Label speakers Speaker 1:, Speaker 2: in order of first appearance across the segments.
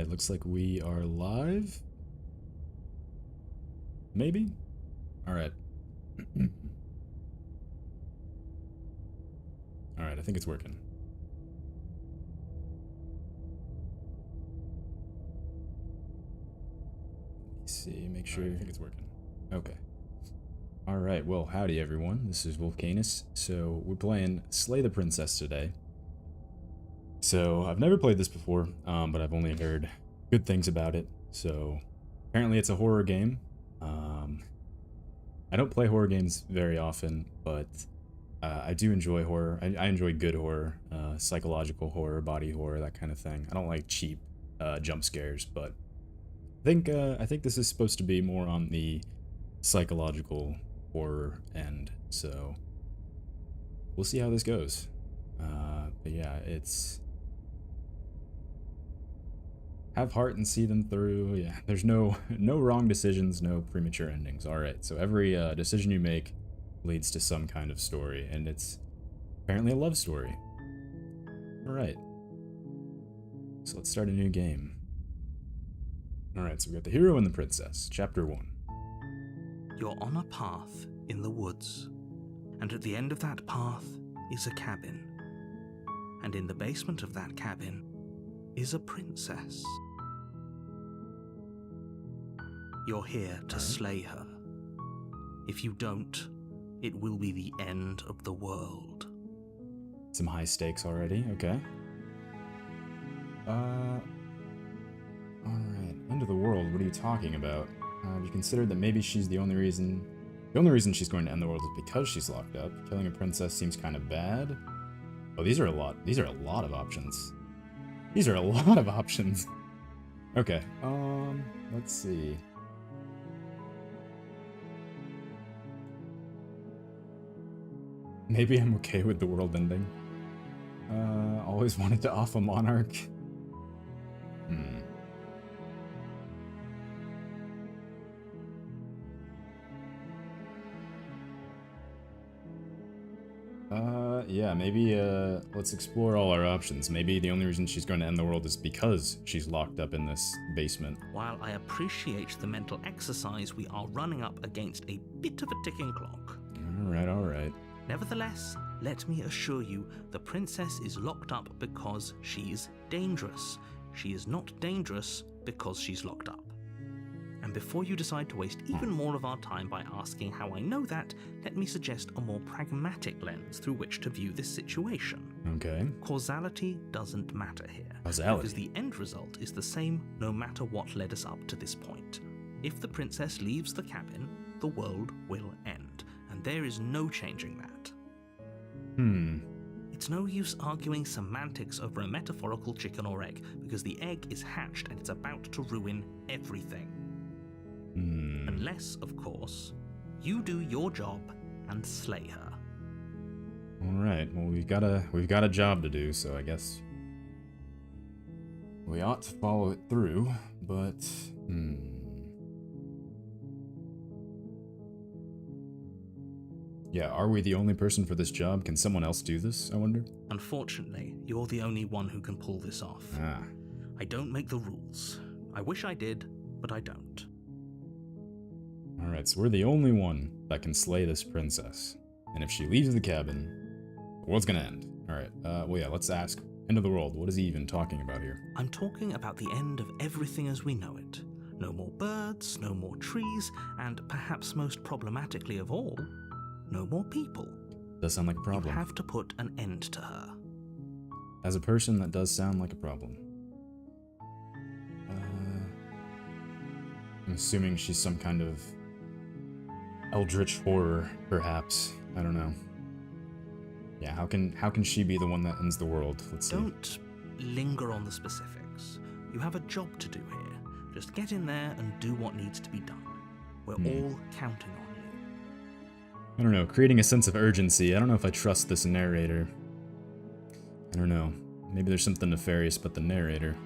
Speaker 1: Alright, looks like we are live. Maybe? Alright. Alright, I think it's working. Let me see, make sure I think it's working. Okay. Alright, well, howdy everyone. This is Wolfcanus. So, we're playing Slay the Princess today. So, I've never played this before, but I've only heard good things about it. So, apparently it's a horror game. I don't play horror games very often, but I do enjoy horror. I enjoy good horror, psychological horror, body horror, that kind of thing. I don't like cheap jump scares, but I think this is supposed to be more on the psychological horror end. So we'll see how this goes. But yeah, it's have heart and see them through. Yeah, there's no wrong decisions, no premature endings. All right, so every decision you make leads to some kind of story, and it's apparently a love story. All right, so let's start a new game. All right, so we got the hero and the princess, chapter 1.
Speaker 2: You're on a path in the woods, and at the end of that path is a cabin. And in the basement of that cabin is a princess. You're here to slay her. If you don't, it will be the end of the world.
Speaker 1: Some high stakes already, okay. Alright, end of the world, what are you talking about? Have you considered that maybe she's the only reason she's going to end the world is because she's locked up? Killing a princess seems kind of bad. Oh, these are a lot of options. These are a lot of options. Okay, let's see. Maybe I'm okay with the world ending. Always wanted to off a monarch. Yeah, maybe, let's explore all our options. Maybe the only reason she's going to end the world is because she's locked up in this basement.
Speaker 2: While I appreciate the mental exercise, we are running up against a bit of a ticking clock.
Speaker 1: Alright.
Speaker 2: Nevertheless, let me assure you, the princess is locked up because she's dangerous. She is not dangerous because she's locked up. And before you decide to waste even more of our time by asking how I know that, let me suggest a more pragmatic lens through which to view this situation.
Speaker 1: Okay.
Speaker 2: Causality doesn't matter here.
Speaker 1: Causality?
Speaker 2: Because the end result is the same no matter what led us up to this point. If the princess leaves the cabin, the world will end. And there is no changing that. It's no use arguing semantics over a metaphorical chicken or egg, because the egg is hatched and it's about to ruin everything. Unless, of course, you do your job and slay her.
Speaker 1: Alright, well we've got a job to do, so I guess we ought to follow it through, but yeah, are we the only person for this job? Can someone else do this, I wonder?
Speaker 2: Unfortunately, you're the only one who can pull this off. I don't make the rules. I wish I did, but I don't.
Speaker 1: Alright, so we're the only one that can slay this princess. And if she leaves the cabin, the world's gonna end. Alright, well yeah, let's ask. End of the world, what is he even talking about here?
Speaker 2: I'm talking about the end of everything as we know it. No more birds, no more trees, and perhaps most problematically of all, no more people.
Speaker 1: Does sound like a problem.
Speaker 2: You have to put an end to her.
Speaker 1: As a person, that does sound like a problem. I'm assuming she's some kind of eldritch horror, perhaps. I don't know. Yeah, how can she be the one that ends the world? Let's see.
Speaker 2: Don't linger on the specifics. You have a job to do here. Just get in there and do what needs to be done. We're all counting on you.
Speaker 1: I don't know, creating a sense of urgency. I don't know if I trust this narrator. I don't know. Maybe there's something nefarious about the narrator.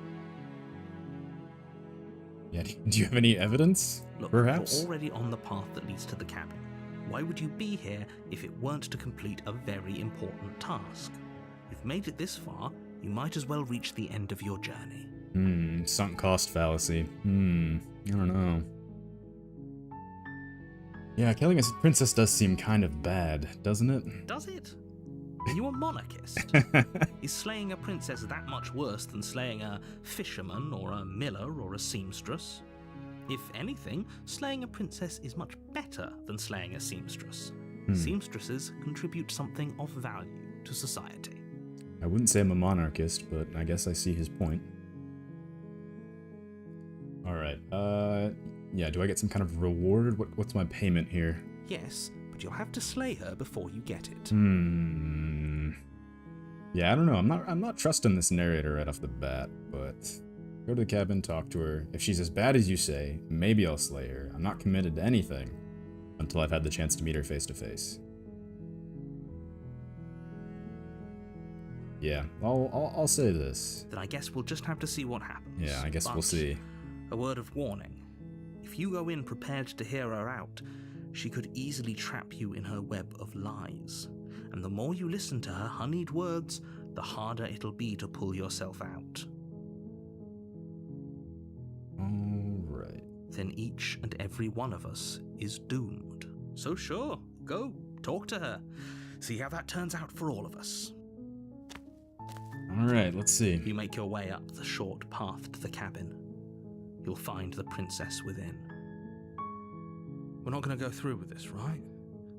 Speaker 1: Yeah, do you have any evidence?
Speaker 2: Look,
Speaker 1: perhaps?
Speaker 2: you're already on the path that leads to the cabin. Why would you be here if it weren't to complete a very important task? You've made it this far, you might as well reach the end of your journey.
Speaker 1: Sunk cost fallacy. I don't know. Yeah, killing a princess does seem kind of bad, doesn't it?
Speaker 2: Does it? Are you a monarchist? Is slaying a princess that much worse than slaying a fisherman or a miller or a seamstress? If anything, slaying a princess is much better than slaying a seamstress. Seamstresses contribute something of value to society.
Speaker 1: I wouldn't say I'm a monarchist, but I guess I see his point. Alright, yeah, do I get some kind of reward? What's my payment here?
Speaker 2: Yes, but you'll have to slay her before you get it.
Speaker 1: Yeah, I don't know. I'm not trusting this narrator right off the bat, but go to the cabin, talk to her. If she's as bad as you say, maybe I'll slay her. I'm not committed to anything until I've had the chance to meet her face to face. Yeah, I'll say this.
Speaker 2: Then I guess we'll just have to see what happens.
Speaker 1: Yeah, I guess we'll see.
Speaker 2: A word of warning. If you go in prepared to hear her out, she could easily trap you in her web of lies. And the more you listen to her honeyed words, the harder it'll be to pull yourself out.
Speaker 1: Alright.
Speaker 2: Then each and every one of us is doomed. So sure, go, talk to her. See how that turns out for all of us.
Speaker 1: Alright, let's see.
Speaker 2: You make your way up the short path to the cabin. You'll find the princess within. We're not going to go through with this, right?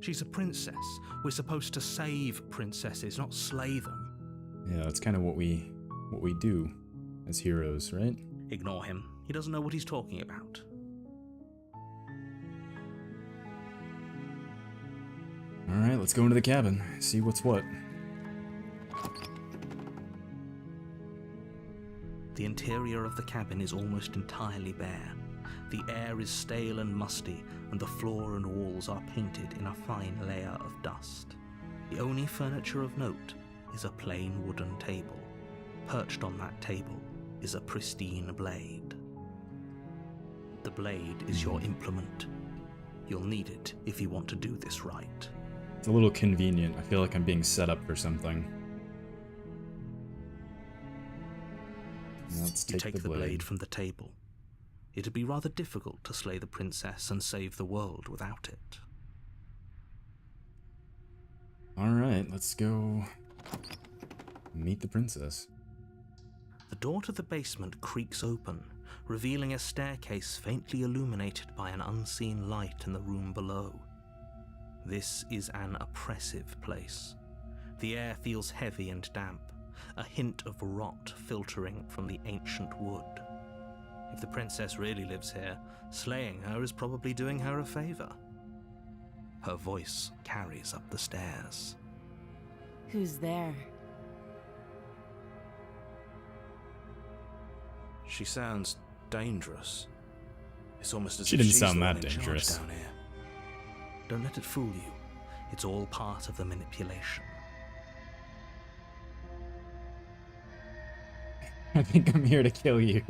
Speaker 2: She's a princess. We're supposed to save princesses, not slay them.
Speaker 1: Yeah, that's kind of what we do as heroes, right?
Speaker 2: Ignore him. He doesn't know what he's talking about.
Speaker 1: Alright, let's go into the cabin, see what's what.
Speaker 2: The interior of the cabin is almost entirely bare. The air is stale and musty, and the floor and walls are painted in a fine layer of dust. The only furniture of note is a plain wooden table. Perched on that table is a pristine blade. The blade is your implement. You'll need it if you want to do this right.
Speaker 1: It's a little convenient. I feel like I'm being set up for something. Let's take the blade
Speaker 2: from the table. It'd be rather difficult to slay the princess and save the world without it.
Speaker 1: Alright, let's go meet the princess.
Speaker 2: The door to the basement creaks open, revealing a staircase faintly illuminated by an unseen light in the room below. This is an oppressive place. The air feels heavy and damp, a hint of rot filtering from the ancient wood. If the princess really lives here, slaying her is probably doing her a favor. Her voice carries up the stairs.
Speaker 3: Who's there?
Speaker 2: She sounds dangerous. It's almost as
Speaker 1: She
Speaker 2: if
Speaker 1: didn't
Speaker 2: she's
Speaker 1: sound
Speaker 2: the
Speaker 1: that
Speaker 2: one in charge
Speaker 1: dangerous.
Speaker 2: down here. Don't let it fool you. It's all part of the manipulation.
Speaker 1: I think I'm here to kill you.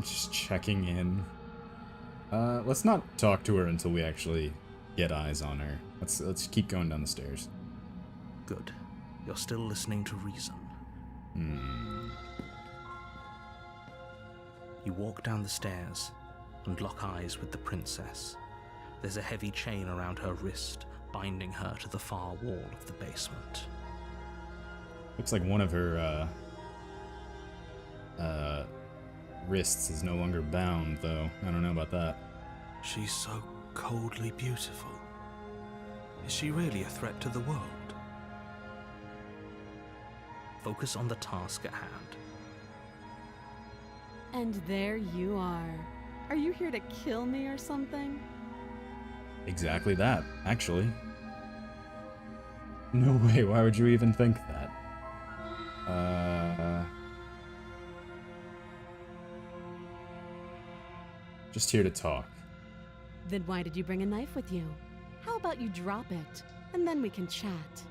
Speaker 1: Just checking in. Let's not talk to her until we actually get eyes on her. Let's keep going down the stairs.
Speaker 2: Good. You're still listening to reason. You walk down the stairs and lock eyes with the princess. There's a heavy chain around her wrist, binding her to the far wall of the basement.
Speaker 1: Looks like one of her wrists is no longer bound, though. I don't know about that.
Speaker 2: She's so coldly beautiful. Is she really a threat to the world? Focus on the task at hand.
Speaker 3: And there you are. Are you here to kill me or something?
Speaker 1: Exactly that, actually. No way, why would you even think that? Just here to talk.
Speaker 3: Then why did you bring a knife with you? How about you drop it, and then we can chat?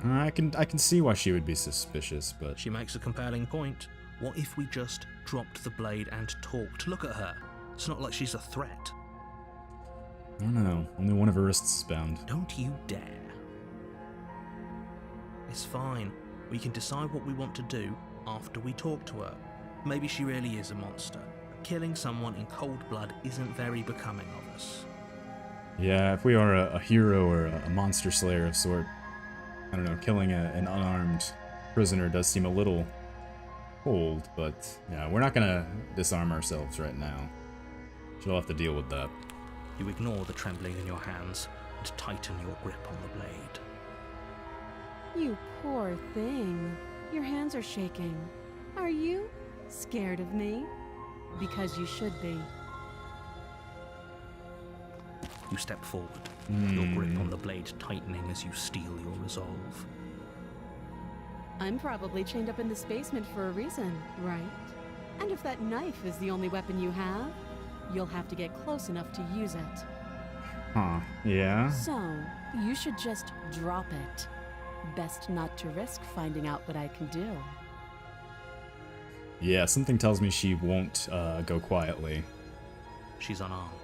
Speaker 1: I can see why she would be suspicious, but
Speaker 2: She makes a compelling point. What if we just dropped the blade and talked? Look at her. It's not like she's a threat.
Speaker 1: I don't know. Only one of her wrists is bound.
Speaker 2: Don't you dare. It's fine. We can decide what we want to do after we talk to her. Maybe she really is a monster. Killing someone in cold blood isn't very becoming of us.
Speaker 1: Yeah, if we are a hero or a monster slayer of sort, I don't know, killing an unarmed prisoner does seem a little cold, but yeah, we're not gonna disarm ourselves right now. She'll have to deal with that.
Speaker 2: You ignore the trembling in your hands and tighten your grip on the blade.
Speaker 3: You poor thing. Your hands are shaking. Are you scared of me? Because you should be.
Speaker 2: You step forward, your grip on the blade tightening as you steel your resolve.
Speaker 3: I'm probably chained up in this basement for a reason, right? And if that knife is the only weapon you have, you'll have to get close enough to use it.
Speaker 1: Huh, yeah?
Speaker 3: So, you should just drop it. Best not to risk finding out what I can do.
Speaker 1: Yeah, something tells me she won't go quietly.
Speaker 2: She's unarmed.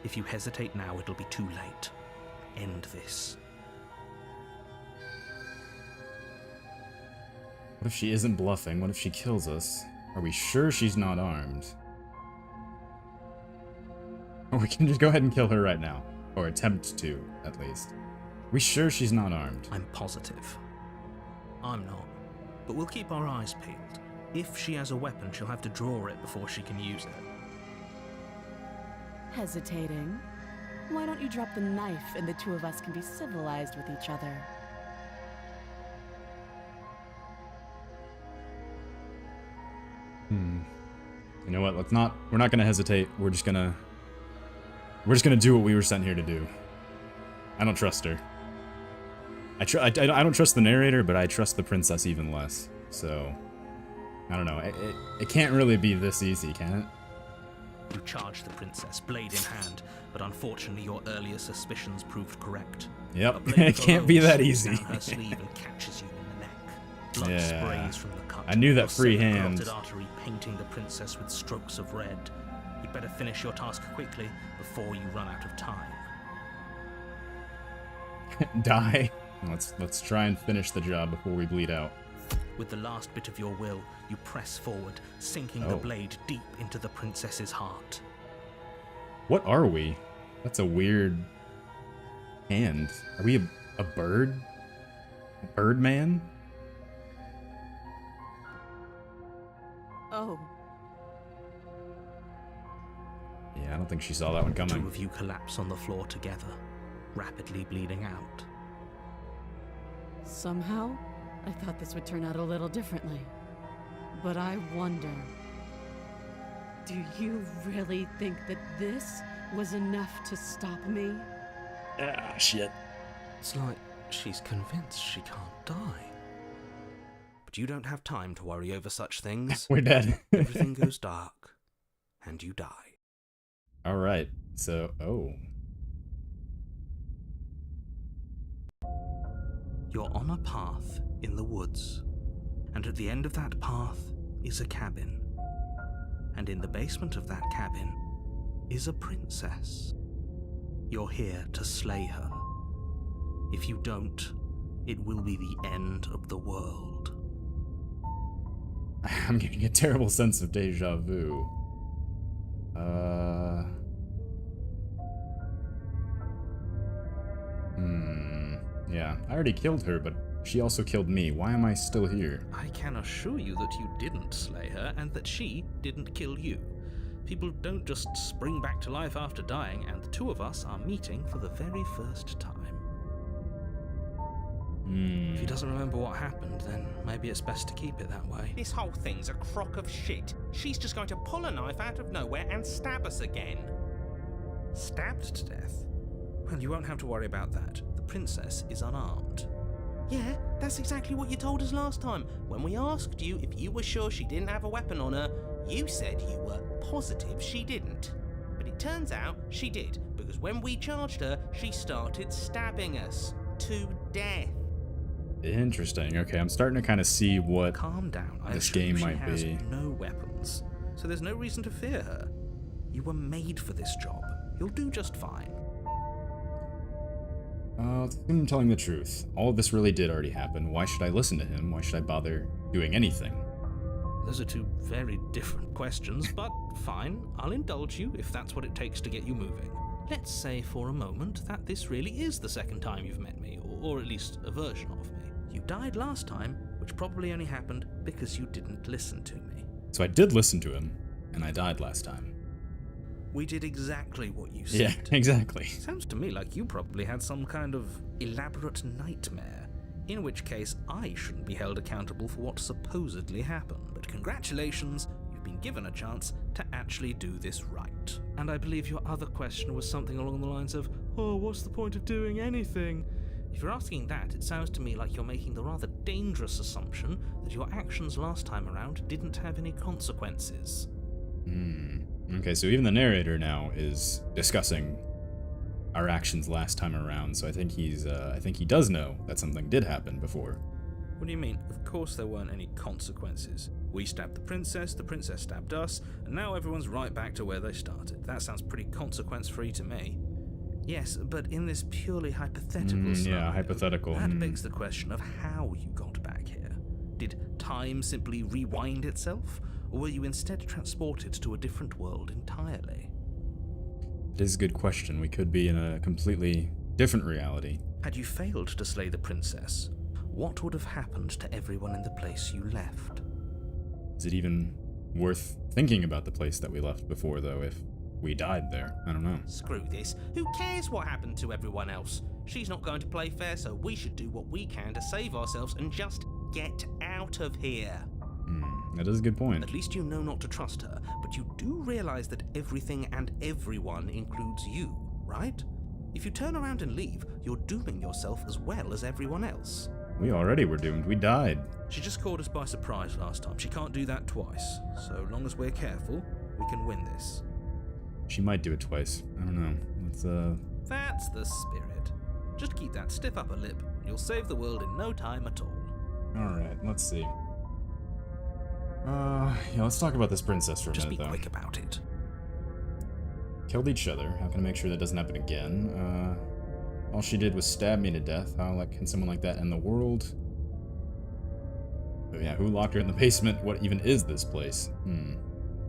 Speaker 2: If you hesitate now, it'll be too late. End this.
Speaker 1: What if she isn't bluffing? What if she kills us? Are we sure she's not armed? Or we can just go ahead and kill her right now. Or attempt to, at least. Are we sure she's not armed?
Speaker 2: I'm positive. I'm not. But we'll keep our eyes peeled. If she has a weapon, she'll have to draw it before she can use it.
Speaker 3: Hesitating? Why don't you drop the knife and the two of us can be civilized with each other?
Speaker 1: You know what? We're not gonna hesitate. We're just gonna do what we were sent here to do. I don't trust her. I don't trust the narrator, but I trust the princess even less. So, I don't know. It can't really be this easy, can it?
Speaker 2: You charge the princess, blade in hand, but unfortunately your earlier suspicions proved correct.
Speaker 1: Yep, it can't be that easy.
Speaker 2: Down her sleeve and catches you in the neck. Blood
Speaker 1: Yeah.
Speaker 2: sprays from the cut.
Speaker 1: I knew that
Speaker 2: Your
Speaker 1: free
Speaker 2: severed
Speaker 1: hand.
Speaker 2: carotid artery painting the princess with strokes of red. You'd better finish your task quickly before you run out of time.
Speaker 1: Die. Let's try and finish the job before we bleed out.
Speaker 2: With the last bit of your will, you press forward, sinking the blade deep into the princess's heart.
Speaker 1: What are we? That's a weird hand. Are we a bird? A bird man?
Speaker 3: Oh,
Speaker 1: Yeah, I don't think she saw that one
Speaker 2: Two
Speaker 1: coming.
Speaker 2: of you collapse on the floor together, rapidly bleeding out.
Speaker 3: somehow, I thought this would turn out a little differently. But I wonder, do you really think that this was enough to stop me?
Speaker 1: Ah, shit.
Speaker 2: It's like she's convinced she can't die. But you don't have time to worry over such things.
Speaker 1: We're dead.
Speaker 2: Everything goes dark, and you die.
Speaker 1: Alright, so,
Speaker 2: You're on a path in the woods, and at the end of that path is a cabin. And in the basement of that cabin is a princess. You're here to slay her. If you don't, it will be the end of the world.
Speaker 1: I'm getting a terrible sense of deja vu. Yeah, I already killed her, but she also killed me. Why am I still here?
Speaker 2: I can assure you that you didn't slay her and that she didn't kill you. People don't just spring back to life after dying, and the two of us are meeting for the very first time. If he doesn't remember what happened, then maybe it's best to keep it that way.
Speaker 4: This whole thing's a crock of shit. She's just going to pull a knife out of nowhere and stab us again.
Speaker 2: Stabbed to death? Well, you won't have to worry about that. The princess is unarmed.
Speaker 4: Yeah, that's exactly what you told us last time. When we asked you if you were sure she didn't have a weapon on her, you said you were positive she didn't. But it turns out she did, because when we charged her, she started stabbing us to death.
Speaker 1: Interesting. Okay, I'm starting to kind of see what
Speaker 2: Calm down. I
Speaker 1: this
Speaker 2: assure you
Speaker 1: game
Speaker 2: she
Speaker 1: might
Speaker 2: has
Speaker 1: be.
Speaker 2: no weapons, so there's no reason to fear her. You were made for this job. You'll do just fine.
Speaker 1: I'm telling the truth. All of this really did already happen. Why should I listen to him? Why should I bother doing anything?
Speaker 2: Those are two very different questions, but fine, I'll indulge you if that's what it takes to get you moving. Let's say for a moment that this really is the second time you've met me, or at least a version of me. You died last time, which probably only happened because you didn't listen to me.
Speaker 1: So I did listen to him, and I died last time.
Speaker 2: We did exactly what you said.
Speaker 1: Yeah, exactly.
Speaker 2: Sounds to me like you probably had some kind of elaborate nightmare, in which case I shouldn't be held accountable for what supposedly happened. But congratulations, you've been given a chance to actually do this right. And I believe your other question was something along the lines of, oh, what's the point of doing anything? If you're asking that, it sounds to me like you're making the rather dangerous assumption that your actions last time around didn't have any consequences.
Speaker 1: Okay, so even the narrator now is discussing our actions last time around, so I think he does know that something did happen before.
Speaker 2: What do you mean? Of course there weren't any consequences. We stabbed the princess stabbed us, and now everyone's right back to where they started. That sounds pretty consequence-free to me. Yes, but in this purely hypothetical scenario,
Speaker 1: yeah, hypothetical.
Speaker 2: that begs the question of how you got back here. Did time simply rewind itself, or were you instead transported to a different world entirely?
Speaker 1: It is a good question. We could be in a completely different reality.
Speaker 2: Had you failed to slay the princess, what would have happened to everyone in the place you left?
Speaker 1: Is it even worth thinking about the place that we left before, though, if we died there? I don't know.
Speaker 4: Screw this. Who cares what happened to everyone else? She's not going to play fair, so we should do what we can to save ourselves and just get out of here.
Speaker 1: That is a good point.
Speaker 2: At least you know not to trust her, but you do realize that everything and everyone includes you, right? If you turn around and leave, you're dooming yourself as well as everyone else.
Speaker 1: We already were doomed. We died.
Speaker 2: She just caught us by surprise last time. She can't do that twice. So long as we're careful, we can win this.
Speaker 1: She might do it twice. I don't know. Let's,
Speaker 2: That's the spirit. Just keep that stiff upper lip, and you'll save the world in no time at all.
Speaker 1: Alright, let's see. Yeah, let's talk about this princess for a
Speaker 2: Just
Speaker 1: minute,
Speaker 2: be
Speaker 1: though.
Speaker 2: quick about it.
Speaker 1: Killed each other. How can I make sure that doesn't happen again? All she did was stab me to death. How can someone like that end the world? But yeah, who locked her in the basement? What even is this place?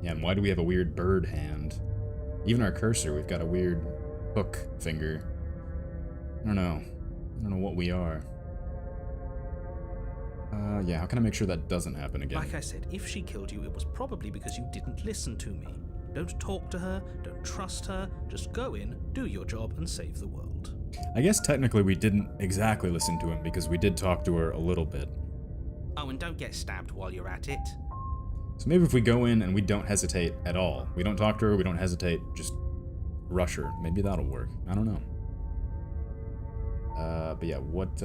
Speaker 1: Yeah, and why do we have a weird bird hand? Even our cursor, we've got a weird hook finger. I don't know what we are. Yeah, how can I make sure that doesn't happen again?
Speaker 2: Like I said, if she killed you, it was probably because you didn't listen to me. Don't talk to her, don't trust her, just go in, do your job, and save the world.
Speaker 1: I guess technically we didn't exactly listen to him because we did talk to her a little bit.
Speaker 4: Oh, and don't get stabbed while you're at it.
Speaker 1: So maybe if we go in and we don't hesitate at all, we don't talk to her, we don't hesitate, just rush her, maybe that'll work. I don't know. But yeah, what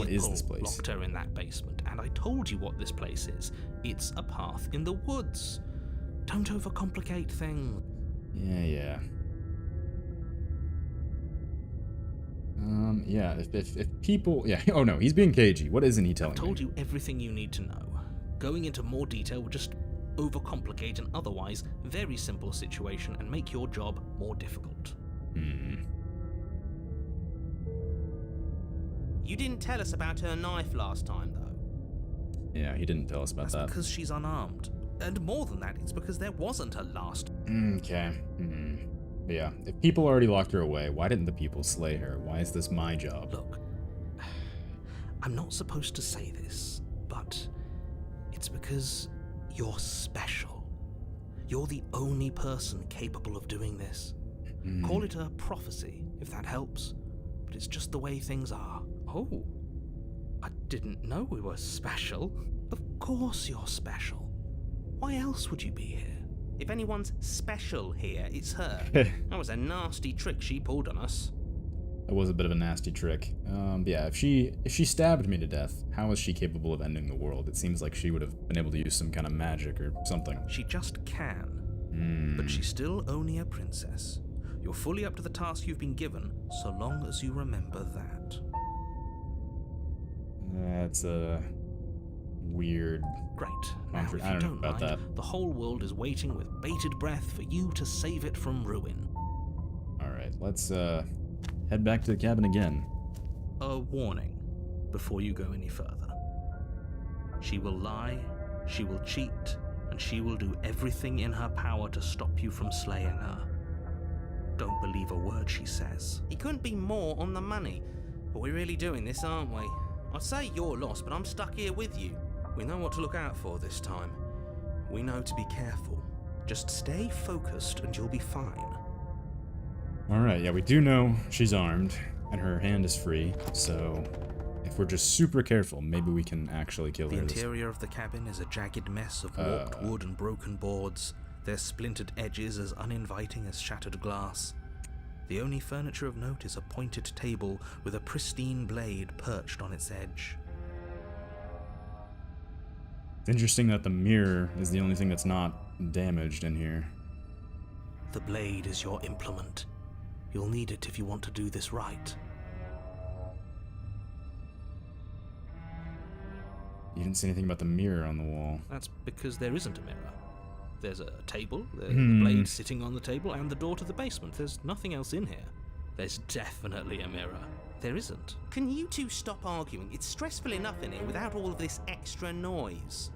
Speaker 1: is this place?
Speaker 2: People locked her in that basement, and I told you what this place is. It's a path in the woods. Don't overcomplicate things.
Speaker 1: Yeah. Yeah, if people... Yeah, oh no, he's being cagey. What isn't he telling
Speaker 2: I told
Speaker 1: me?
Speaker 2: you everything you need to know. Going into more detail would just overcomplicate an otherwise very simple situation and make your job more difficult.
Speaker 4: You didn't tell us about her knife last time, though.
Speaker 1: Yeah, he didn't tell us about
Speaker 2: That's
Speaker 1: that.
Speaker 2: because she's unarmed. And more than that, it's because there wasn't a last...
Speaker 1: Okay. But yeah, if people already locked her away, why didn't the people slay her? Why is this my job?
Speaker 2: Look, I'm not supposed to say this, but it's because you're special. You're the only person capable of doing this. Call it a prophecy, if that helps. But it's just the way things are. Oh, I didn't know we were special. Of course you're special. Why else would you be here?
Speaker 4: If anyone's special here, it's her. That was a nasty trick she pulled on us.
Speaker 1: That was a bit of a nasty trick. Yeah, if she stabbed me to death, how is she capable of ending the world? It seems like she would have been able to use some kind of magic or something.
Speaker 2: She just can. But she's still only a princess. You're fully up to the task you've been given, so long as you remember that.
Speaker 1: That's a weird...
Speaker 2: Great. Now,
Speaker 1: I
Speaker 2: if you
Speaker 1: don't know
Speaker 2: don't
Speaker 1: about
Speaker 2: mind,
Speaker 1: that.
Speaker 2: the whole world is waiting with bated breath for you to save it from ruin.
Speaker 1: Alright, let's head back to the cabin again.
Speaker 2: A warning before you go any further. She will lie, she will cheat, and she will do everything in her power to stop you from slaying her. Don't believe a word she says.
Speaker 4: He couldn't be more on the money. But we're really doing this, aren't we? I'd say you're lost, but I'm stuck here with you. We know what to look out for this time. We know to be careful. Just stay focused and you'll be fine.
Speaker 1: Alright, yeah, we do know she's armed, and her hand is free, so if we're just super careful, maybe we can actually kill
Speaker 2: The
Speaker 1: her.
Speaker 2: interior of the cabin is a jagged mess of warped wood and broken boards, their splintered edges as uninviting as shattered glass. The only furniture of note is a pointed table with a pristine blade perched on its edge.
Speaker 1: It's interesting that the mirror is the only thing that's not damaged in here.
Speaker 2: The blade is your implement. You'll need it if you want to do this right.
Speaker 1: You didn't say anything about the mirror on the wall.
Speaker 2: That's because there isn't a mirror. There's a table, the blade sitting on the table, and the door to the basement. There's nothing else in here. There's definitely a mirror. There isn't.
Speaker 4: Can you two stop arguing? It's stressful enough in here without all of this extra noise.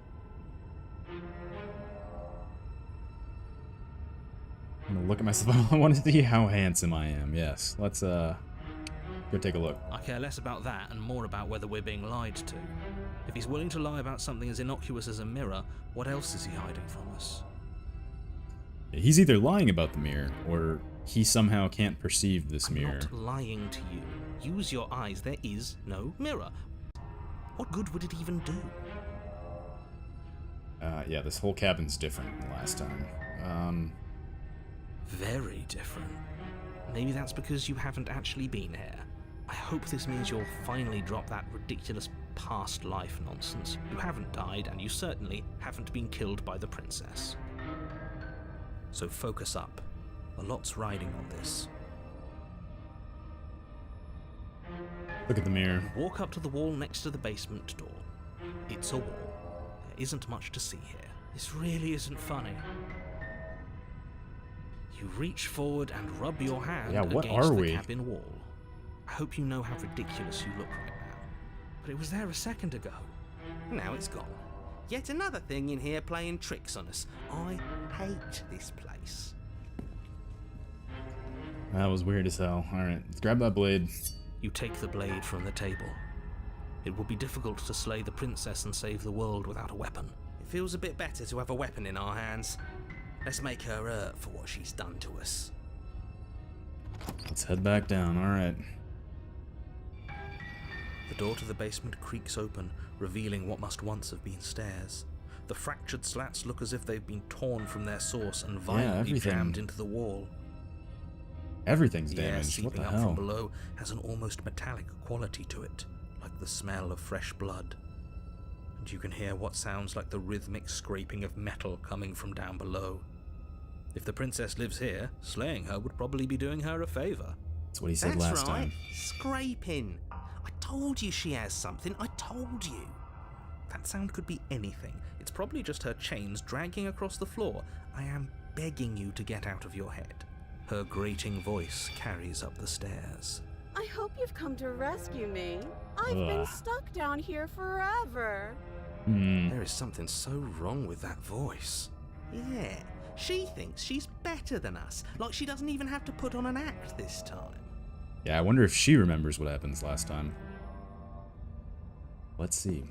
Speaker 1: I'm gonna look at myself. I want to see how handsome I am. Yes, let's go take a look.
Speaker 2: I care less about that and more about whether we're being lied to. If he's willing to lie about something as innocuous as a mirror, what else is he hiding from us?
Speaker 1: He's either lying about the mirror, or he somehow can't perceive this mirror.
Speaker 2: I'm not lying to you. Use your eyes. There is no mirror. What good would it even do?
Speaker 1: Yeah, this whole cabin's different than last time.
Speaker 2: Very different. Maybe that's because you haven't actually been here. I hope this means you'll finally drop that ridiculous past life nonsense. You haven't died, and you certainly haven't been killed by the princess. So focus up. A lot's riding on this.
Speaker 1: Look at the mirror.
Speaker 2: Walk up to the wall next to the basement door. It's a wall. There isn't much to see here. This really isn't funny. You reach forward and rub your hand
Speaker 1: what
Speaker 2: against
Speaker 1: are
Speaker 2: the
Speaker 1: we?
Speaker 2: cabin wall. I hope you know how ridiculous you look right now. But it was there a second ago.
Speaker 4: Now it's gone. Yet another thing in here playing tricks on us. I hate this place.
Speaker 1: That was weird as hell. Alright, let's grab that blade.
Speaker 2: You take the blade from the table. It will be difficult to slay the princess and save the world without a weapon.
Speaker 4: It feels a bit better to have a weapon in our hands. Let's make her hurt for what she's done to us.
Speaker 1: Let's head back down, alright.
Speaker 2: The door to the basement creaks open, revealing what must once have been stairs. The fractured slats look as if they've been torn from their source and violently
Speaker 1: everything.
Speaker 2: jammed into the wall.
Speaker 1: Everything's
Speaker 2: The air
Speaker 1: damaged. What
Speaker 2: seeping
Speaker 1: the
Speaker 2: up from
Speaker 1: hell?
Speaker 2: below has an almost metallic quality to it, like the smell of fresh blood. And you can hear what sounds like the rhythmic scraping of metal coming from down below. If the princess lives here, slaying her would probably be doing her a favor.
Speaker 1: That's what he said
Speaker 4: That's
Speaker 1: last
Speaker 4: right.
Speaker 1: time.
Speaker 4: Scraping. I told you she has something. I told you.
Speaker 2: That sound could be anything. It's probably just her chains dragging across the floor. I am begging you to get out of your head. Her grating voice carries up the stairs.
Speaker 3: I hope you've come to rescue me. I've been
Speaker 1: Ugh.
Speaker 3: stuck down here forever.
Speaker 2: There is something so wrong with that voice.
Speaker 4: Yeah. She thinks she's better than us. Like she doesn't even have to put on an act this time.
Speaker 1: Yeah, I wonder if she remembers what happens last time. Let's see.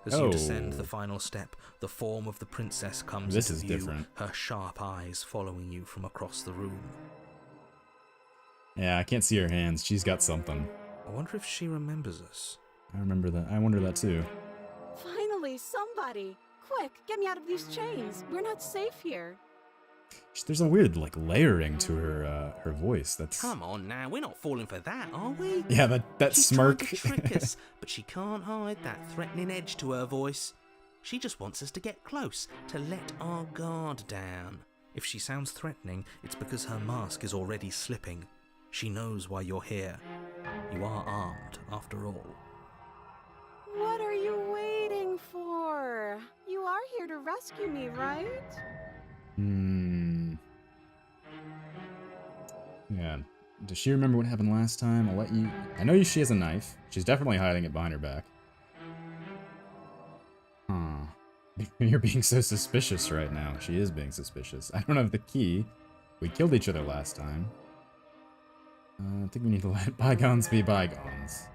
Speaker 2: As you descend the final step, the form of the princess comes
Speaker 1: This
Speaker 2: into
Speaker 1: is
Speaker 2: view,
Speaker 1: different.
Speaker 2: her sharp eyes following you from across the room.
Speaker 1: Yeah, I can't see her hands. She's got something.
Speaker 2: I wonder if she remembers us.
Speaker 1: I remember that. I wonder that too.
Speaker 3: Finally, somebody! Quick, get me out of these chains. We're not safe here.
Speaker 1: There's a weird like layering to her her voice. That's
Speaker 4: Come on now, we're not falling for that, are we?
Speaker 1: yeah. That
Speaker 4: She's
Speaker 1: smirk.
Speaker 4: trying to trick us, but she can't hide that threatening edge to her voice. She just wants us to get close, to let our guard down.
Speaker 2: If she sounds threatening, it's because her mask is already slipping. She knows why you're here. You are armed, after all.
Speaker 3: What are you waiting for? You are here to rescue me, right?
Speaker 1: Yeah. Does she remember what happened last time? I'll let you... I know she has a knife. She's definitely hiding it behind her back. Huh. You're being so suspicious right now. She is being suspicious. I don't have the key. We killed each other last time. I think we need to let bygones be bygones.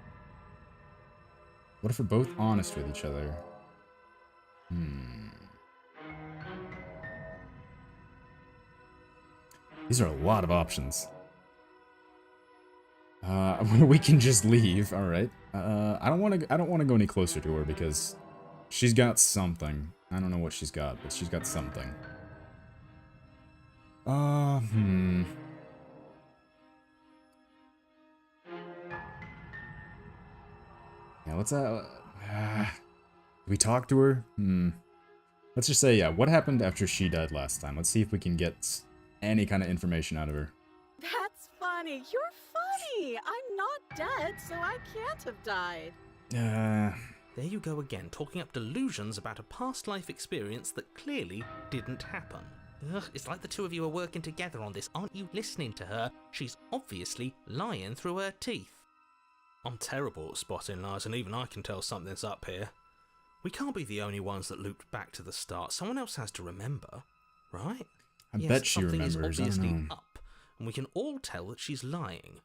Speaker 1: What if we're both honest with each other? These are a lot of options. We can just leave. All right. I don't want to go any closer to her because she's got something. I don't know what she's got, but she's got something. Yeah, let's we talk to her? Let's just say, yeah, what happened after she died last time? Let's see if we can get any kind of information out of her.
Speaker 3: That's funny. You're funny. I'm not dead, so I can't have died.
Speaker 2: There you go again, talking up delusions about a past life experience that clearly didn't happen. Ugh, it's like the two of you are working together on this. Aren't you listening to her? She's obviously lying through her teeth. I'm terrible at spotting lies, and even I can tell something's up here. We can't be the only ones that looped back to the start. Someone else has to remember, right?
Speaker 1: I bet she remembers.
Speaker 2: Something is obviously
Speaker 1: I don't know.
Speaker 2: up, and we can all tell that she's lying.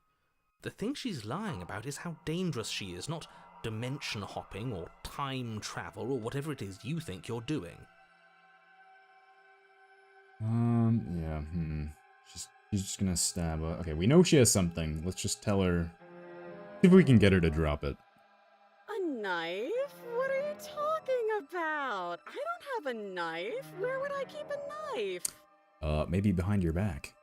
Speaker 2: The thing she's lying about is how dangerous she is, not dimension hopping or time travel or whatever it is you think you're doing.
Speaker 1: Yeah, She's just gonna stab her. Okay, we know she has something. Let's just tell her. See if we can get her to drop it.
Speaker 3: A knife? What are you talking about? I don't have a knife. Where would I keep a knife?
Speaker 1: Maybe behind your back.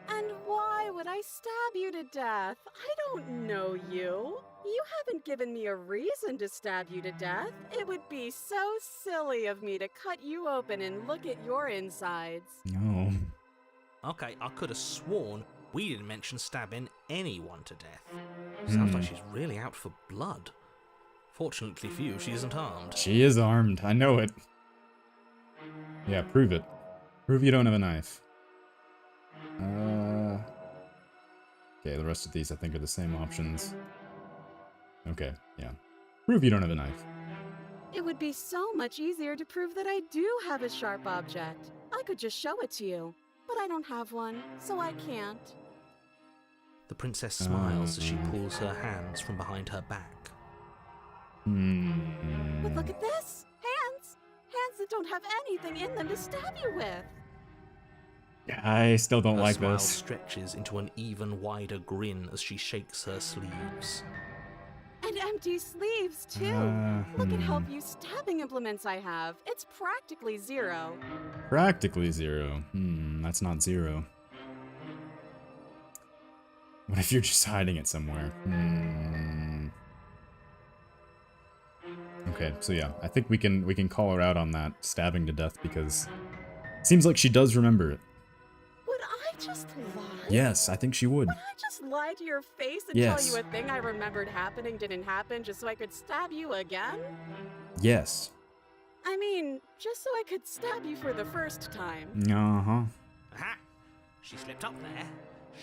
Speaker 3: And why would I stab you to death? I don't know you. You haven't given me a reason to stab you to death. It would be so silly of me to cut you open and look at your insides.
Speaker 1: No.
Speaker 2: Okay, I could have sworn we didn't mention stabbing anyone to death. Sounds like she's really out for blood. Fortunately for you, she isn't armed.
Speaker 1: She is armed. I know it. Yeah, prove it. Prove you don't have a knife. Okay, the rest of these I think are the same options. Okay, yeah. Prove you don't have a knife.
Speaker 3: It would be so much easier to prove that I do have a sharp object. I could just show it to you. But I don't have one, so I can't.
Speaker 2: The princess smiles as she pulls her hands from behind her back.
Speaker 3: But look at this! Hands! Hands that don't have anything in them to stab you with!
Speaker 1: Yeah, I still don't
Speaker 2: Her
Speaker 1: like
Speaker 2: smile
Speaker 1: this.
Speaker 2: stretches into an even wider grin as she shakes her sleeves.
Speaker 3: And empty sleeves, too! Look at how few stabbing implements I have. It's practically zero.
Speaker 1: Practically zero. That's not zero. What if you're just hiding it somewhere? Okay, so yeah, I think we can call her out on that stabbing to death because it seems like she does remember it.
Speaker 3: Would I just lie?
Speaker 1: Yes, I think she would.
Speaker 3: Would I just lie to your face and
Speaker 1: Yes.
Speaker 3: tell you a thing I remembered happening didn't happen just so I could stab you again?
Speaker 1: Yes.
Speaker 3: I mean, just so I could stab you for the first time.
Speaker 1: Uh-huh.
Speaker 2: Aha! She slipped up there.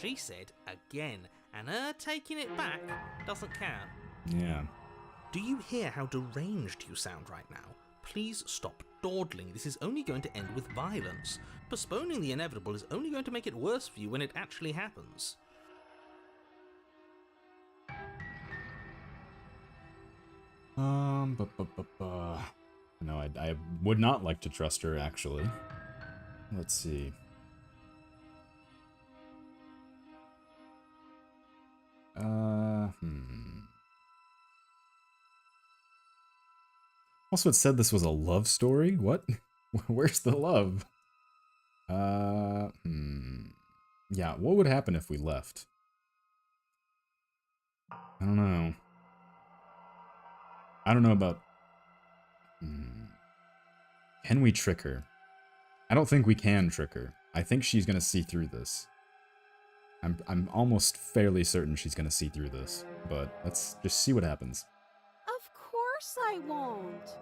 Speaker 2: She said again, and her taking it back doesn't count.
Speaker 1: Yeah.
Speaker 2: Do you hear how deranged you sound right now? Please stop dawdling. This is only going to end with violence. Postponing the inevitable is only going to make it worse for you when it actually happens.
Speaker 1: No, I would not like to trust her, actually. Let's see. Also, it said this was a love story? What? Where's the love? Yeah, what would happen if we left? I don't know. I don't know about... Can we trick her? I don't think we can trick her. I think she's gonna see through this. I'm almost fairly certain she's gonna see through this, but let's just see what happens.
Speaker 3: Of course I won't.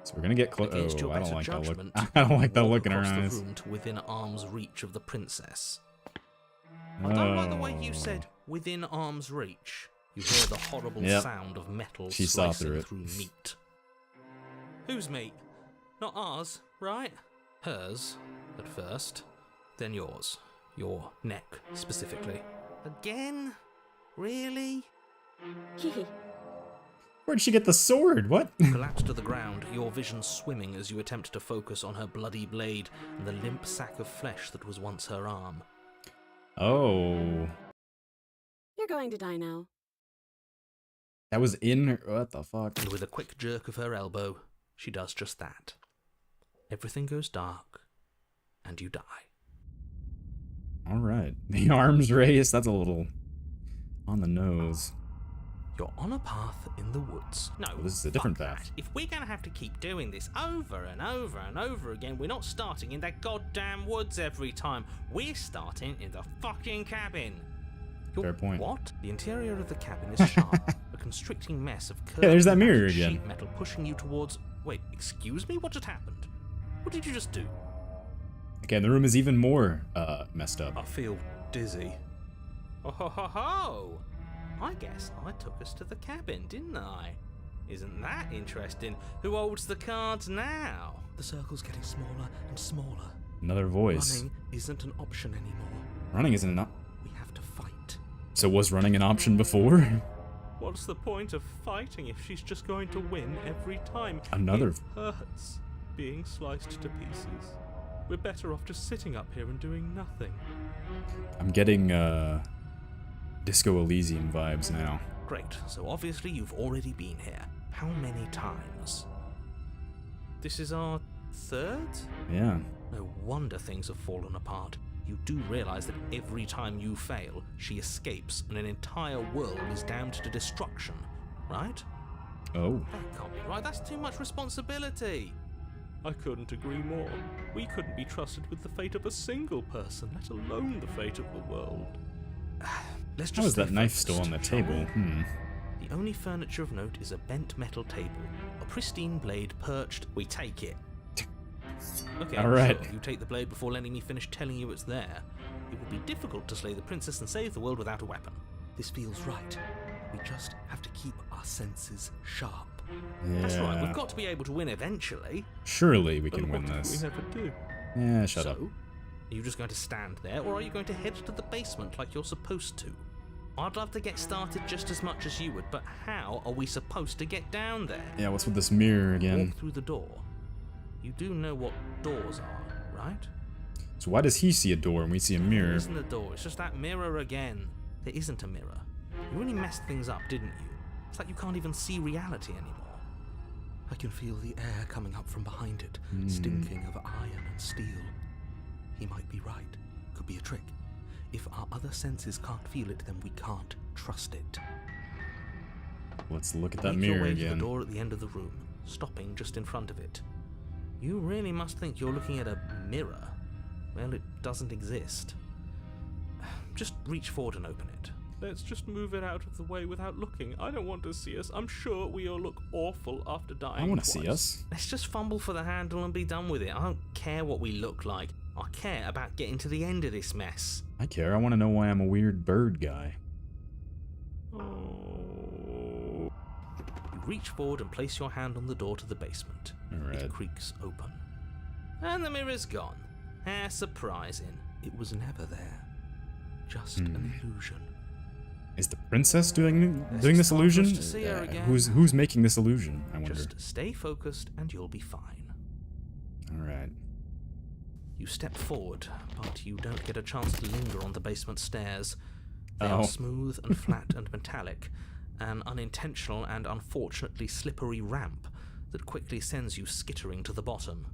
Speaker 1: So we're gonna get close.
Speaker 2: Against your
Speaker 1: Oh, I don't
Speaker 2: better
Speaker 1: like that look.
Speaker 2: judgment,
Speaker 1: I don't like that
Speaker 2: walk
Speaker 1: look in her
Speaker 2: across
Speaker 1: eyes.
Speaker 2: the room to within arm's reach of the princess. I don't like the way you said within arm's reach. You hear the horrible
Speaker 1: Yep.
Speaker 2: sound of metal
Speaker 1: She saw
Speaker 2: slicing
Speaker 1: through it.
Speaker 2: through meat. Whose meat? Not ours, right? Hers, at first. Then yours. Your neck, specifically. Again? Really?
Speaker 3: Hehe.
Speaker 1: Where'd she get the sword? What?
Speaker 2: Collapse to the ground, your vision swimming as you attempt to focus on her bloody blade and the limp sack of flesh that was once her arm.
Speaker 1: Oh,
Speaker 3: You're going to die now.
Speaker 1: that was in her. What the fuck?
Speaker 2: And with a quick jerk of her elbow, she does just that. Everything goes dark, and you die.
Speaker 1: All right, the arms race. That's a little on the nose.
Speaker 2: You're on a path in the woods. No,
Speaker 1: Well, this is a different
Speaker 2: fuck
Speaker 1: path.
Speaker 2: that. If we're going to have to keep doing this over and over and over again, we're not starting in that goddamn woods every time. We're starting in the fucking cabin.
Speaker 1: Fair point.
Speaker 2: What? The interior of the cabin is sharp, a constricting mess of curved
Speaker 1: there's that mirror
Speaker 2: sheet
Speaker 1: again.
Speaker 2: metal pushing you towards... Wait, excuse me? What just happened? What did you just do?
Speaker 1: Okay, the room is even more messed up.
Speaker 2: I feel dizzy. Oh ho ho ho! I guess I took us to the cabin, didn't I? Isn't that interesting? Who holds the cards now? The circle's getting smaller and smaller.
Speaker 1: Another voice.
Speaker 2: Running isn't an option anymore.
Speaker 1: Running isn't an option.
Speaker 2: We have to fight.
Speaker 1: So was running an option before?
Speaker 2: What's the point of fighting if she's just going to win every time?
Speaker 1: Another-
Speaker 2: It hurts being sliced to pieces. We're better off just sitting up here and doing nothing.
Speaker 1: I'm getting Disco Elysium vibes now.
Speaker 2: Great, so obviously you've already been here. How many times? This is our third?
Speaker 1: Yeah.
Speaker 2: No wonder things have fallen apart. You do realize that every time you fail, she escapes and an entire world is damned to destruction, right?
Speaker 1: Oh.
Speaker 2: That can't be right, that's too much responsibility. I couldn't agree more. We couldn't be trusted with the fate of a single person, let alone the fate of the world. Let's just
Speaker 1: How is
Speaker 2: stay
Speaker 1: that knife
Speaker 2: focused,
Speaker 1: still on the
Speaker 2: shall we?
Speaker 1: table?
Speaker 2: The only furniture of note is a bent metal table, a pristine blade perched. We take it. Okay,
Speaker 1: All right.
Speaker 2: sure, you take the blade before letting me finish telling you it's there. It would be difficult to slay the princess and save the world without a weapon.
Speaker 4: This feels right. We just have to keep our senses sharp.
Speaker 1: Yeah.
Speaker 2: That's right, we've got to be able to win eventually.
Speaker 1: Surely we can
Speaker 2: But
Speaker 1: win
Speaker 2: what if
Speaker 1: this.
Speaker 2: we never do?
Speaker 1: Yeah, shut
Speaker 2: so,
Speaker 1: up.
Speaker 2: Are you just going to stand there, or are you going to head to the basement like you're supposed to? I'd love to get started just as much as you would, but how are we supposed to get down there?
Speaker 1: Yeah, what's with this mirror again?
Speaker 2: Walk through the door. You do know what doors are, right?
Speaker 1: So why does he see a door and we see a
Speaker 2: There
Speaker 1: mirror?
Speaker 2: isn't a door, it's just that mirror again. There isn't a mirror. You really messed things up, didn't you? It's like you can't even see reality anymore.
Speaker 4: I can feel the air coming up from behind it, stinking of iron and steel. He might be right. Could be a trick. If our other senses can't feel it, then we can't trust it.
Speaker 1: Let's look at that
Speaker 2: Make your
Speaker 1: mirror
Speaker 2: way to
Speaker 1: again.
Speaker 2: the door at the end of the room, stopping just in front of it. You really must think you're looking at a mirror. Well, it doesn't exist. Just reach forward and open it. Let's just move it out of the way without looking. I don't want to see us. I'm sure we all look awful after dying.
Speaker 1: I want to see us.
Speaker 2: Let's just fumble for the handle and be done with it. I don't care what we look like. I care about getting to the end of this mess.
Speaker 1: I care. I want to know why I'm a weird bird guy.
Speaker 2: Oh. You reach forward and place your hand on the door to the basement.
Speaker 1: Alright.
Speaker 2: It creaks open. And the mirror's gone. How surprising.
Speaker 4: It was never there. Just an illusion.
Speaker 1: Is the princess doing
Speaker 2: It's
Speaker 1: this
Speaker 2: just time for
Speaker 1: illusion?
Speaker 2: us to see her again.
Speaker 1: Who's making this illusion? I wonder.
Speaker 2: Just stay focused and you'll be fine.
Speaker 1: All right.
Speaker 2: You step forward, but you don't get a chance to linger on the basement stairs. They
Speaker 1: Oh.
Speaker 2: are smooth and flat and metallic, an unintentional and unfortunately slippery ramp that quickly sends you skittering to the bottom.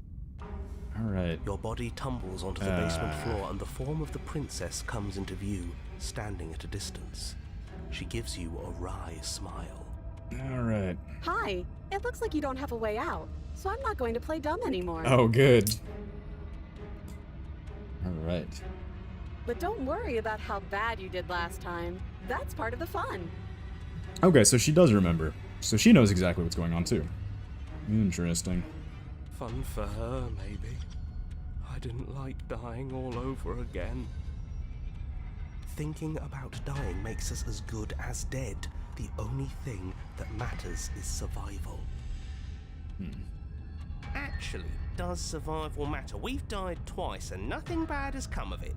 Speaker 1: All right.
Speaker 4: Your body tumbles onto the basement floor and the form of the princess comes into view, standing at a distance. She gives you a wry smile.
Speaker 1: All right.
Speaker 3: Hi, it looks like you don't have a way out, so I'm not going to play dumb anymore.
Speaker 1: Oh, good. All right.
Speaker 3: But don't worry about how bad you did last time. That's part of the fun.
Speaker 1: Okay, so she does remember. So she knows exactly what's going on too. Interesting.
Speaker 5: Fun for her, maybe. I didn't like dying all over again.
Speaker 4: Thinking about dying makes us as good as dead. The only thing that matters is survival. Actually, does survival matter? We've died twice and nothing bad has come of it.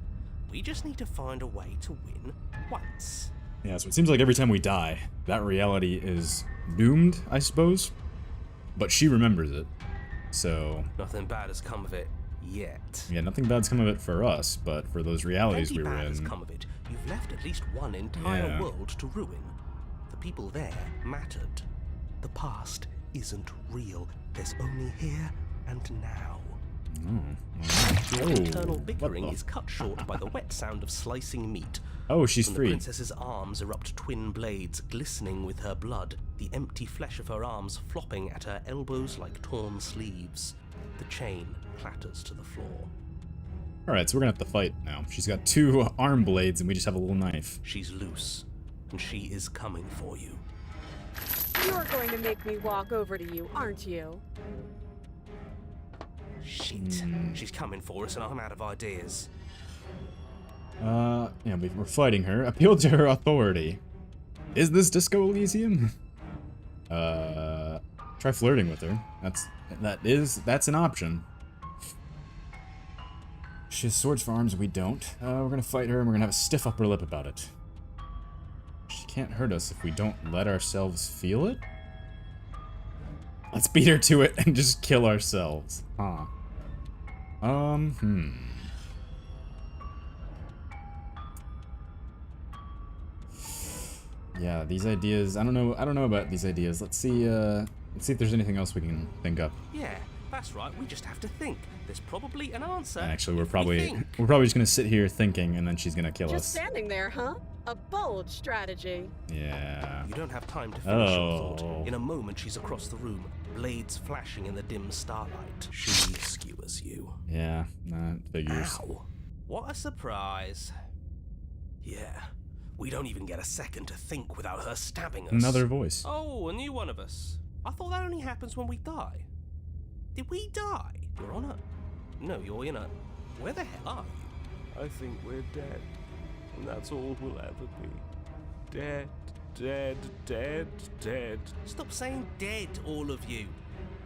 Speaker 4: We just need to find a way to win once.
Speaker 1: Yeah, so it seems like every time we die, that reality is doomed, I suppose. But she remembers it. So,
Speaker 4: Nothing bad has come of it yet.
Speaker 1: yeah, nothing bad's come of it for us, but for those realities
Speaker 4: Plenty
Speaker 1: we were
Speaker 4: bad has
Speaker 1: in.
Speaker 4: come of it. You've left at least one entire
Speaker 1: Yeah.
Speaker 4: world to ruin. The people there mattered. The past isn't real. There's only here and now. Your internal bickering is cut short by the wet sound of slicing meat.
Speaker 1: Oh, she's
Speaker 4: From the
Speaker 1: free.
Speaker 4: princess's arms erupt twin blades, glistening with her blood, the empty flesh of her arms flopping at her elbows like torn sleeves. The chain clatters to the floor.
Speaker 1: Alright, so we're gonna have to fight now. She's got 2 arm blades and we just have a little knife.
Speaker 4: She's loose, and she is coming for you.
Speaker 3: You're going to make me walk over to you, aren't you?
Speaker 4: Shit. She's coming for us, and I'm out of ideas.
Speaker 1: Yeah, we're fighting her. Appeal to her authority. Is this Disco Elysium? Try flirting with her. That's an option. She has swords for arms, we don't. We're gonna fight her and we're gonna have a stiff upper lip about it. She can't hurt us if we don't let ourselves feel it? Let's beat her to it and just kill ourselves. Huh. Yeah, these ideas, I don't know about these ideas. Let's see if there's anything else we can think up.
Speaker 4: Yeah, that's right. We just have to think. There's probably an answer.
Speaker 1: Actually, we're
Speaker 4: if we
Speaker 1: probably
Speaker 4: think.
Speaker 1: just gonna sit here thinking, and then she's gonna kill
Speaker 3: Just
Speaker 1: us.
Speaker 3: standing there, huh? A bold strategy.
Speaker 1: Yeah.
Speaker 4: You don't have time to finish your
Speaker 1: Oh.
Speaker 4: thought. In a moment, she's across the room, blades flashing in the dim starlight. She skewers you.
Speaker 1: Yeah. That figures.
Speaker 4: Ow. What a surprise. Yeah. We don't even get a second to think without her stabbing us.
Speaker 1: Another voice.
Speaker 4: Oh, a new one of us. I thought that only happens when we die. Did we die? You're on a... No, you're in a... Where the hell are you?
Speaker 5: I think we're dead. And that's all we'll ever be. Dead, dead, dead, dead.
Speaker 4: Stop saying dead, all of you.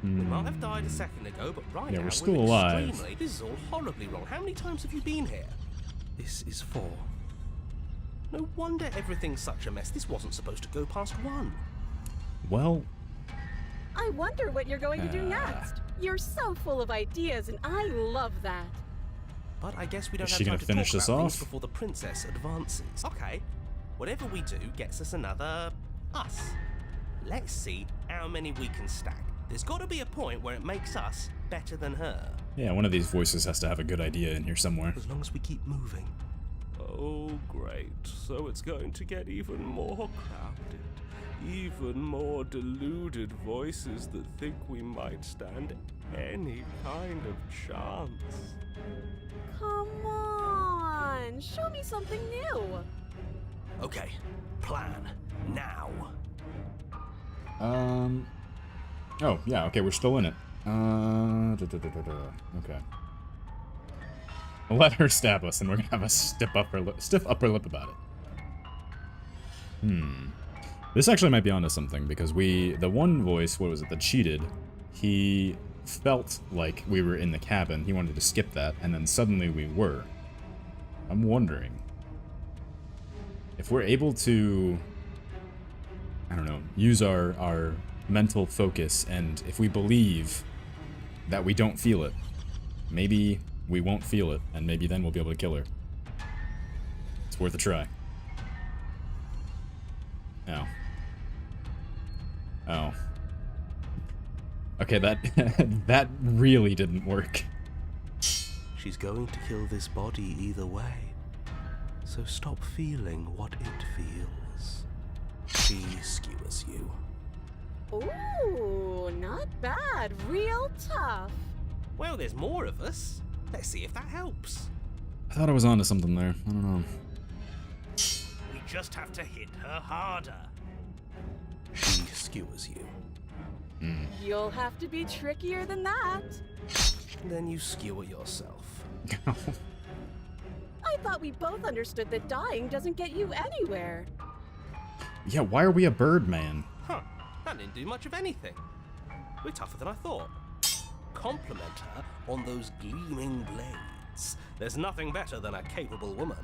Speaker 4: We might have died a second ago, but right
Speaker 1: Yeah,
Speaker 4: now
Speaker 1: we're still alive.
Speaker 4: extremely... This is all horribly wrong. How many times have you been here? This is 4. No wonder everything's such a mess. This wasn't supposed to go past 1.
Speaker 1: Well,
Speaker 3: I wonder what you're going to do next. You're so full of ideas, and I love that.
Speaker 4: But I guess we don't
Speaker 1: Is
Speaker 4: have
Speaker 1: she
Speaker 4: time
Speaker 1: gonna
Speaker 4: to
Speaker 1: finish
Speaker 4: talk
Speaker 1: this
Speaker 4: about things
Speaker 1: off?
Speaker 4: before the princess advances. Okay, whatever we do gets us another us. Let's see how many we can stack. There's got to be a point where it makes us better than her.
Speaker 1: yeah, one of these voices has to have a good idea in here somewhere.
Speaker 4: As long as we keep moving.
Speaker 5: Oh, great. So it's going to get even more crowded. Even more deluded voices that think we might stand any kind of chance.
Speaker 3: Come on, show me something new.
Speaker 4: Okay, plan now.
Speaker 1: Oh, yeah, okay, we're still in it. Okay. Let her stab us, and we're gonna have a stiff upper lip about it. This actually might be onto something, because the one voice, what was it, that cheated, he felt like we were in the cabin. He wanted to skip that, and then suddenly we were. I'm wondering if we're able to, I don't know, use our mental focus, and if we believe that we don't feel it, maybe we won't feel it, and maybe then we'll be able to kill her. It's worth a try. Oh. Oh. Okay, that that really didn't work.
Speaker 4: She's going to kill this body either way. So stop feeling what it feels. She skewers you.
Speaker 3: Ooh, not bad. Real tough.
Speaker 4: Well, there's more of us. Let's see if that helps.
Speaker 1: I thought I was onto something there. I don't know.
Speaker 4: We just have to hit her harder. She skewers you.
Speaker 3: You'll have to be trickier than that.
Speaker 4: Then you skewer yourself.
Speaker 3: I thought we both understood that dying doesn't get you anywhere.
Speaker 1: Yeah, why are we a bird man?
Speaker 4: Huh, that didn't do much of anything. We're tougher than I thought. Compliment her on those gleaming blades. There's nothing better than a capable woman.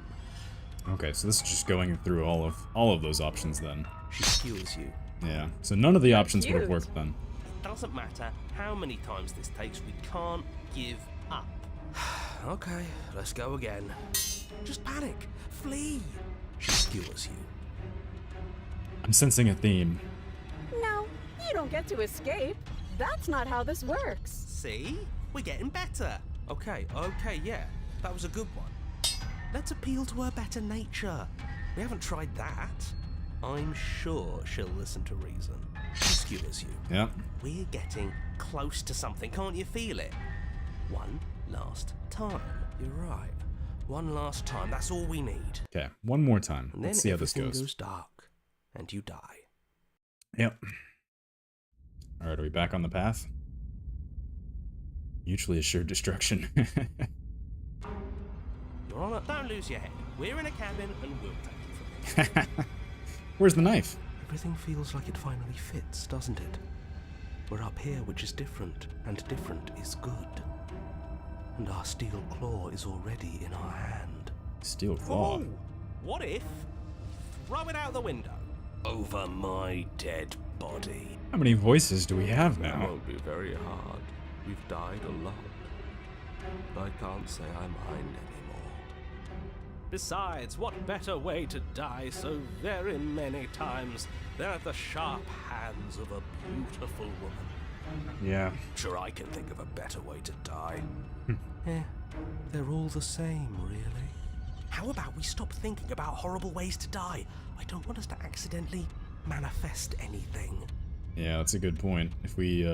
Speaker 1: Okay, so this is just going through all of those options then.
Speaker 4: She skewers you.
Speaker 1: Yeah, so none of the options would have
Speaker 3: Cute.
Speaker 1: worked then.
Speaker 4: It doesn't matter how many times this takes, we can't give up. Okay, let's go again. Just panic. Flee. She skewers you.
Speaker 1: I'm sensing a theme.
Speaker 3: No, you don't get to escape. That's not how this works.
Speaker 4: See? We're getting better. Okay, yeah. That was a good one. Let's appeal to her better nature. We haven't tried that. I'm sure she'll listen to reason. She skewers you.
Speaker 1: Yep.
Speaker 4: We're getting close to something, can't you feel it? One last time. You're right. One last time, that's all we need.
Speaker 1: Okay, one more time.
Speaker 4: And then
Speaker 1: Let's see how this
Speaker 4: everything
Speaker 1: goes.
Speaker 4: goes dark, and you die.
Speaker 1: Yep. Alright, are we back on the path? Mutually assured destruction.
Speaker 4: You're on it. Don't lose your head. We're in a cabin, and we'll take it from here.
Speaker 1: Where's the knife?
Speaker 4: Everything feels like it finally fits, doesn't it? We're up here, which is different, and different is good. And our steel claw is already in our hand.
Speaker 1: Steel claw.
Speaker 4: Oh, what if? Throw it out the window. Over my dead body.
Speaker 1: How many voices do we have
Speaker 5: That
Speaker 1: now?
Speaker 5: won't be very hard. We've died a lot. But I can't say I mind anymore.
Speaker 4: Besides, what better way to die so very many times than at the sharp hands of a beautiful woman?
Speaker 1: Yeah.
Speaker 4: Sure, I can think of a better way to die. They're all the same, really. How about we stop thinking about horrible ways to die? I don't want us to accidentally manifest anything.
Speaker 1: Yeah, that's a good point. If we,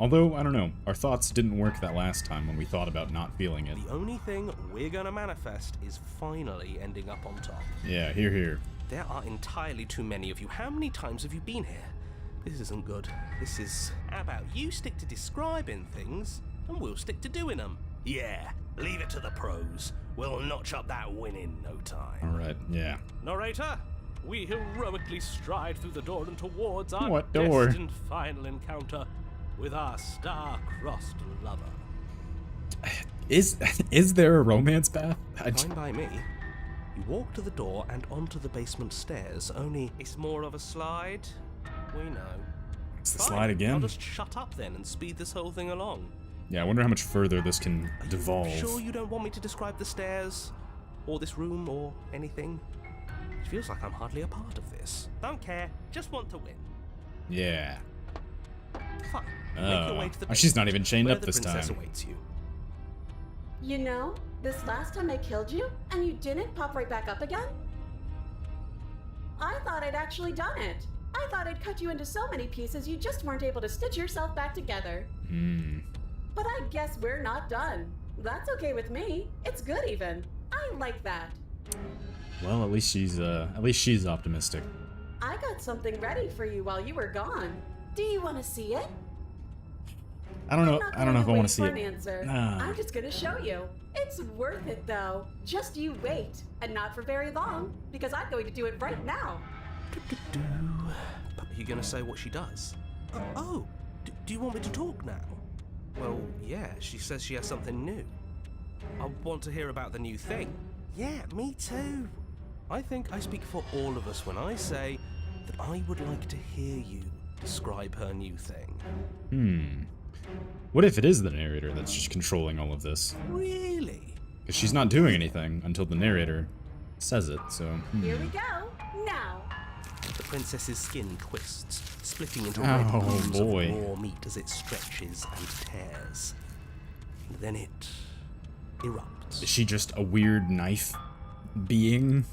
Speaker 1: although, I don't know, our thoughts didn't work that last time when we thought about not feeling it.
Speaker 4: The only thing we're gonna manifest is finally ending up on top.
Speaker 1: Yeah, here.
Speaker 4: There are entirely too many of you. How many times have you been here? This isn't good. This is... How about you stick to describing things, and we'll stick to doing them? Yeah, leave it to the pros. We'll notch up that win in no time.
Speaker 1: Alright, yeah.
Speaker 4: Narrator, we heroically stride through the door and towards our
Speaker 1: What door?
Speaker 4: destined final encounter with our star-crossed lover.
Speaker 1: Is there a romance path?
Speaker 4: Fine by me. You walk to the door and onto the basement stairs, only it's more of a slide. We know.
Speaker 1: It's the
Speaker 4: Fine,
Speaker 1: slide again?
Speaker 4: I'll just shut up then and speed this whole thing along.
Speaker 1: Yeah, I wonder how much further this can
Speaker 4: Are
Speaker 1: devolve.
Speaker 4: you sure you don't want me to describe the stairs? Or this room, or anything? It feels like I'm hardly a part of this. Don't care, just want to win.
Speaker 1: Yeah.
Speaker 4: Fine. Make your way to the
Speaker 1: Oh, she's not even
Speaker 4: basement,
Speaker 1: chained
Speaker 4: where
Speaker 1: up
Speaker 4: the
Speaker 1: this
Speaker 4: princess
Speaker 1: time.
Speaker 4: awaits you.
Speaker 3: You know, this last time I killed you, and you didn't pop right back up again? I thought I'd actually done it. I thought I'd cut you into so many pieces you just weren't able to stitch yourself back together. But I guess we're not done. That's okay with me. It's good even. I like that.
Speaker 1: Well, at least she's optimistic.
Speaker 3: I got something ready for you while you were gone. Do you want to see it?
Speaker 1: I don't know.
Speaker 3: I'm not
Speaker 1: I don't know if I
Speaker 3: gonna
Speaker 1: want to
Speaker 3: wait
Speaker 1: see
Speaker 3: for an
Speaker 1: it.
Speaker 3: answer.
Speaker 1: Nah.
Speaker 3: I'm just gonna show you. It's worth it though. Just you wait, and not for very long, because I'm going to do it right now.
Speaker 4: Are you gonna say what she does? Do you want me to talk now? Well, yeah, she says she has something new. I want to hear about the new thing. Yeah, me too. I think I speak for all of us when I say that I would like to hear you describe her new thing.
Speaker 1: What if it is the narrator that's just controlling all of this?
Speaker 4: Really?
Speaker 1: Because she's not doing anything until the narrator says it, so...
Speaker 3: Here we go. Now.
Speaker 4: The princess's skin twists, splitting into
Speaker 1: Oh,
Speaker 4: red gleams of
Speaker 1: boy.
Speaker 4: raw meat as it stretches and tears. And then it erupts.
Speaker 1: Is she just a weird knife being?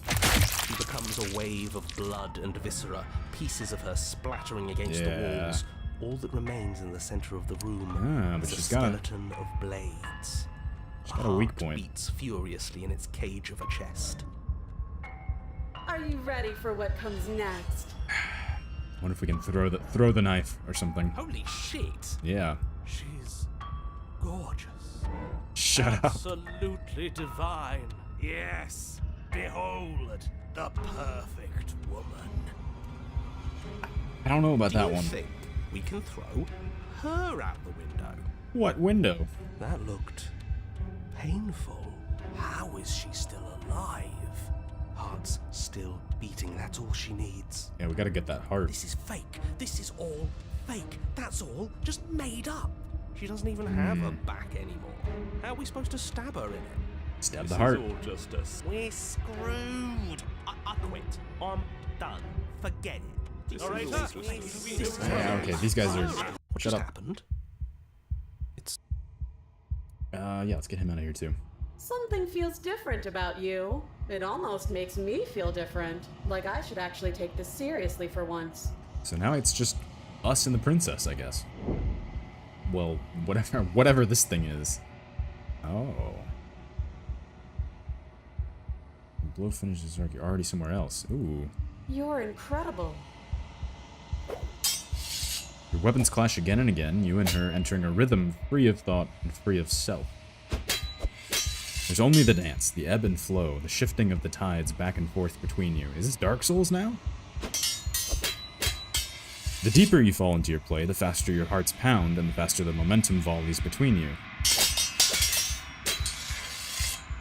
Speaker 4: She becomes a wave of blood and viscera, pieces of her splattering against the
Speaker 1: Yeah.
Speaker 4: walls. All that remains in the center of the room
Speaker 1: But
Speaker 4: is a
Speaker 1: she's got
Speaker 4: skeleton of blades.
Speaker 1: She's got a weak
Speaker 4: Heart
Speaker 1: point.
Speaker 4: beats furiously in its cage of a chest.
Speaker 3: Are you ready for what comes next?
Speaker 1: Wonder if we can throw the knife or something.
Speaker 4: Holy shit!
Speaker 1: Yeah.
Speaker 5: She's gorgeous.
Speaker 1: Shut up.
Speaker 5: Absolutely divine. Yes. Behold, the perfect woman.
Speaker 1: I don't know about
Speaker 4: Do
Speaker 1: that
Speaker 4: you
Speaker 1: one.
Speaker 4: think we can throw her out the window?
Speaker 1: What window?
Speaker 5: That looked painful.
Speaker 4: How is she still alive? Heart's still beating, that's all she needs.
Speaker 1: Yeah, we gotta get that heart.
Speaker 4: This is fake. This is all fake. That's all just made up. She doesn't even
Speaker 1: Hmm.
Speaker 4: have a back anymore. How are we supposed to stab her in it?
Speaker 1: Stab
Speaker 5: This
Speaker 1: the
Speaker 5: is
Speaker 1: heart.
Speaker 5: all just a
Speaker 4: We're screwed. I quit. I'm done. Forget it.
Speaker 5: This
Speaker 4: All right,
Speaker 5: is all just a
Speaker 1: Yeah, okay, these guys are...
Speaker 4: What
Speaker 1: Shut
Speaker 4: just
Speaker 1: up.
Speaker 4: happened? It's
Speaker 1: Yeah, let's get him out of here too.
Speaker 3: Something feels different about you. It almost makes me feel different. Like I should actually take this seriously for once.
Speaker 1: So now it's just us and the princess, I guess. Well, whatever this thing is. Oh. The blow finishes arc. You're already somewhere else. Ooh.
Speaker 3: You're incredible.
Speaker 1: Your weapons clash again and again, you and her entering a rhythm free of thought and free of self. There's only the dance, the ebb and flow, the shifting of the tides back and forth between you. Is this Dark Souls now? The deeper you fall into your play, the faster your hearts pound, and the faster the momentum volleys between you.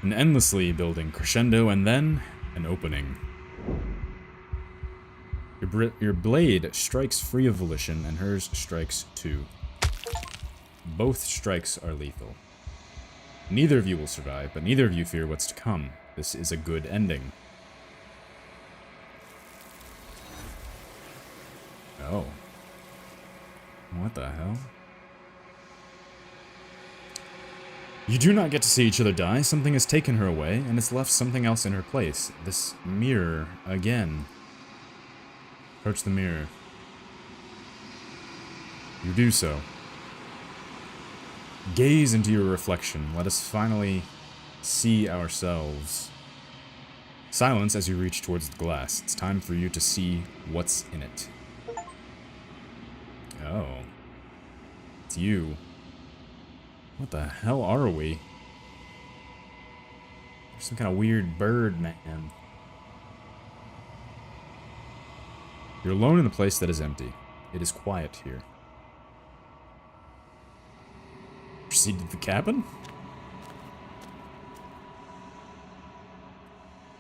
Speaker 1: An endlessly building crescendo, and then an opening. Your blade strikes free of volition, and hers strikes too. Both strikes are lethal. Neither of you will survive, but neither of you fear what's to come. This is a good ending. Oh. What the hell? You do not get to see each other die. Something has taken her away, and it's left something else in her place. This mirror again. Approach the mirror. You do so. Gaze into your reflection. Let us finally see ourselves. Silence as you reach towards the glass. It's time for you to see what's in it. Oh. It's you. What the hell are we? There's some kind of weird bird, man. You're alone in a place that is empty. It is quiet here. Proceed to the cabin?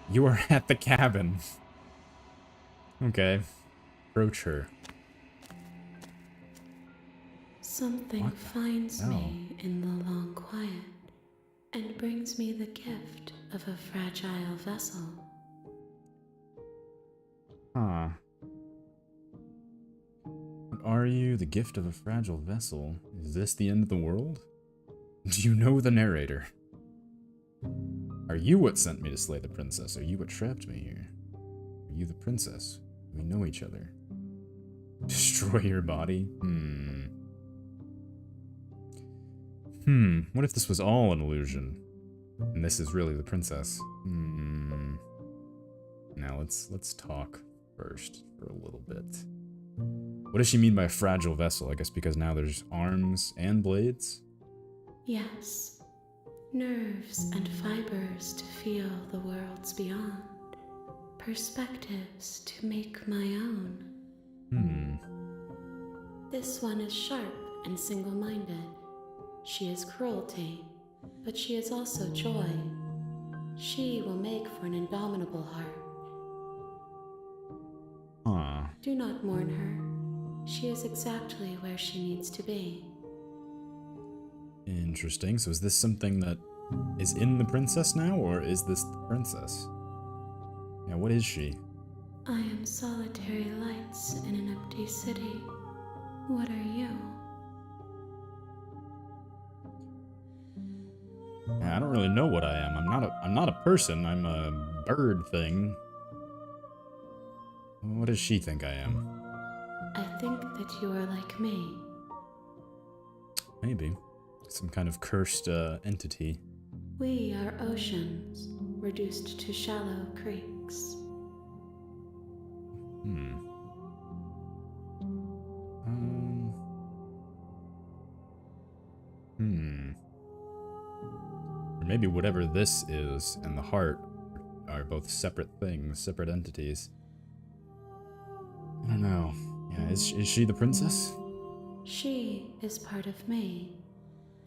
Speaker 1: You are at the cabin. Okay. Approach her.
Speaker 6: Something
Speaker 1: What the
Speaker 6: finds
Speaker 1: hell?
Speaker 6: me in the long quiet and brings me the gift of a fragile vessel.
Speaker 1: Huh. What are you? The gift of a fragile vessel? Is this the end of the world? Do you know the narrator? Are you what sent me to slay the princess? Are you what trapped me here? Are you the princess? Do we know each other? Destroy your body? What if this was all an illusion? And this is really the princess? Now let's talk first for a little bit. What does she mean by fragile vessel? I guess because now there's arms and blades?
Speaker 6: Yes, nerves and fibers to feel the worlds beyond, perspectives to make my own. This one is sharp and single-minded. She is cruelty, but she is also joy. She will make for an indomitable heart.
Speaker 1: Huh.
Speaker 6: Do not mourn her. She is exactly where she needs to be.
Speaker 1: Interesting. So is this something that is in the princess now, or is this the princess? Yeah, what is she?
Speaker 6: I am solitary lights in an empty city. What are you?
Speaker 1: Yeah, I don't really know what I am. I'm not a person. I'm a bird thing. What does she think I am?
Speaker 6: I think that you are like me.
Speaker 1: Maybe. Some kind of cursed entity.
Speaker 6: We are oceans, reduced to shallow creeks.
Speaker 1: maybe whatever this is and the heart are both separate things, separate entities. I don't know. Yeah, is she the princess?
Speaker 6: She is part of me,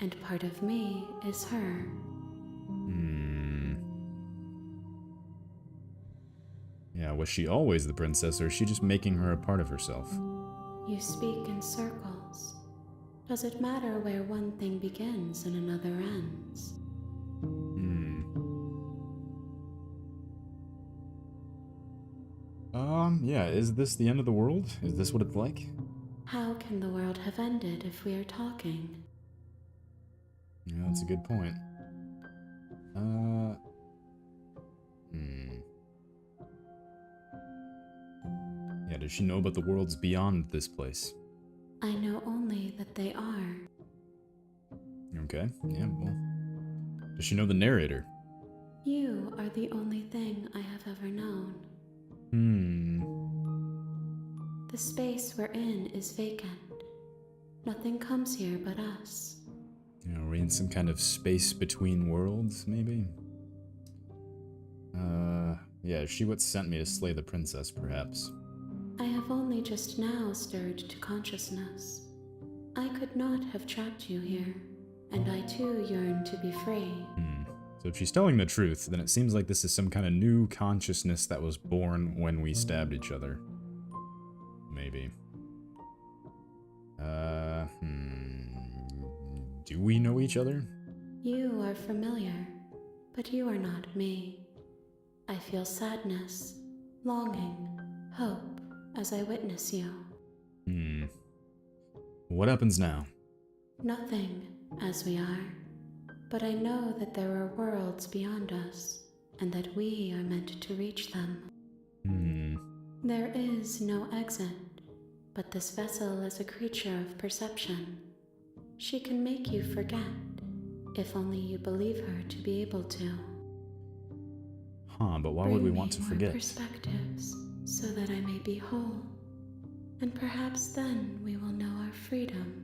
Speaker 6: and part of me is her.
Speaker 1: Yeah, was she always the princess, or is she just making her a part of herself?
Speaker 6: You speak in circles. Does it matter where one thing begins and another ends?
Speaker 1: Yeah, is this the end of the world? Is this what it's like?
Speaker 6: How can the world have ended if we are talking?
Speaker 1: Yeah, that's a good point. Yeah, does she know about the worlds beyond this place?
Speaker 6: I know only that they are.
Speaker 1: Okay, yeah, well. Does she know the narrator?
Speaker 6: You are the only thing I have ever known. The space we're in is vacant. Nothing comes here but us.
Speaker 1: You know, we're in some kind of space between worlds, maybe? Yeah, is she what sent me to slay the princess, perhaps?
Speaker 6: I have only just now stirred to consciousness. I could not have trapped you here, and I too yearn to be free.
Speaker 1: So if she's telling the truth, then it seems like this is some kind of new consciousness that was born when we stabbed each other. Maybe. Do we know each other?
Speaker 6: You are familiar, but you are not me. I feel sadness, longing, hope as I witness you.
Speaker 1: What happens now?
Speaker 6: Nothing, as we are. But I know that there are worlds beyond us, and that we are meant to reach them. There is no exit, but this vessel is a creature of perception. She can make you forget, if only you believe her to be able to.
Speaker 1: But why would we want to
Speaker 6: Bring me
Speaker 1: forget?
Speaker 6: more perspectives, so that I may be whole. And perhaps then we will know our freedom.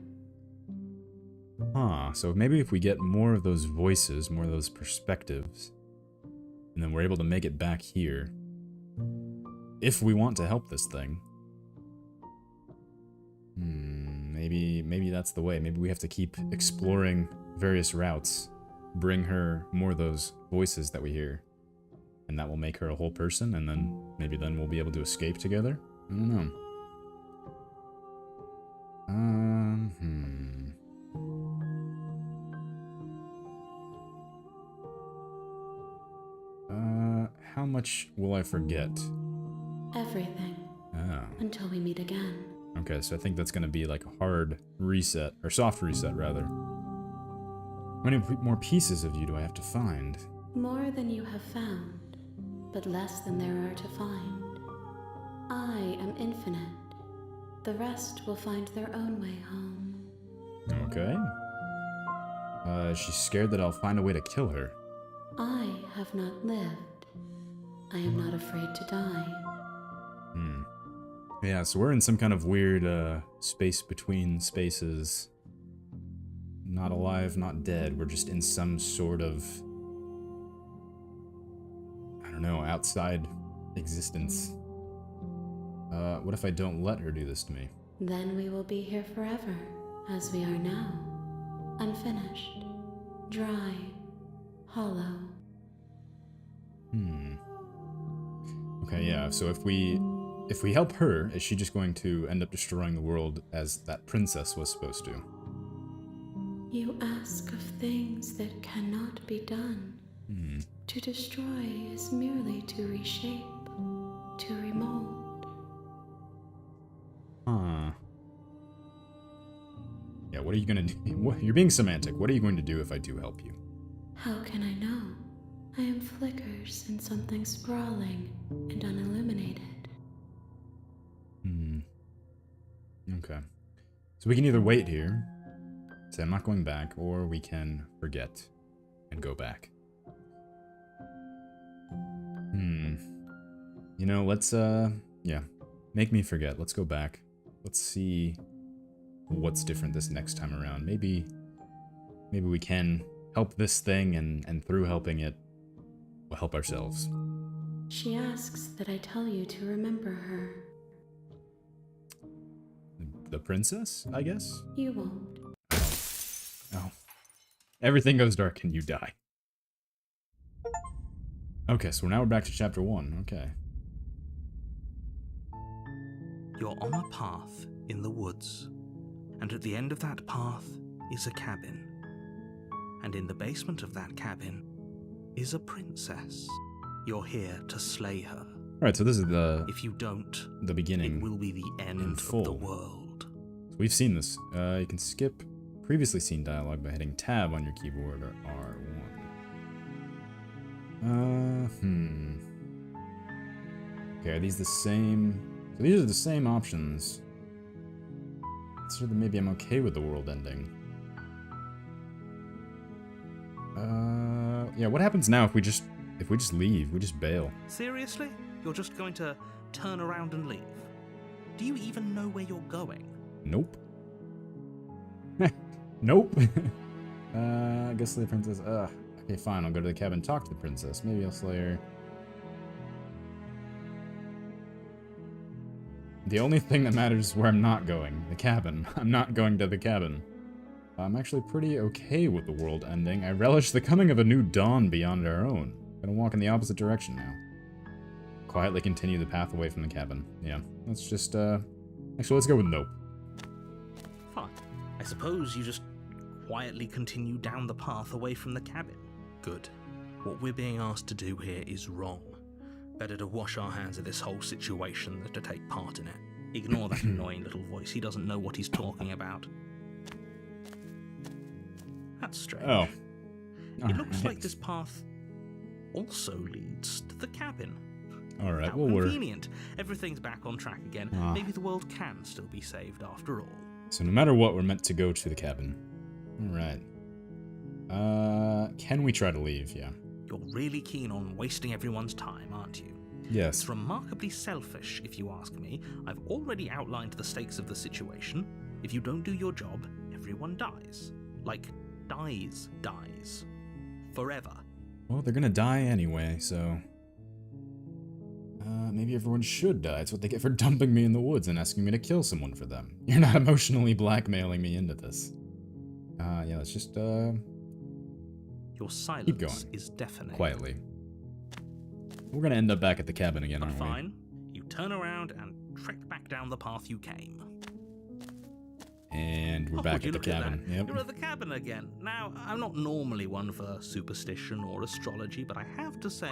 Speaker 1: So maybe if we get more of those voices, more of those perspectives, and then we're able to make it back here, if we want to help this thing, maybe that's the way. Maybe we have to keep exploring various routes, bring her more of those voices that we hear, and that will make her a whole person, and then maybe then we'll be able to escape together? I don't know. How much will I forget?
Speaker 6: Everything.
Speaker 1: Oh.
Speaker 6: Until we meet again.
Speaker 1: Okay, so I think that's gonna be like a hard reset, or soft reset rather. How many more pieces of you do I have to find?
Speaker 6: More than you have found, but less than there are to find. I am infinite. The rest will find their own way home.
Speaker 1: Okay. She's scared that I'll find a way to kill her.
Speaker 6: I have not lived. I am not afraid to die.
Speaker 1: Yeah, so we're in some kind of weird, space between spaces. Not alive, not dead. We're just in some sort of, I don't know, outside existence. What if I don't let her do this to me?
Speaker 6: Then we will be here forever, as we are now. Unfinished, dry, hollow.
Speaker 1: Okay, yeah, so if we help her, is she just going to end up destroying the world as that princess was supposed to?
Speaker 6: You ask of things that cannot be done. To destroy is merely to reshape, to remold.
Speaker 1: Yeah, what are you gonna do? You're being semantic. What are you going to do if I do help you?
Speaker 6: How can I know? I am flickers in something sprawling and unilluminated.
Speaker 1: Okay. So we can either wait here, say I'm not going back, or we can forget and go back. You know, let's, yeah, make me forget. Let's go back. Let's see what's different this next time around. Maybe we can help this thing, and through helping it, we'll help ourselves.
Speaker 6: She asks that I tell you to remember her.
Speaker 1: The princess, I guess?
Speaker 6: You won't.
Speaker 1: Oh. Everything goes dark and you die. Okay, so now we're back to chapter 1. Okay.
Speaker 2: You're on a path in the woods, and at the end of that path is a cabin. And in the basement of that cabin is a princess. You're here to slay her.
Speaker 1: Alright, so this is
Speaker 2: If you don't,
Speaker 1: the beginning.
Speaker 2: it will be the end of
Speaker 1: full.
Speaker 2: the world.
Speaker 1: So we've seen this. You can skip previously seen dialogue by hitting tab on your keyboard or R1. Okay, are these the same? So these are the same options. So that maybe I'm okay with the world ending. Yeah, what happens now if we just leave? We just bail.
Speaker 2: Seriously? You're just going to turn around and leave? Do you even know where you're going?
Speaker 1: Nope. Nope. I guess slay the princess. Okay, fine. I'll go to the cabin, talk to the princess. Maybe I'll slay her. The only thing that matters is where I'm not going. The cabin. I'm not going to the cabin. I'm actually pretty okay with the world ending. I relish the coming of a new dawn beyond our own. Gonna walk in the opposite direction now. Quietly continue the path away from the cabin. Yeah, let's just, actually, let's go with nope.
Speaker 2: Fine. I suppose you just quietly continue down the path away from the cabin. Good. What we're being asked to do here is wrong. Better to wash our hands of this whole situation than to take part in it. Ignore that annoying little voice. He doesn't know what he's talking about. That's strange.
Speaker 1: Oh.
Speaker 2: It looks like this path also leads to the cabin.
Speaker 1: Alright,
Speaker 2: How
Speaker 1: well,
Speaker 2: convenient. Everything's back on track again. Maybe the world can still be saved after all.
Speaker 1: So no matter what, we're meant to go to the cabin. Alright. Can we try to leave? Yeah.
Speaker 2: You're really keen on wasting everyone's time, aren't you?
Speaker 1: Yes.
Speaker 2: It's remarkably selfish, if you ask me. I've already outlined the stakes of the situation. If you don't do your job, everyone dies. Like, dies. Forever.
Speaker 1: Well, they're gonna die anyway, so... maybe everyone should die. It's what they get for dumping me in the woods and asking me to kill someone for them. You're not emotionally blackmailing me into this. Yeah, let's just,
Speaker 2: Your silence
Speaker 1: keep going.
Speaker 2: is deafening.
Speaker 1: Quietly. We're gonna end up back at the cabin again,
Speaker 2: But
Speaker 1: aren't
Speaker 2: fine. You turn around and trek back down the path you came.
Speaker 1: we? And we're
Speaker 2: Oh,
Speaker 1: back
Speaker 2: would you
Speaker 1: at the
Speaker 2: look at
Speaker 1: cabin.
Speaker 2: that?
Speaker 1: Yep.
Speaker 2: You're at the cabin again. Now, I'm not normally one for superstition or astrology, but I have to say,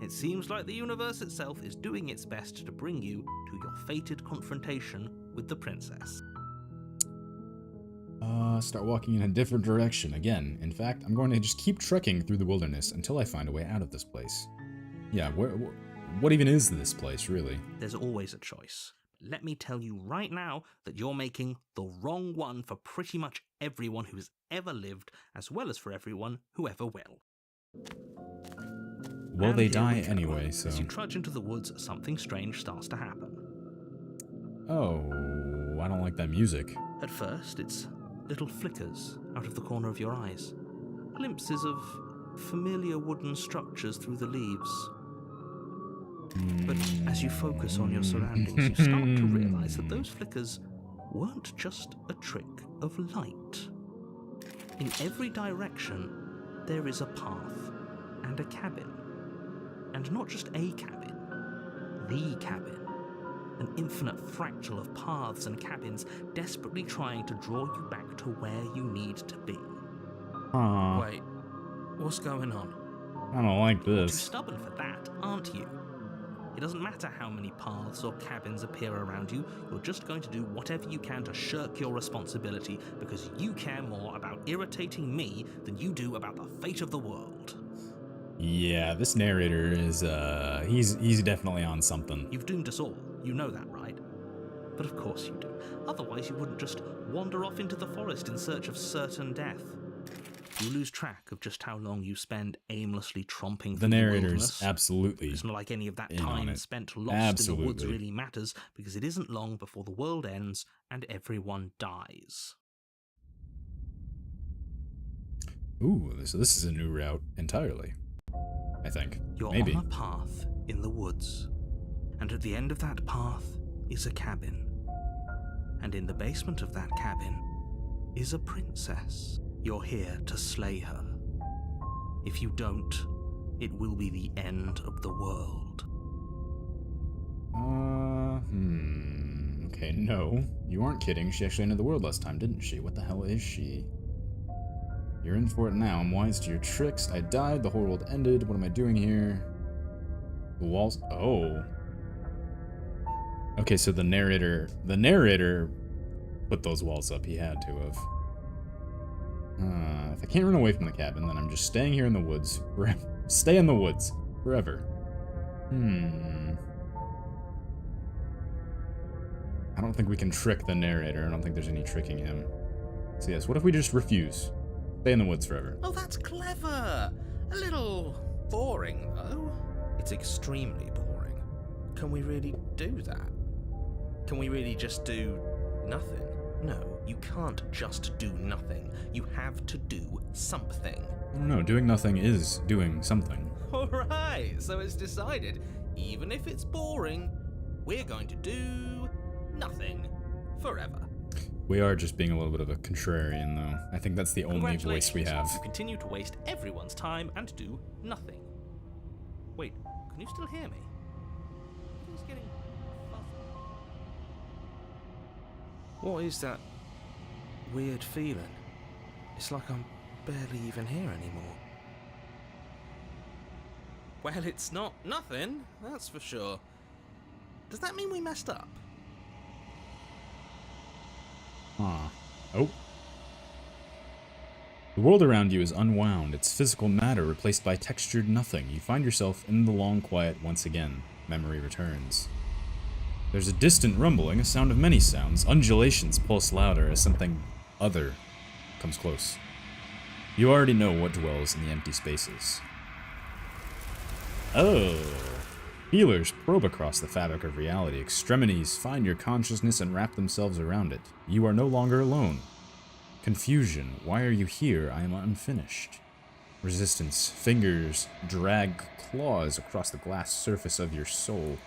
Speaker 2: it seems like the universe itself is doing its best to bring you to your fated confrontation with the princess.
Speaker 1: Start walking in a different direction again. In fact, I'm going to just keep trekking through the wilderness until I find a way out of this place. Yeah, what even is this place, really?
Speaker 2: There's always a choice. Let me tell you right now that you're making the wrong one for pretty much everyone who has ever lived, as well as for everyone who ever will.
Speaker 1: Well,
Speaker 2: And
Speaker 1: they
Speaker 2: here
Speaker 1: die
Speaker 2: we go.
Speaker 1: anyway, so...
Speaker 2: As you trudge into the woods, something strange starts to happen.
Speaker 1: Oh, I don't like that music.
Speaker 2: At first, it's little flickers out of the corner of your eyes. Glimpses of familiar wooden structures through the leaves. But as you focus on your surroundings, you start to realize that those flickers weren't just a trick of light. In every direction, there is a path and a cabin. And not just a cabin, the cabin. An infinite fractal of paths and cabins desperately trying to draw you back to where you need to be. Wait, what's going on?
Speaker 1: I don't like
Speaker 2: Too
Speaker 1: this.
Speaker 2: stubborn for that, aren't you? It doesn't matter how many paths or cabins appear around you, you're just going to do whatever you can to shirk your responsibility because you care more about irritating me than you do about the fate of the world.
Speaker 1: Yeah, this narrator is, he's definitely on something.
Speaker 2: You've doomed us all, you know that, right? But of course you do. Otherwise you wouldn't just wander off into the forest in search of certain death. You lose track of just how long you spend aimlessly tromping
Speaker 1: The
Speaker 2: through
Speaker 1: narrator's
Speaker 2: wilderness.
Speaker 1: absolutely
Speaker 2: It's not like any of that
Speaker 1: in on
Speaker 2: time
Speaker 1: it.
Speaker 2: spent lost in the woods
Speaker 1: Absolutely.
Speaker 2: really matters, because it isn't long before the world ends and everyone dies.
Speaker 1: Ooh, so this is a new route entirely. I think.
Speaker 2: You're
Speaker 1: Maybe.
Speaker 2: on a path in the woods, and at the end of that path is a cabin. And in the basement of that cabin is a princess. You're here to slay her. If you don't, it will be the end of the world.
Speaker 1: Okay, no. You aren't kidding. She actually ended the world last time, didn't she? What the hell is she? You're in for it now. I'm wise to your tricks. I died. The whole world ended. What am I doing here? The walls... Oh. Okay, so the narrator put those walls up. He had to have. If I can't run away from the cabin, then I'm just staying here in the woods forever. Stay in the woods forever. I don't think we can trick the narrator. I don't think there's any tricking him. So yes, what if we just refuse? Stay in the woods forever.
Speaker 4: Oh, that's clever. A little boring, though.
Speaker 2: It's extremely boring.
Speaker 4: Can we really do that? Can we really just do nothing?
Speaker 2: No, you can't just do nothing. You have to do something.
Speaker 1: I don't know. Doing nothing is doing something.
Speaker 4: Alright, so it's decided. Even if it's boring, we're going to do nothing forever.
Speaker 1: We are just being a little bit of a contrarian, though. I think that's the only voice we have.
Speaker 2: You continue to waste everyone's time and do nothing. Wait, can you still hear me? It's getting fuzzy. What is that weird feeling? It's like I'm barely even here anymore.
Speaker 4: Well, it's not nothing, that's for sure. Does that mean we messed up?
Speaker 1: Oh. The world around you is unwound, its physical matter replaced by textured nothing. You find yourself in the long quiet once again. Memory returns. There's a distant rumbling, a sound of many sounds. Undulations pulse louder as something other comes close. You already know what dwells in the empty spaces. Oh. Feelers probe across the fabric of reality. Extremities find your consciousness and wrap themselves around it. You are no longer alone. Confusion. Why are you here? I am unfinished. Resistance. Fingers drag claws across the glass surface of your soul.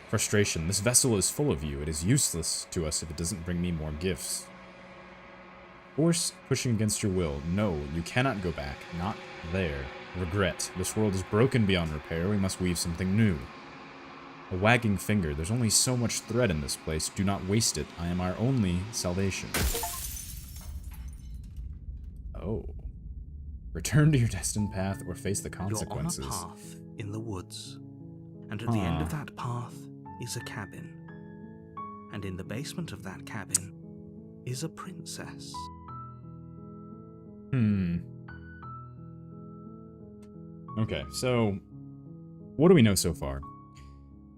Speaker 1: Frustration. This vessel is full of you. It is useless to us if it doesn't bring me more gifts. Force pushing against your will. No, you cannot go back. Not there. Regret. This world is broken beyond repair. We must weave something new. A wagging finger. There's only so much thread in this place. Do not waste it. I am our only salvation. Oh. Return to your destined path or face the consequences.
Speaker 2: You're on a path in the woods, and at the end of that path is a cabin. And in the basement of that cabin is a princess.
Speaker 1: Okay, so what do we know so far?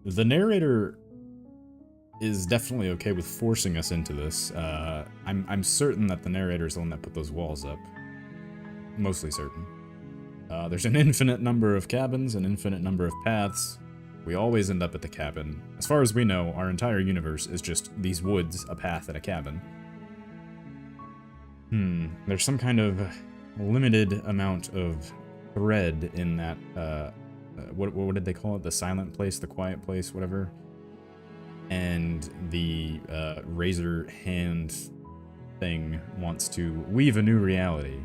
Speaker 1: The narrator is definitely okay with forcing us into this. I'm certain that the narrator is the one that put those walls up. Mostly certain. There's an infinite number of cabins, an infinite number of paths. We always end up at the cabin. As far as we know, our entire universe is just these woods, a path, and a cabin. There's some kind of limited amount of thread in that, what did they call it? The silent place, the quiet place, whatever. And the razor hand thing wants to weave a new reality,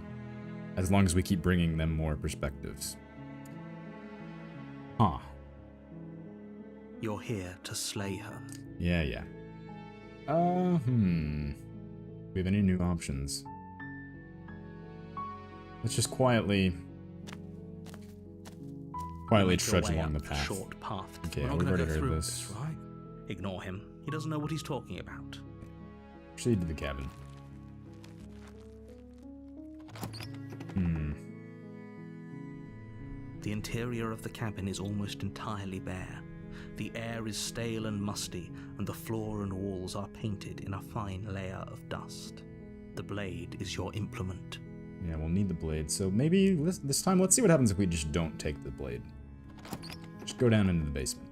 Speaker 1: as long as we keep bringing them more perspectives. Huh.
Speaker 2: You're here to slay her.
Speaker 1: Yeah. We have any new options? Let's just quietly trudge along the path.
Speaker 2: Short path.
Speaker 1: Okay,
Speaker 2: We're not
Speaker 1: we've
Speaker 2: going to
Speaker 1: already
Speaker 2: go through
Speaker 1: heard
Speaker 2: this, right? Ignore him. He doesn't know what he's talking about.
Speaker 1: Proceed to the cabin.
Speaker 2: The interior of the cabin is almost entirely bare. The air is stale and musty, and the floor and walls are painted in a fine layer of dust. The blade is your implement.
Speaker 1: Yeah, we'll need the blade, so maybe this time let's see what happens if we just don't take the blade. Just go down into the basement.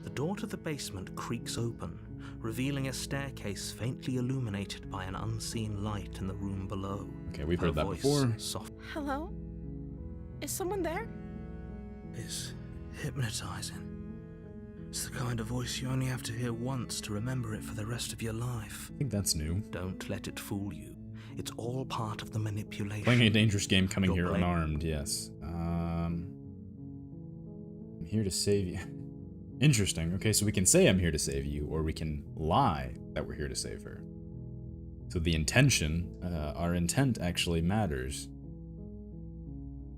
Speaker 2: The door to the basement creaks open, revealing a staircase faintly illuminated by an unseen light in the room below.
Speaker 1: Okay, we've
Speaker 2: Her
Speaker 1: heard that
Speaker 2: voice
Speaker 1: before.
Speaker 2: soft.
Speaker 3: Hello? Is someone there?
Speaker 2: It's hypnotizing. It's the kind of voice you only have to hear once to remember it for the rest of your life.
Speaker 1: I think that's new.
Speaker 2: Don't let it fool you. It's all part of the manipulation.
Speaker 1: Playing a dangerous game, coming
Speaker 2: Your
Speaker 1: here
Speaker 2: brain-
Speaker 1: unarmed, yes. I'm here to save you. Interesting. Okay, so we can say I'm here to save you, or we can lie that we're here to save her. So the intention, our intent actually matters.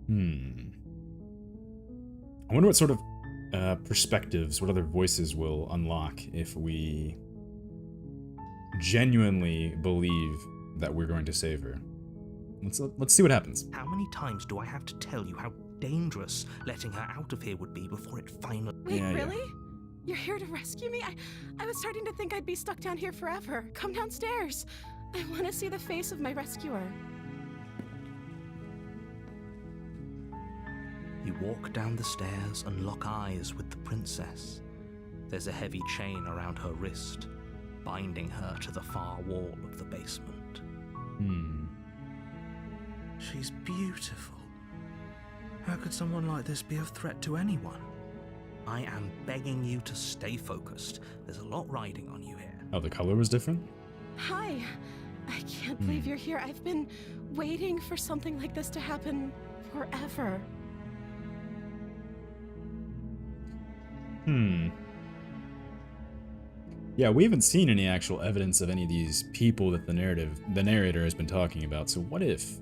Speaker 1: I wonder what sort of perspectives, what other voices will unlock if we genuinely believe that we're going to save her. Let's see what happens.
Speaker 2: How many times do I have to tell you how dangerous letting her out of here would be before it finally...
Speaker 3: Wait,
Speaker 1: Yeah, yeah.
Speaker 3: really? You're here to rescue me? I was starting to think I'd be stuck down here forever. Come downstairs. I want to see the face of my rescuer.
Speaker 2: You walk down the stairs and lock eyes with the princess. There's a heavy chain around her wrist, binding her to the far wall of the basement. She's beautiful. How could someone like this be of threat to anyone? I am begging you to stay focused. There's a lot riding on you here.
Speaker 1: Oh, the color was different?
Speaker 3: Hi. I can't believe you're here. I've been waiting for something like this to happen forever.
Speaker 1: Yeah, we haven't seen any actual evidence of any of these people that the narrator has been talking about. So what if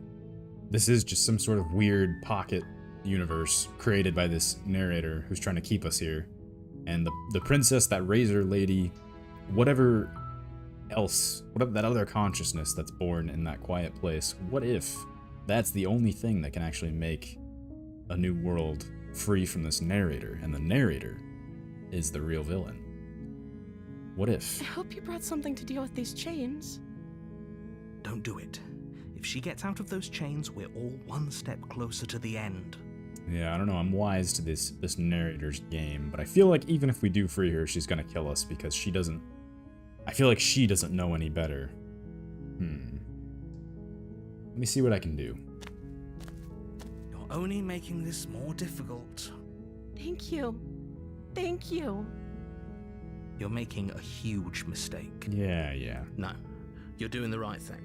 Speaker 1: this is just some sort of weird pocket universe created by this narrator who's trying to keep us here, and the princess, that razor lady, whatever else, whatever that other consciousness that's born in that quiet place, what if that's the only thing that can actually make a new world free from this narrator, and the narrator is the real villain? What if?
Speaker 3: I hope you brought something to deal with these chains.
Speaker 2: Don't do it. If she gets out of those chains, we're all one step closer to the end.
Speaker 1: Yeah, I don't know, I'm wise to this narrator's game, but I feel like even if we do free her, she's gonna kill us because she doesn't... I feel like she doesn't know any better. Let me see what I can do.
Speaker 2: You're only making this more difficult.
Speaker 3: Thank you. Thank you.
Speaker 2: You're making a huge mistake.
Speaker 1: Yeah.
Speaker 2: No, you're doing the right thing.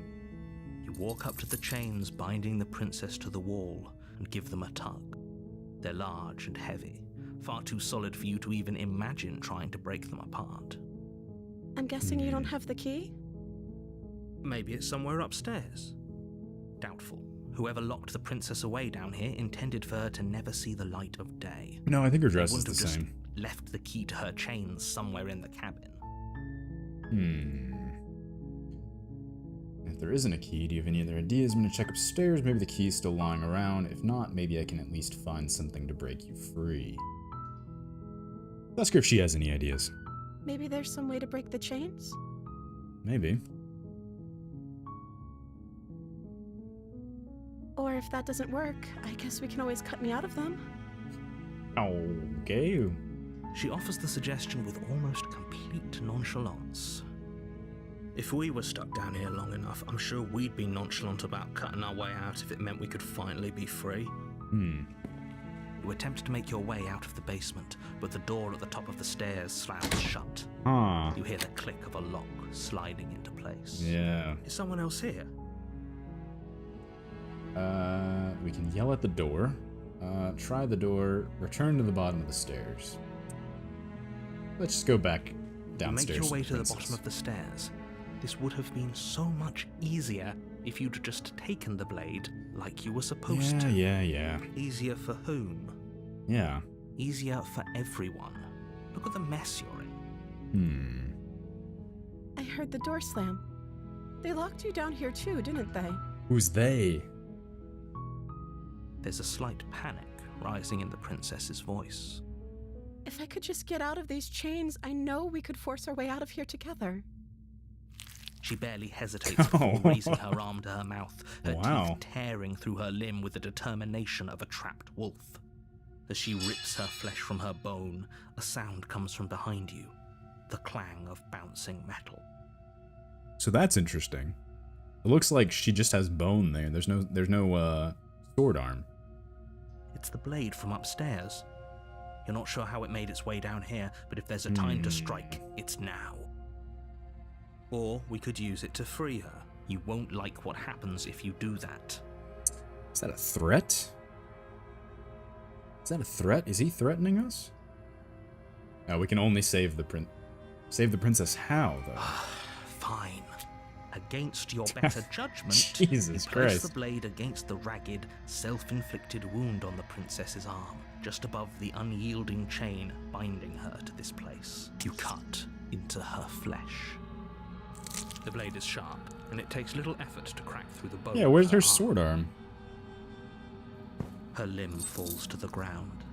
Speaker 2: You walk up to the chains binding the princess to the wall and give them a tug. They're large and heavy, far too solid for you to even imagine trying to break them apart.
Speaker 3: I'm guessing you don't have the key?
Speaker 2: Maybe it's somewhere upstairs. Doubtful. Whoever locked the princess away down here intended for her to never see the light of day.
Speaker 1: No, I think her dress
Speaker 2: They
Speaker 1: is
Speaker 2: wouldn't
Speaker 1: the
Speaker 2: have just
Speaker 1: same.
Speaker 2: left the key to her chains somewhere in the cabin.
Speaker 1: If there isn't a key, do you have any other ideas? I'm gonna check upstairs, maybe the key's still lying around. If not, maybe I can at least find something to break you free. Ask her if she has any ideas.
Speaker 3: Maybe there's some way to break the chains?
Speaker 1: Maybe.
Speaker 3: Or if that doesn't work, I guess we can always cut me out of them.
Speaker 1: Okay.
Speaker 2: She offers the suggestion with almost complete nonchalance. If we were stuck down here long enough, I'm sure we'd be nonchalant about cutting our way out if it meant we could finally be free. You attempt to make your way out of the basement, but the door at the top of the stairs slams shut.
Speaker 1: Huh.
Speaker 2: You hear the click of a lock sliding into place.
Speaker 1: Yeah.
Speaker 2: Is someone else here?
Speaker 1: We can yell at the door. Try the door. Return to the bottom of the stairs. Let's just go back downstairs.
Speaker 2: You make your way to the
Speaker 1: princess.
Speaker 2: bottom of the stairs. This would have been so much easier if you'd just taken the blade like you were supposed to.
Speaker 1: Yeah.
Speaker 2: Easier for whom?
Speaker 1: Yeah.
Speaker 2: Easier for everyone. Look at the mess you're in.
Speaker 3: I heard the door slam. They locked you down here too, didn't they?
Speaker 1: Who's they?
Speaker 2: There's a slight panic rising in the princess's voice.
Speaker 3: If I could just get out of these chains, I know we could force our way out of here together.
Speaker 2: She barely hesitates before raising her arm to her mouth, her
Speaker 1: Wow.
Speaker 2: teeth tearing through her limb with the determination of a trapped wolf. As she rips her flesh from her bone, a sound comes from behind you. the clang of bouncing metal.
Speaker 1: So that's interesting. It looks like she just has bone there. There's no sword arm.
Speaker 2: It's the blade from upstairs. You're not sure how it made its way down here, but if there's a time to strike, it's now. Or we could use it to free her. You won't like what happens if you do that.
Speaker 1: Is that a threat? Is that a threat? Is he threatening us? No, we can only save the princess. How, though?
Speaker 2: Fine. Against your better judgment,
Speaker 1: Jesus
Speaker 2: you place
Speaker 1: Christ.
Speaker 2: the blade against the ragged, self-inflicted wound on the princess's arm, just above the unyielding chain binding her to this place. You cut into her flesh. The blade is sharp, and it takes little effort to crack through the bone.
Speaker 1: Yeah, where's
Speaker 2: of
Speaker 1: her
Speaker 2: arm.
Speaker 1: sword arm?
Speaker 2: Her limb falls to the ground,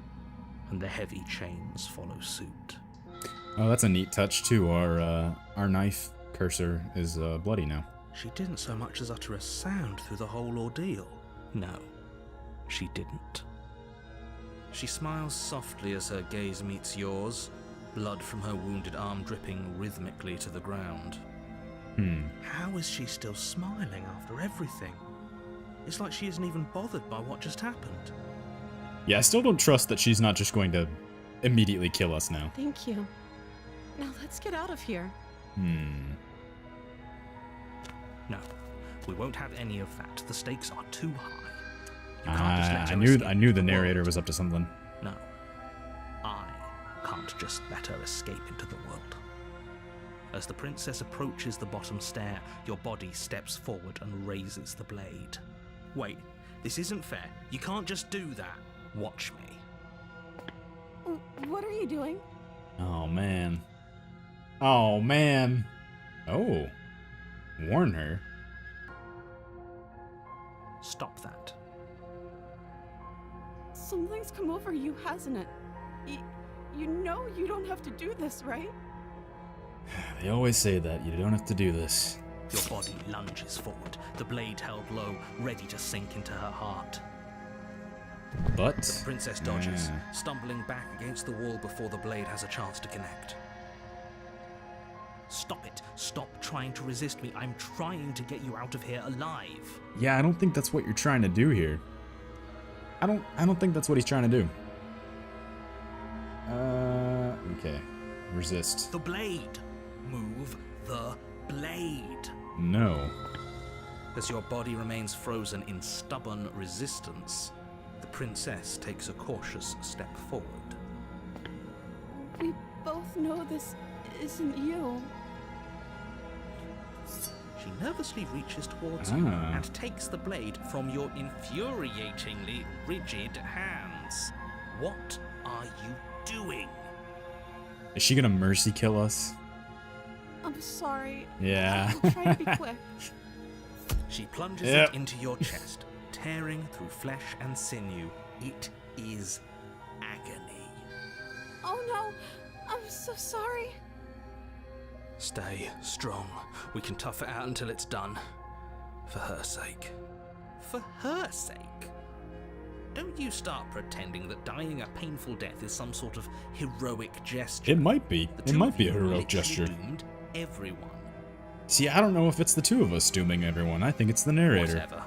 Speaker 2: and the heavy chains follow suit.
Speaker 1: Oh, that's a neat touch too. Our knife cursor is bloody now.
Speaker 2: She didn't so much as utter a sound through the whole ordeal. No, she didn't. She smiles softly as her gaze meets yours, blood from her wounded arm dripping rhythmically to the ground. How is she still smiling after everything? It's like she isn't even bothered by what just happened.
Speaker 1: Yeah, I still don't trust that she's not just going to immediately kill us now.
Speaker 3: Thank you. Now let's get out of here.
Speaker 2: No, we won't have any of that. The stakes are too high. You can't just let her escape
Speaker 1: I knew
Speaker 2: into
Speaker 1: the narrator
Speaker 2: world.
Speaker 1: was up to something.
Speaker 2: No, I can't just let her escape into the world. As the princess approaches the bottom stair, your body steps forward and raises the blade. Wait, this isn't fair. You can't just do that. Watch me.
Speaker 3: What are you doing?
Speaker 1: Oh man. Oh man. Oh. Warn her.
Speaker 2: Stop that.
Speaker 3: Something's come over you, hasn't it? You know you don't have to do this, right?
Speaker 1: They always say that. You don't have to do this.
Speaker 2: Your body lunges forward, the blade held low, ready to sink into her heart.
Speaker 1: But
Speaker 2: The princess dodges, stumbling back against the wall before the blade has a chance to connect. Stop it. Stop trying to resist me. I'm trying to get you out of here alive.
Speaker 1: yeah, I don't think that's what you're trying to do here. I don't think that's what he's trying to do. Okay. Resist.
Speaker 2: The blade. Move the blade.
Speaker 1: No.
Speaker 2: As your body remains frozen in stubborn resistance, the princess takes a cautious step forward.
Speaker 3: We both know this isn't you.
Speaker 2: She nervously reaches towards you
Speaker 1: Ah.
Speaker 2: and takes the blade from your infuriatingly rigid hands. What are you doing?
Speaker 1: Is she gonna mercy kill us?
Speaker 3: I'm sorry.
Speaker 1: Yeah.
Speaker 3: I'll try to be quick.
Speaker 2: She plunges
Speaker 1: Yep.
Speaker 2: it into your chest, tearing through flesh and sinew. It is agony.
Speaker 3: Oh no, I'm so sorry.
Speaker 2: Stay strong. We can tough it out until it's done. For her sake. For her sake? Don't you start pretending that dying a painful death is some sort of heroic gesture.
Speaker 1: It might be.
Speaker 2: The
Speaker 1: It
Speaker 2: two
Speaker 1: might
Speaker 2: of
Speaker 1: be a
Speaker 2: you
Speaker 1: heroic
Speaker 2: literally
Speaker 1: gesture.
Speaker 2: doomed everyone.
Speaker 1: See, I don't know if it's the two of us dooming everyone. I think it's the narrator.
Speaker 2: Whatever.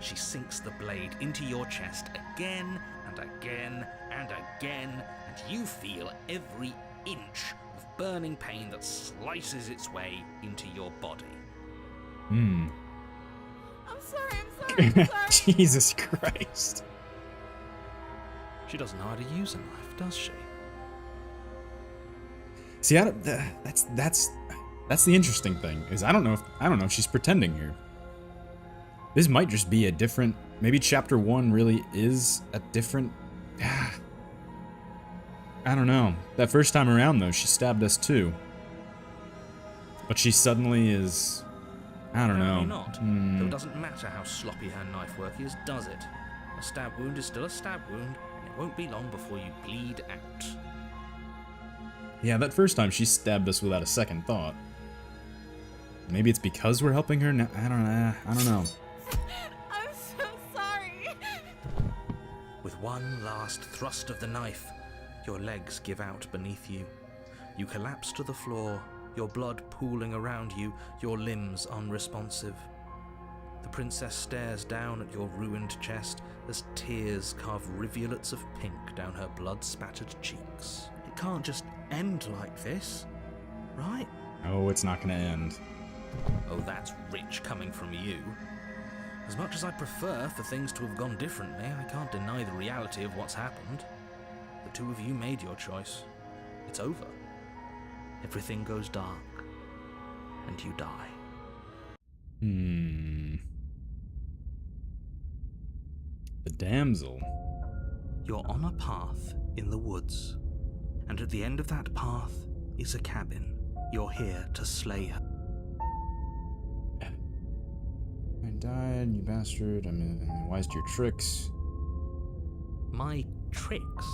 Speaker 2: She sinks the blade into your chest again and again and again, and you feel every inch of burning pain that slices its way into your body.
Speaker 3: I'm sorry, I'm sorry.
Speaker 1: Jesus Christ.
Speaker 2: She doesn't know how to use a knife, does she?
Speaker 1: See, that's the interesting thing is I don't know if she's pretending here. This might just be a different. Maybe chapter 1 really is a different. I don't know. That first time around though, she stabbed us too. But she suddenly is. I don't know.
Speaker 2: Apparently not. Though it doesn't matter how sloppy her knife work is, does it? A stab wound is still a stab wound, and it won't be long before you bleed out.
Speaker 1: Yeah, that first time she stabbed us without a second thought. Maybe it's because we're helping her now. I don't know.
Speaker 3: I'm so sorry.
Speaker 2: With one last thrust of the knife, your legs give out beneath you. You collapse to the floor, your blood pooling around you, your limbs unresponsive. The princess stares down at your ruined chest as tears carve rivulets of pink down her blood-spattered cheeks. It can't just end like this, right?
Speaker 1: Oh, it's not gonna end.
Speaker 2: Oh, that's rich coming from you. As much as I prefer for things to have gone differently, I can't deny the reality of what's happened. The two of you made your choice. It's over. Everything goes dark, and you die.
Speaker 1: The damsel.
Speaker 2: You're on a path in the woods, and at the end of that path is a cabin. You're here to slay her.
Speaker 1: I died, you bastard. Wise to your tricks.
Speaker 2: My tricks?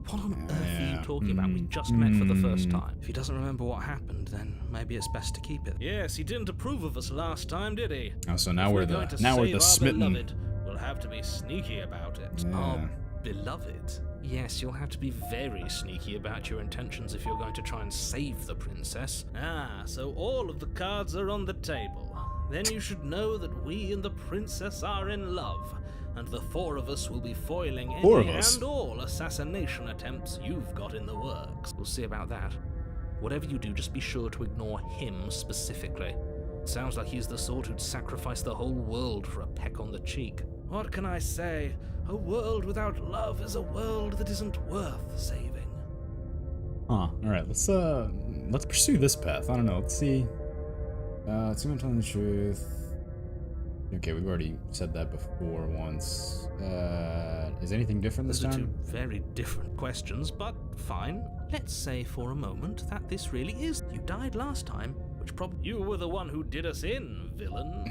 Speaker 2: What on earth are you talking about? We just met for the first time. If he doesn't remember what happened, then maybe it's best to keep it. Yes, he didn't approve of us last time, did he?
Speaker 1: Oh, so now we're the smitten.
Speaker 2: Beloved, we'll have to be sneaky about it.
Speaker 1: Yeah.
Speaker 2: Our beloved? Yes, you'll have to be very sneaky about your intentions if you're going to try and save the princess. Ah, so all of the cards are on the table. Then you should know that we and the princess are in love, and the four of us will be foiling any and all assassination attempts you've got in the works. We'll see about that. Whatever you do, just be sure to ignore him specifically. It sounds like he's the sort who'd sacrifice the whole world for a peck on the cheek. What can I say? A world without love is a world that isn't worth saving.
Speaker 1: Huh. Alright, let's pursue this path. I don't know, let's see. It's gonna tell the truth. Okay, we've already said that before once. Is anything different this
Speaker 2: time? Those are two very different questions, but fine. Let's say for a moment that this really is. You died last time, which probably... You were the one who did us in, villain.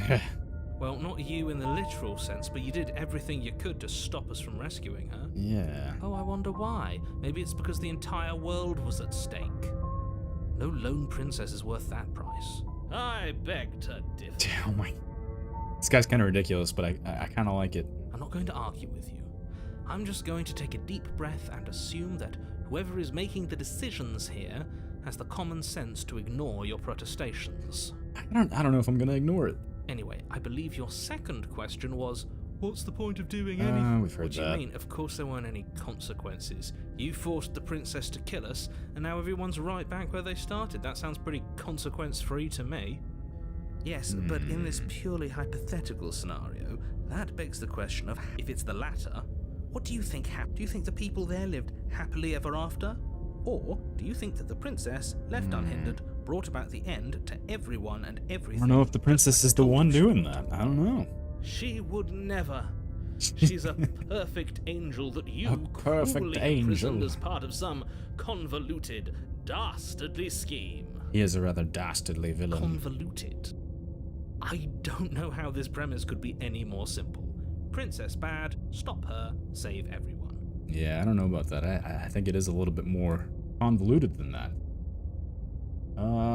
Speaker 2: Well, not you in the literal sense, but you did everything you could to stop us from rescuing her.
Speaker 1: Yeah.
Speaker 2: Oh, I wonder why. Maybe it's because the entire world was at stake. No lone princess is worth that price. I beg to differ.
Speaker 1: Oh my... This guy's kind of ridiculous, but I kind of like it.
Speaker 2: I'm not going to argue with you. I'm just going to take a deep breath and assume that whoever is making the decisions here has the common sense to ignore your protestations.
Speaker 1: I don't know if I'm going to ignore it.
Speaker 2: Anyway, I believe your second question was, what's the point of doing anything?
Speaker 1: We've heard that.
Speaker 2: What do you mean? Of course there weren't any consequences. You forced the princess to kill us, and now everyone's right back where they started. That sounds pretty consequence-free to me. Yes, but in this purely hypothetical scenario, that begs the question of if it's the latter, what do you think happened? Do you think the people there lived happily ever after? Or do you think that the princess, left unhindered, brought about the end to everyone and everything?
Speaker 1: I don't know if the princess is the one doing that. I don't know.
Speaker 2: She would never. She's a perfect angel that you cruelly imprisoned as part of some convoluted, dastardly scheme.
Speaker 1: He is a rather dastardly villain.
Speaker 2: Convoluted. I don't know how this premise could be any more simple. Princess bad, stop her, save everyone.
Speaker 1: Yeah, I don't know about that. I think it is a little bit more convoluted than that.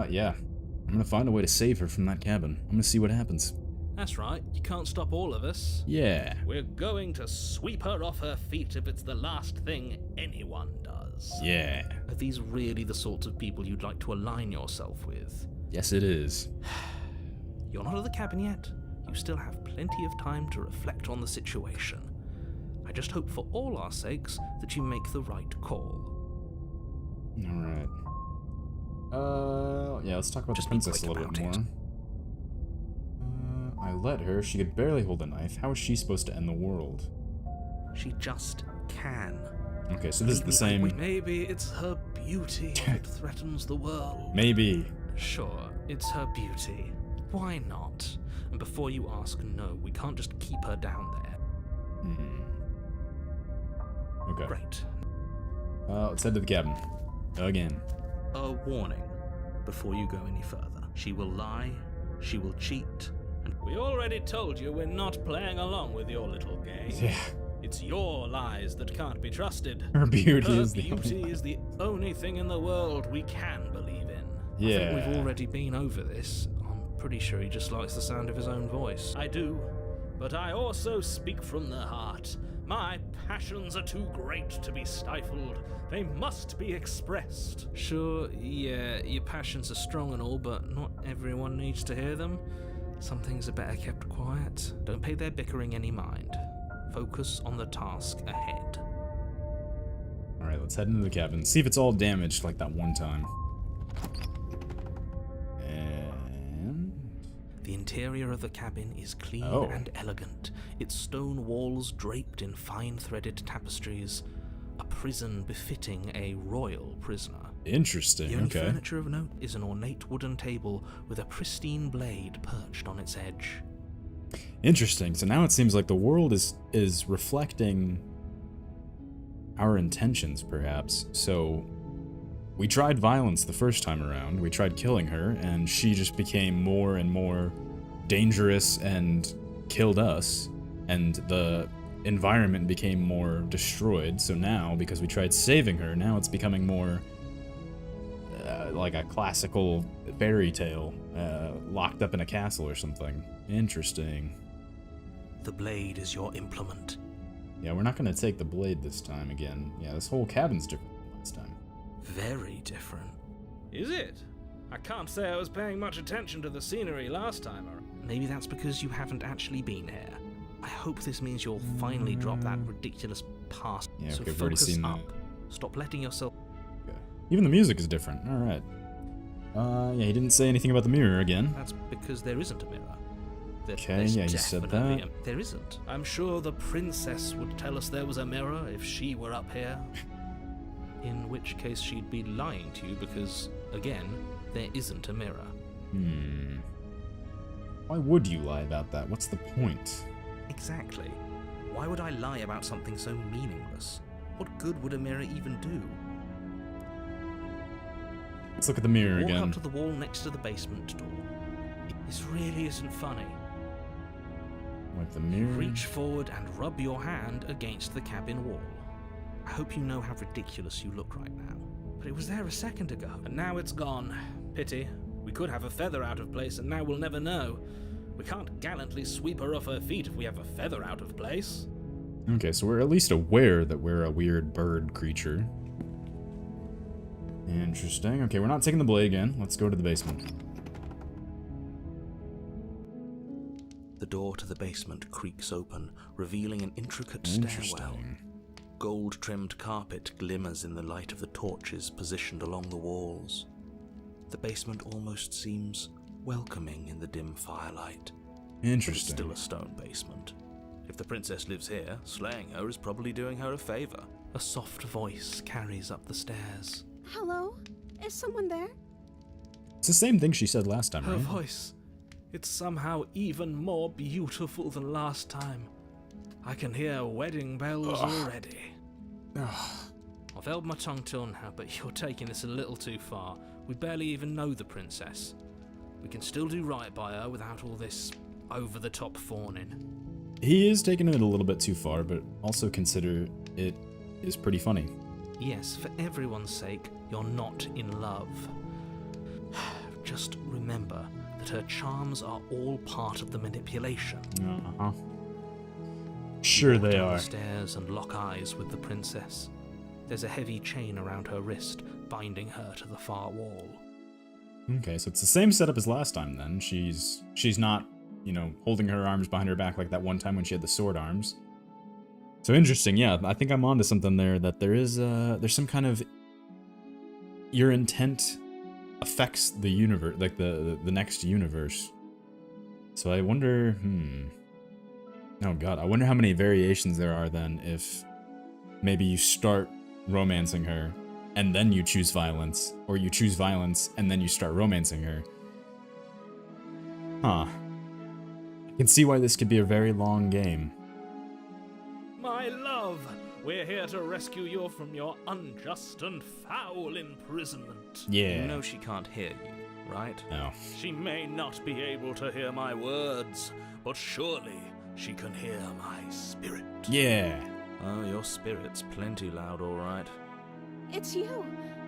Speaker 1: Yeah. I'm gonna find a way to save her from that cabin. I'm gonna see what happens.
Speaker 2: That's right, you can't stop all of us.
Speaker 1: Yeah.
Speaker 2: We're going to sweep her off her feet if it's the last thing anyone does.
Speaker 1: Yeah.
Speaker 2: Are these really the sorts of people you'd like to align yourself with?
Speaker 1: Yes, it is.
Speaker 2: You're not at the cabin yet. You still have plenty of time to reflect on the situation. I just hope for all our sakes that you make the right call.
Speaker 1: Alright. Yeah, let's talk about the princess a little bit more. I let her. She could barely hold a knife. How is she supposed to end the world?
Speaker 2: She just can.
Speaker 1: Okay, so this is the same...
Speaker 2: Maybe it's her beauty that threatens the world.
Speaker 1: Maybe.
Speaker 2: Sure, it's her beauty. Why not? And before you ask, no, we can't just keep her down there.
Speaker 1: Okay.
Speaker 2: Great.
Speaker 1: Let's head to the cabin. Again.
Speaker 2: A warning before you go any further. She will lie, she will cheat, and we already told you we're not playing along with your little game.
Speaker 1: Yeah.
Speaker 2: It's your lies that can't be trusted.
Speaker 1: Her beauty
Speaker 2: Her
Speaker 1: is the
Speaker 2: beauty is the only thing in the world we can believe in.
Speaker 1: Yeah.
Speaker 2: I think we've already been over this. I'm pretty sure he just likes the sound of his own voice. I do, but I also speak from the heart. My passions are too great to be stifled. They must be expressed. Sure, yeah, your passions are strong and all, but not everyone needs to hear them. Some things are better kept quiet. Don't pay their bickering any mind. Focus on the task ahead.
Speaker 1: Alright, let's head into the cabin. See if it's all damaged like that one time. And...
Speaker 2: The interior of the cabin is clean and elegant, its stone walls draped in fine-threaded tapestries, a prison befitting a royal prisoner.
Speaker 1: Interesting,
Speaker 2: The only
Speaker 1: okay.
Speaker 2: furniture of note is an ornate wooden table with a pristine blade perched on its edge.
Speaker 1: Interesting. So now it seems like the world is reflecting our intentions, perhaps. So we tried violence the first time around. We tried killing her, and she just became more and more dangerous and killed us. And the environment became more destroyed. So now, because we tried saving her, now it's becoming more like a classical fairy tale, locked up in a castle or something. Interesting.
Speaker 2: The blade is your implement.
Speaker 1: Yeah, we're not going to take the blade this time again. Yeah, this whole cabin's different than last time.
Speaker 2: Very different. Is it? I can't say I was paying much attention to the scenery last time. Maybe that's because you haven't actually been here. I hope this means you'll finally drop that ridiculous past.
Speaker 1: Yeah,
Speaker 2: so
Speaker 1: okay, I've already
Speaker 2: focus
Speaker 1: seen
Speaker 2: up.
Speaker 1: that.
Speaker 2: Stop letting yourself...
Speaker 1: Okay. Even the music is different. Alright. Yeah, he didn't say anything about the mirror again.
Speaker 2: That's because there isn't a mirror.
Speaker 1: Okay,
Speaker 2: There's
Speaker 1: yeah, you said
Speaker 2: definitely
Speaker 1: that.
Speaker 2: There isn't. I'm sure the princess would tell us there was a mirror if she were up here. In which case she'd be lying to you because, again, there isn't a mirror.
Speaker 1: Why would you lie about that? What's the point?
Speaker 2: Exactly. Why would I lie about something so meaningless? What good would a mirror even do?
Speaker 1: Let's look at the mirror
Speaker 2: Walk
Speaker 1: again.
Speaker 2: up to the wall next to the basement door. This really isn't funny.
Speaker 1: Like the mirror.
Speaker 2: Reach forward and rub your hand against the cabin wall. I hope you know how ridiculous you look right now. But it was there a second ago, and now it's gone. Pity. We could have a feather out of place, and now we'll never know. We can't gallantly sweep her off her feet if we have a feather out of place.
Speaker 1: Okay, so we're at least aware that we're a weird bird creature. Interesting. Okay, we're not taking the blade again. Let's go to the basement.
Speaker 2: The door to the basement creaks open, revealing an intricate stairwell.
Speaker 1: Interesting.
Speaker 2: Gold-trimmed carpet glimmers in the light of the torches positioned along the walls. The basement almost seems welcoming in the dim firelight.
Speaker 1: Interesting.
Speaker 2: It's still a stone basement. If the princess lives here, slaying her is probably doing her a favor. A soft voice carries up the stairs.
Speaker 3: Hello? Is someone there?
Speaker 1: It's the same thing she said last time,
Speaker 2: Her
Speaker 1: right?
Speaker 2: voice. It's somehow even more beautiful than last time. I can hear wedding bells already. I've held my tongue till now, but you're taking this a little too far. We barely even know the princess. We can still do right by her without all this over-the-top fawning.
Speaker 1: He is taking it a little bit too far, but also consider it is pretty funny.
Speaker 2: Yes, for everyone's sake, you're not in love. Just remember that her charms are all part of the manipulation.
Speaker 1: Uh-huh. Sure
Speaker 2: Walk
Speaker 1: they
Speaker 2: down
Speaker 1: are.
Speaker 2: the stairs and lock eyes with the princess. There's a heavy chain around her wrist, binding her to the far wall.
Speaker 1: Okay, so it's the same setup as last time then. She's not, you know, holding her arms behind her back like that one time when she had the sword arms. So interesting, yeah. I think I'm onto something there, that there's some kind of, your intent affects the universe, like the next universe. So I wonder, oh god, I wonder how many variations there are then if maybe you start romancing her and then you choose violence, or you choose violence and then you start romancing her. Huh. I can see why this could be a very long game.
Speaker 2: My love, we're here to rescue you from your unjust and foul imprisonment.
Speaker 1: Yeah.
Speaker 2: You know she can't hear you, right?
Speaker 1: No.
Speaker 2: She may not be able to hear my words, but surely she can hear my spirit.
Speaker 1: Yeah.
Speaker 2: Oh, your spirit's plenty loud, all right.
Speaker 3: It's you,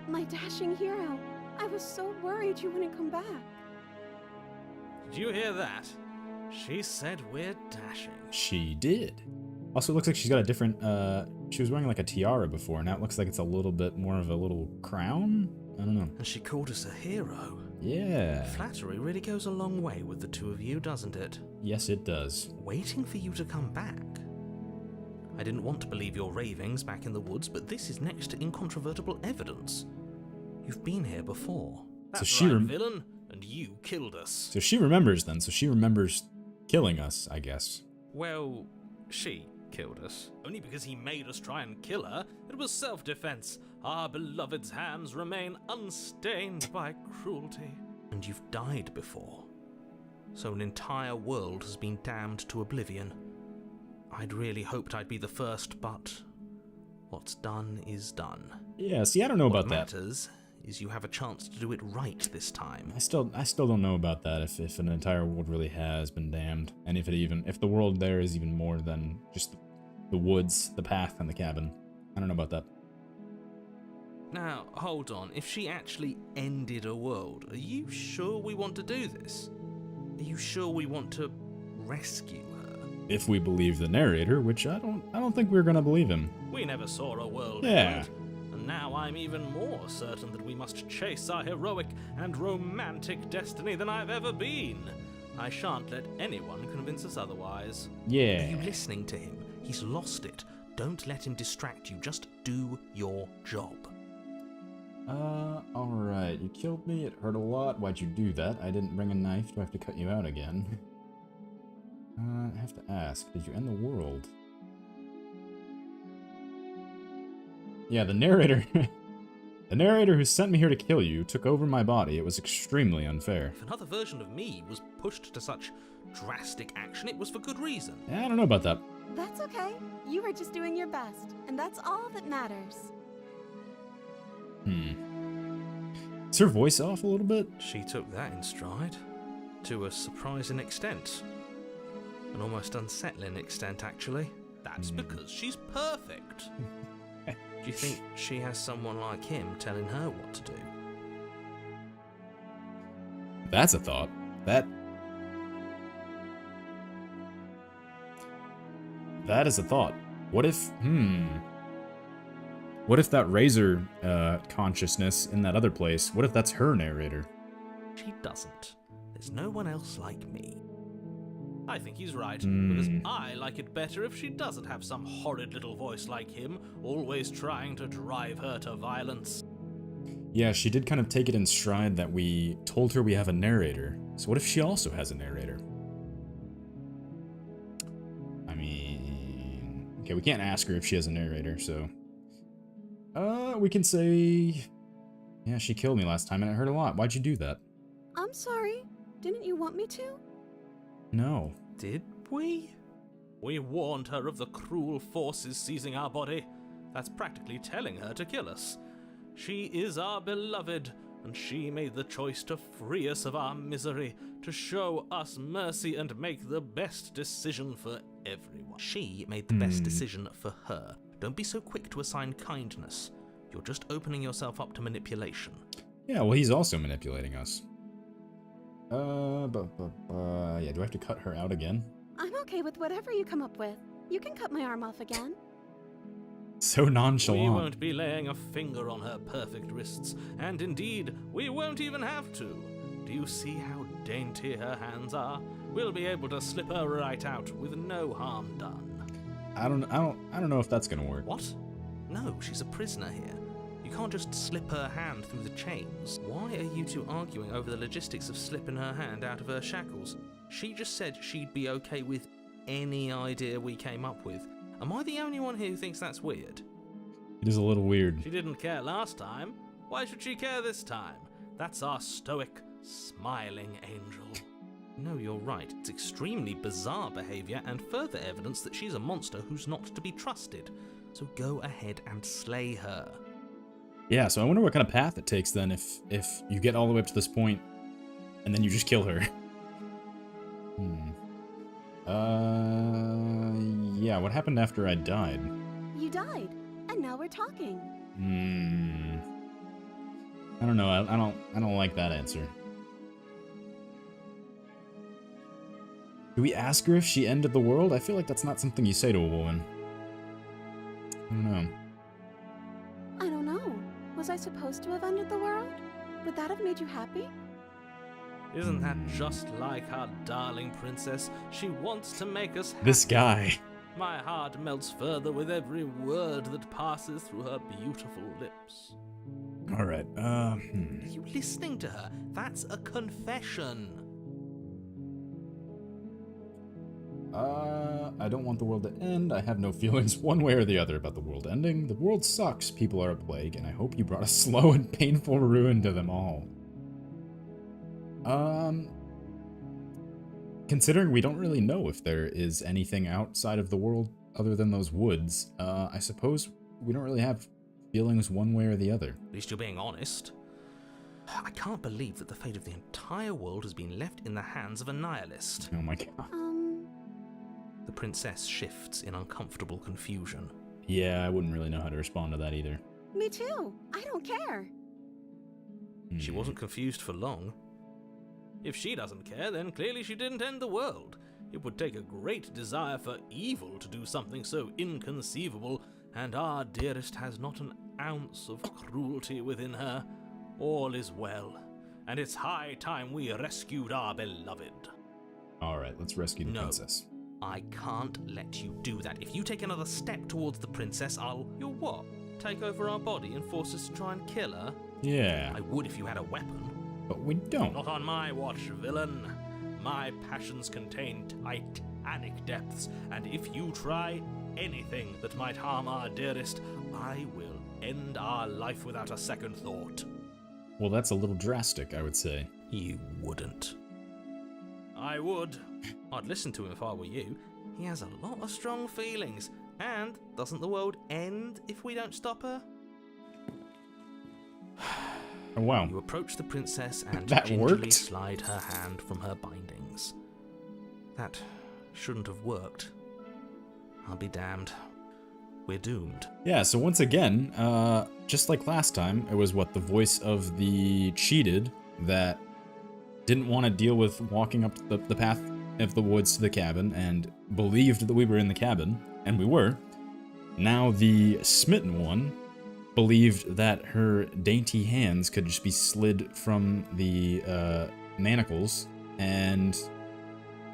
Speaker 3: my dashing hero. I was so worried you wouldn't come back.
Speaker 2: Did you hear that? She said we're dashing.
Speaker 1: She did. Also, it looks like she's got a different, she was wearing like a tiara before. Now it looks like it's a little bit more of a little crown? I don't know.
Speaker 2: And she called us a hero.
Speaker 1: Yeah.
Speaker 2: Flattery really goes a long way with the two of you, doesn't it?
Speaker 1: Yes, it does.
Speaker 2: Waiting for you to come back. I didn't want to believe your ravings back in the woods, but this is next to incontrovertible evidence. You've been here before. That's
Speaker 1: she
Speaker 2: right, villain, and you killed us.
Speaker 1: So she remembers then. So she remembers killing us, I guess.
Speaker 2: Well, she killed us. Only because he made us try and kill her. It was self-defense. Our beloved's hands remain unstained by cruelty. And you've died before. So an entire world has been damned to oblivion. I'd really hoped I'd be the first, but what's done is done.
Speaker 1: Yeah, see, I don't know about that.
Speaker 2: What matters is you have a chance to do it right this time.
Speaker 1: I still don't know about that, if an entire world really has been damned. And if the world there is even more than just the woods, the path, and the cabin. I don't know about that.
Speaker 2: Now, hold on. If she actually ended a world, are you sure we want to do this? Are you sure we want to rescue her?
Speaker 1: If we believe the narrator, which I don't think we're gonna believe him.
Speaker 2: We never saw a world.
Speaker 1: Yeah.
Speaker 2: End, and now I'm even more certain that we must chase our heroic and romantic destiny than I've ever been. I shan't let anyone convince us otherwise.
Speaker 1: Yeah.
Speaker 2: Are you listening to him? He's lost it. Don't let him distract you. Just do your job.
Speaker 1: Alright. You killed me. It hurt a lot. Why'd you do that? I didn't bring a knife. Do I have to cut you out again? I have to ask. Did you end the world? Yeah, the narrator... the narrator who sent me here to kill you took over my body. It was extremely unfair.
Speaker 2: If another version of me was pushed to such drastic action, it was for good reason.
Speaker 1: Yeah, I don't know about that.
Speaker 3: That's okay. You were just doing your best, and that's all that matters.
Speaker 1: Is her voice off a little bit?
Speaker 2: She took that in stride. To a surprising extent. An almost unsettling extent, actually. That's because she's perfect. Do you think she has someone like him telling her what to do?
Speaker 1: That's a thought. That is a thought. What if, what if that Razor consciousness in that other place, what if that's her narrator?
Speaker 2: She doesn't. There's no one else like me. I think he's right, because I like it better if she doesn't have some horrid little voice like him, always trying to drive her to violence.
Speaker 1: Yeah, she did kind of take it in stride that we told her we have a narrator. So what if she also has a narrator? I mean... Okay, we can't ask her if she has a narrator, so... we can say... Yeah, she killed me last time and it hurt a lot. Why'd you do that?
Speaker 3: I'm sorry. Didn't you want me to?
Speaker 1: No.
Speaker 2: Did we? We warned her of the cruel forces seizing our body. That's practically telling her to kill us. She is our beloved, and she made the choice to free us of our misery, to show us mercy and make the best decision for everyone. She made the best decision for her. Don't be so quick to assign kindness. You're just opening yourself up to manipulation.
Speaker 1: Yeah, well, he's also manipulating us. Yeah, do I have to cut her out again?
Speaker 3: I'm okay with whatever you come up with. You can cut my arm off again.
Speaker 1: So nonchalant.
Speaker 2: We won't be laying a finger on her perfect wrists, and indeed, we won't even have to. Do you see how dainty her hands are? We'll be able to slip her right out with no harm done.
Speaker 1: I don't know if that's gonna work.
Speaker 2: What? No, she's a prisoner here. You can't just slip her hand through the chains. Why are you two arguing over the logistics of slipping her hand out of her shackles? She just said she'd be okay with any idea we came up with. Am I the only one here who thinks that's weird?
Speaker 1: It is a little weird.
Speaker 2: She didn't care last time. Why should she care this time? That's our stoic, smiling angel. No, you're right. It's extremely bizarre behavior and further evidence that she's a monster who's not to be trusted. So go ahead and slay her.
Speaker 1: Yeah, so I wonder what kind of path it takes then if you get all the way up to this point and then you just kill her. Yeah, what happened after I died?
Speaker 3: You died, and now we're talking.
Speaker 1: I don't know. I don't like that answer. Do we ask her if she ended the world? I feel like that's not something you say to a woman. I don't know.
Speaker 3: I don't know. Was I supposed to have ended the world? Would that have made you happy?
Speaker 2: Isn't that just like our darling princess? She wants to make us happy.
Speaker 1: This guy.
Speaker 2: My heart melts further with every word that passes through her beautiful lips.
Speaker 1: Alright,
Speaker 2: Are you listening to her? That's a confession.
Speaker 1: I don't want the world to end. I have no feelings one way or the other about the world ending. The world sucks, people are a plague, and I hope you brought a slow and painful ruin to them all. Considering we don't really know if there is anything outside of the world other than those woods, I suppose we don't really have feelings one way or the other.
Speaker 2: At least you're being honest. I can't believe that the fate of the entire world has been left in the hands of a nihilist.
Speaker 1: Oh my god.
Speaker 2: The princess shifts in uncomfortable confusion.
Speaker 1: Yeah, I wouldn't really know how to respond to that either.
Speaker 3: Me too. I don't care.
Speaker 2: She wasn't confused for long. If she doesn't care, then clearly she didn't end the world. It would take a great desire for evil to do something so inconceivable, and our dearest has not an ounce of cruelty within her. All is well, and it's high time we rescued our beloved.
Speaker 1: Alright, let's rescue the princess.
Speaker 2: I can't let you do that. If you take another step towards the princess, You'll what? Take over our body and force us to try and kill her?
Speaker 1: Yeah.
Speaker 2: I would if you had a weapon.
Speaker 1: But we don't.
Speaker 2: Not on my watch, villain. My passions contain titanic depths, and if you try anything that might harm our dearest, I will end our life without a second thought.
Speaker 1: Well, that's a little drastic, I would say.
Speaker 2: You wouldn't. I would. I'd listen to him if I were you. He has a lot of strong feelings. And doesn't the world end if we don't stop her?
Speaker 1: Oh, wow.
Speaker 2: You approach the princess and
Speaker 1: That
Speaker 2: gingerly
Speaker 1: worked?
Speaker 2: slide her hand from her bindings. That shouldn't have worked. I'll be damned. We're doomed.
Speaker 1: Yeah, so once again, just like last time, it was the voice of the cheated that didn't want to deal with walking up the path of the woods to the cabin and believed that we were in the cabin, and we were. Now the smitten one believed that her dainty hands could just be slid from the manacles, and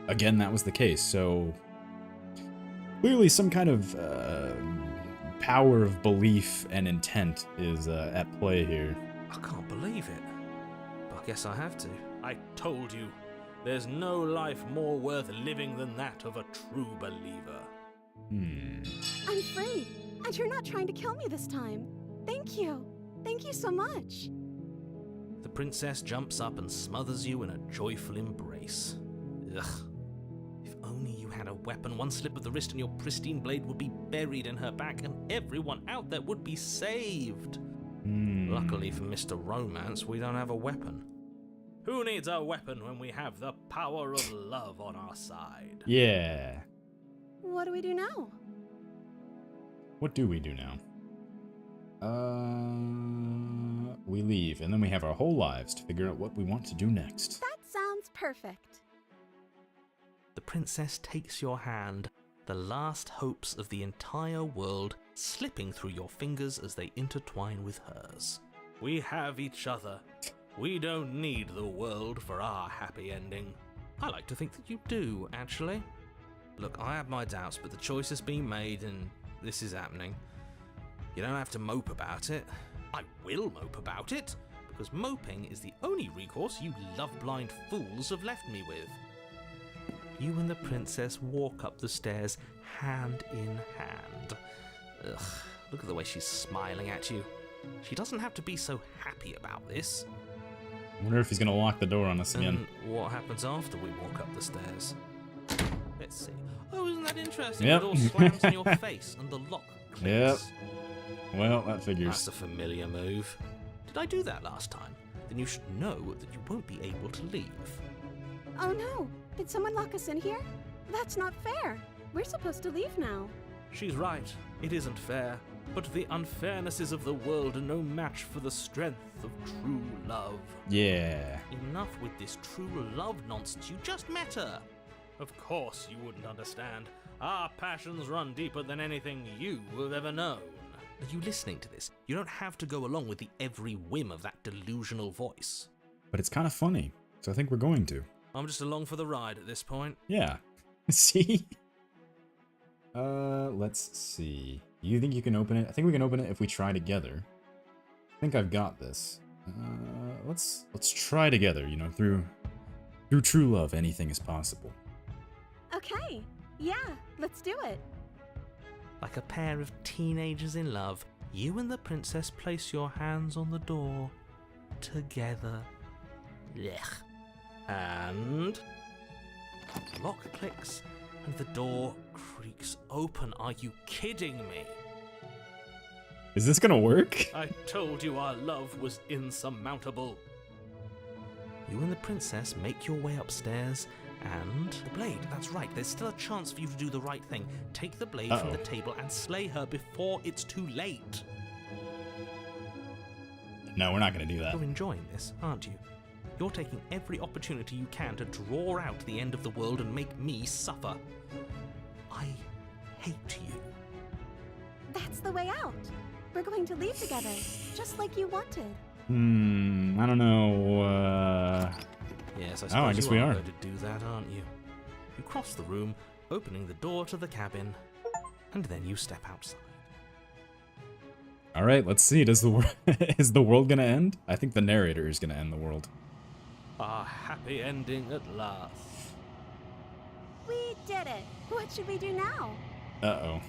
Speaker 1: again, that was the case. So clearly some kind of power of belief and intent is at play here.
Speaker 2: I can't believe it. But I guess I have to. I told you, there's no life more worth living than that of a true believer.
Speaker 3: I'm free, and you're not trying to kill me this time. Thank you. Thank you so much.
Speaker 2: The princess jumps up and smothers you in a joyful embrace. Ugh. If only you had a weapon, one slip of the wrist and your pristine blade would be buried in her back, and everyone out there would be saved. Luckily for Mr. Romance, we don't have a weapon. Who needs a weapon when we have the power of love on our side?
Speaker 1: Yeah.
Speaker 3: What do we do now?
Speaker 1: What do we do now? We leave, and then we have our whole lives to figure out what we want to do next.
Speaker 3: That sounds perfect.
Speaker 2: The princess takes your hand, the last hopes of the entire world slipping through your fingers as they intertwine with hers. We have each other. We don't need the world for our happy ending. I like to think that you do, actually. Look, I have my doubts, but the choice has been made and this is happening. You don't have to mope about it. I will mope about it, because moping is the only recourse you love-blind fools have left me with. You and the princess walk up the stairs hand in hand. Ugh, look at the way she's smiling at you. She doesn't have to be so happy about this.
Speaker 1: I wonder if he's gonna lock the door on us again.
Speaker 2: And what happens after we walk up the stairs? Let's see. Oh, isn't that interesting?
Speaker 1: Yep.
Speaker 2: The door slams in your face and the lock clicks.
Speaker 1: Yep. Well, that figures.
Speaker 2: That's a familiar move. Did I do that last time? Then you should know that you won't be able to leave.
Speaker 3: Oh no! Did someone lock us in here? That's not fair. We're supposed to leave now.
Speaker 2: She's right. It isn't fair. But the unfairnesses of the world are no match for the strength of true love.
Speaker 1: Yeah.
Speaker 2: Enough with this true love nonsense. You just met her. Of course you wouldn't understand. Our passions run deeper than anything you have ever known. Are you listening to this? You don't have to go along with the every whim of that delusional voice.
Speaker 1: But it's kind of funny, so I think we're going to.
Speaker 2: I'm just along for the ride at this point.
Speaker 1: Yeah. See? Let's see. You think you can open it? I think we can open it if we try together. I think I've got this. Let's try together, you know, through true love, anything is possible.
Speaker 3: Okay, yeah, let's do it.
Speaker 2: Like a pair of teenagers in love, you and the princess place your hands on the door together. Blech. And the lock clicks and the door creaks open. Are you kidding me?
Speaker 1: Is this gonna work?
Speaker 2: I told you our love was insurmountable. You and the princess make your way upstairs, and the blade, that's right, there's still a chance for you to do the right thing. Take the blade from the table and slay her before it's too late.
Speaker 1: No, we're not gonna do that.
Speaker 2: You're enjoying this, aren't you? You're taking every opportunity you can to draw out the end of the world and make me suffer. I hate you.
Speaker 3: That's the way out. We're going to leave together, just like you wanted.
Speaker 1: I don't know,
Speaker 2: Yes, I suppose
Speaker 1: I guess
Speaker 2: you
Speaker 1: we
Speaker 2: are
Speaker 1: are.
Speaker 2: going to do that, aren't you? You cross the room, opening the door to the cabin, and then you step outside.
Speaker 1: Alright, let's see. Does the is the world gonna end? I think the narrator is gonna end the world.
Speaker 2: A happy ending at last.
Speaker 3: We did it. What should we do now?
Speaker 1: Uh-oh.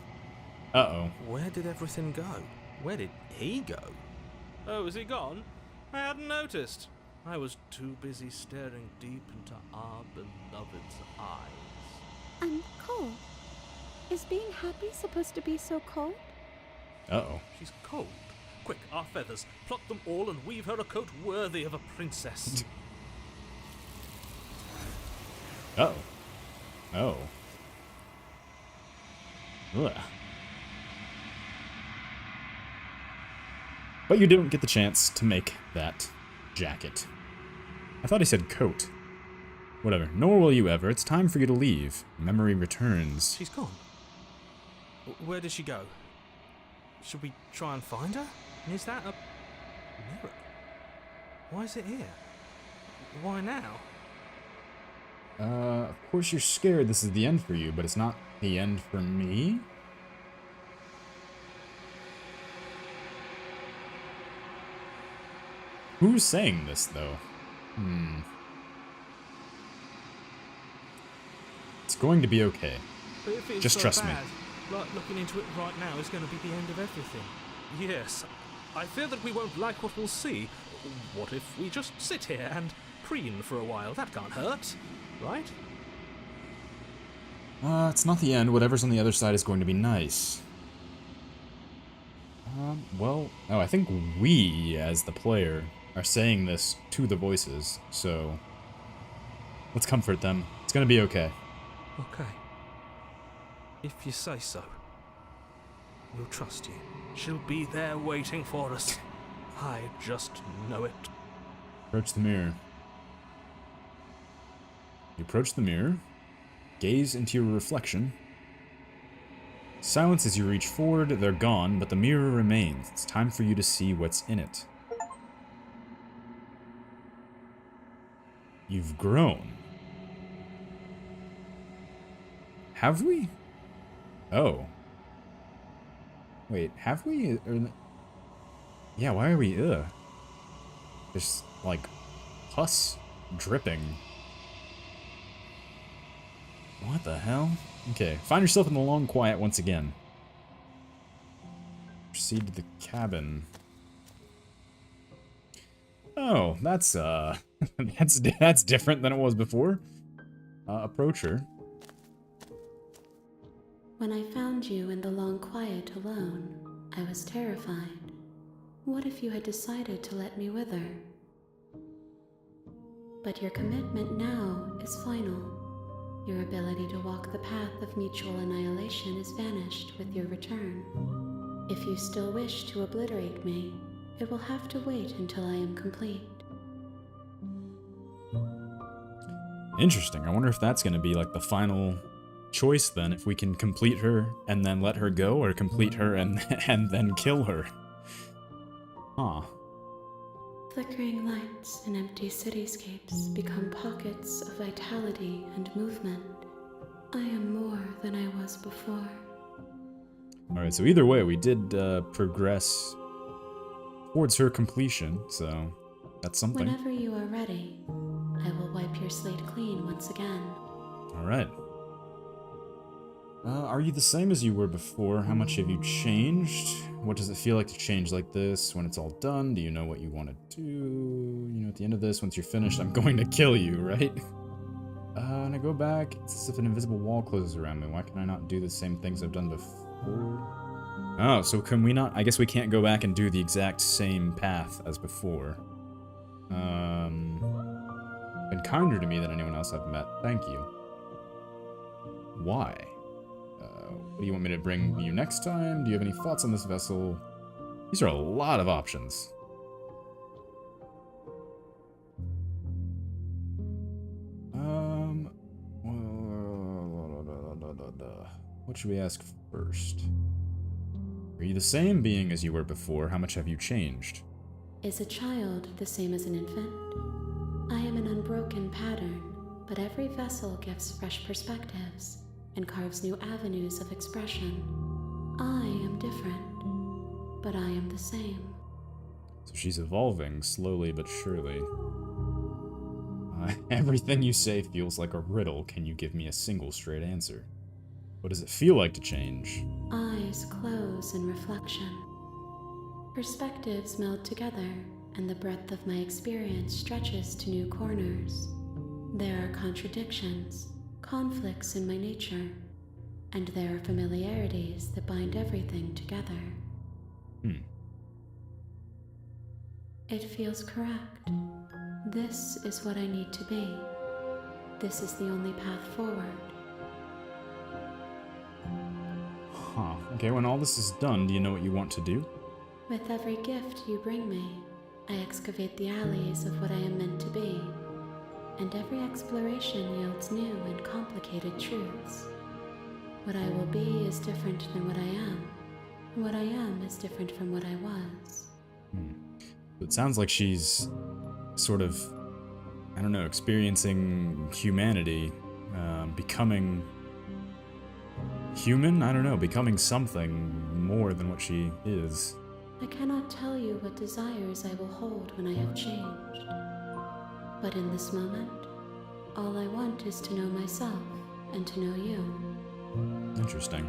Speaker 1: Uh-oh.
Speaker 2: Where did everything go? Where did he go? Oh, is he gone? I hadn't noticed. I was too busy staring deep into our beloved's eyes.
Speaker 3: I'm cold. Is being happy supposed to be so cold?
Speaker 1: Uh-oh.
Speaker 2: She's cold. Quick, our feathers. Pluck them all and weave her a coat worthy of a princess.
Speaker 1: Uh-oh. Oh. Ugh. But you didn't get the chance to make that jacket. I thought he said coat. Whatever. Nor will you ever. It's time for you to leave. Memory returns.
Speaker 2: She's gone. Where did she go? Should we try and find her? And is that a mirror? Why is it here? Why now?
Speaker 1: Of course you're scared this is the end for you, but it's not the end for me. Who's saying this, though? It's going to be okay.
Speaker 2: But if it's
Speaker 1: Just
Speaker 2: so
Speaker 1: trust me.
Speaker 2: bad, like looking into it right now is going to be the end of everything. Yes, I fear that we won't like what we'll see. What if we just sit here and preen for a while? That can't hurt, right?
Speaker 1: It's not the end. Whatever's on the other side is going to be nice. I think we, as the player, are saying this to the voices, so let's comfort them. It's gonna be okay.
Speaker 2: Okay. If you say so. We'll trust you. She'll be there waiting for us. I just know it.
Speaker 1: Approach the mirror. You approach the mirror, gaze into your reflection. Silence as you reach forward, they're gone, but the mirror remains. It's time for you to see what's in it. You've grown. Have we? Oh. Wait, have we? Yeah, why are we? There's, like, pus dripping. What the hell? Okay, find yourself in the long quiet once again. Proceed to the cabin. Oh, that's, that's different than it was before. Approach her.
Speaker 6: When I found you in the long quiet alone, I was terrified. What if you had decided to let me wither? But your commitment now is final. Your ability to walk the path of mutual annihilation is vanished with your return. If you still wish to obliterate me, it will have to wait until I am complete.
Speaker 1: Interesting. I wonder if that's going to be like the final choice then, if we can complete her and then let her go, or complete her and then kill her. Huh.
Speaker 6: Flickering lights in empty cityscapes become pockets of vitality and movement. I am more than I was before.
Speaker 1: Alright, so either way, we did progress towards her completion, so that's something.
Speaker 6: Whenever you are ready, I will wipe your slate clean once again.
Speaker 1: Alright. Are you the same as you were before? How much have you changed? What does it feel like to change like this when it's all done? Do you know what you want to do? You know, at the end of this, once you're finished, I'm going to kill you, right? And I go back, it's as if an invisible wall closes around me. Why can I not do the same things I've done before? Oh, so can we not? I guess we can't go back and do the exact same path as before. Been kinder to me than anyone else I've met. Thank you. Why? What do you want me to bring you next time? Do you have any thoughts on this vessel? These are a lot of options. What should we ask first? Are you the same being as you were before? How much have you changed?
Speaker 6: Is a child the same as an infant? I am an unbroken pattern, but every vessel gives fresh perspectives and carves new avenues of expression. I am different, but I am the same.
Speaker 1: So she's evolving, slowly but surely. Everything you say feels like a riddle. Can you give me a single straight answer? What does it feel like to change?
Speaker 6: Eyes close in reflection. Perspectives meld together, and the breadth of my experience stretches to new corners. There are contradictions, conflicts in my nature, and there are familiarities that bind everything together. It feels correct. This is what I need to be. This is the only path forward.
Speaker 1: Huh. Okay, when all this is done, do you know what you want to do?
Speaker 6: With every gift you bring me, I excavate the alleys of what I am meant to be, and every exploration yields new and complicated truths. What I will be is different than what I am. What I am is different from what I was.
Speaker 1: It sounds like she's sort of, I don't know, experiencing humanity, becoming human? I don't know, becoming something more than what she is.
Speaker 6: I cannot tell you what desires I will hold when I have changed. But in this moment, all I want is to know myself and to know you.
Speaker 1: Interesting.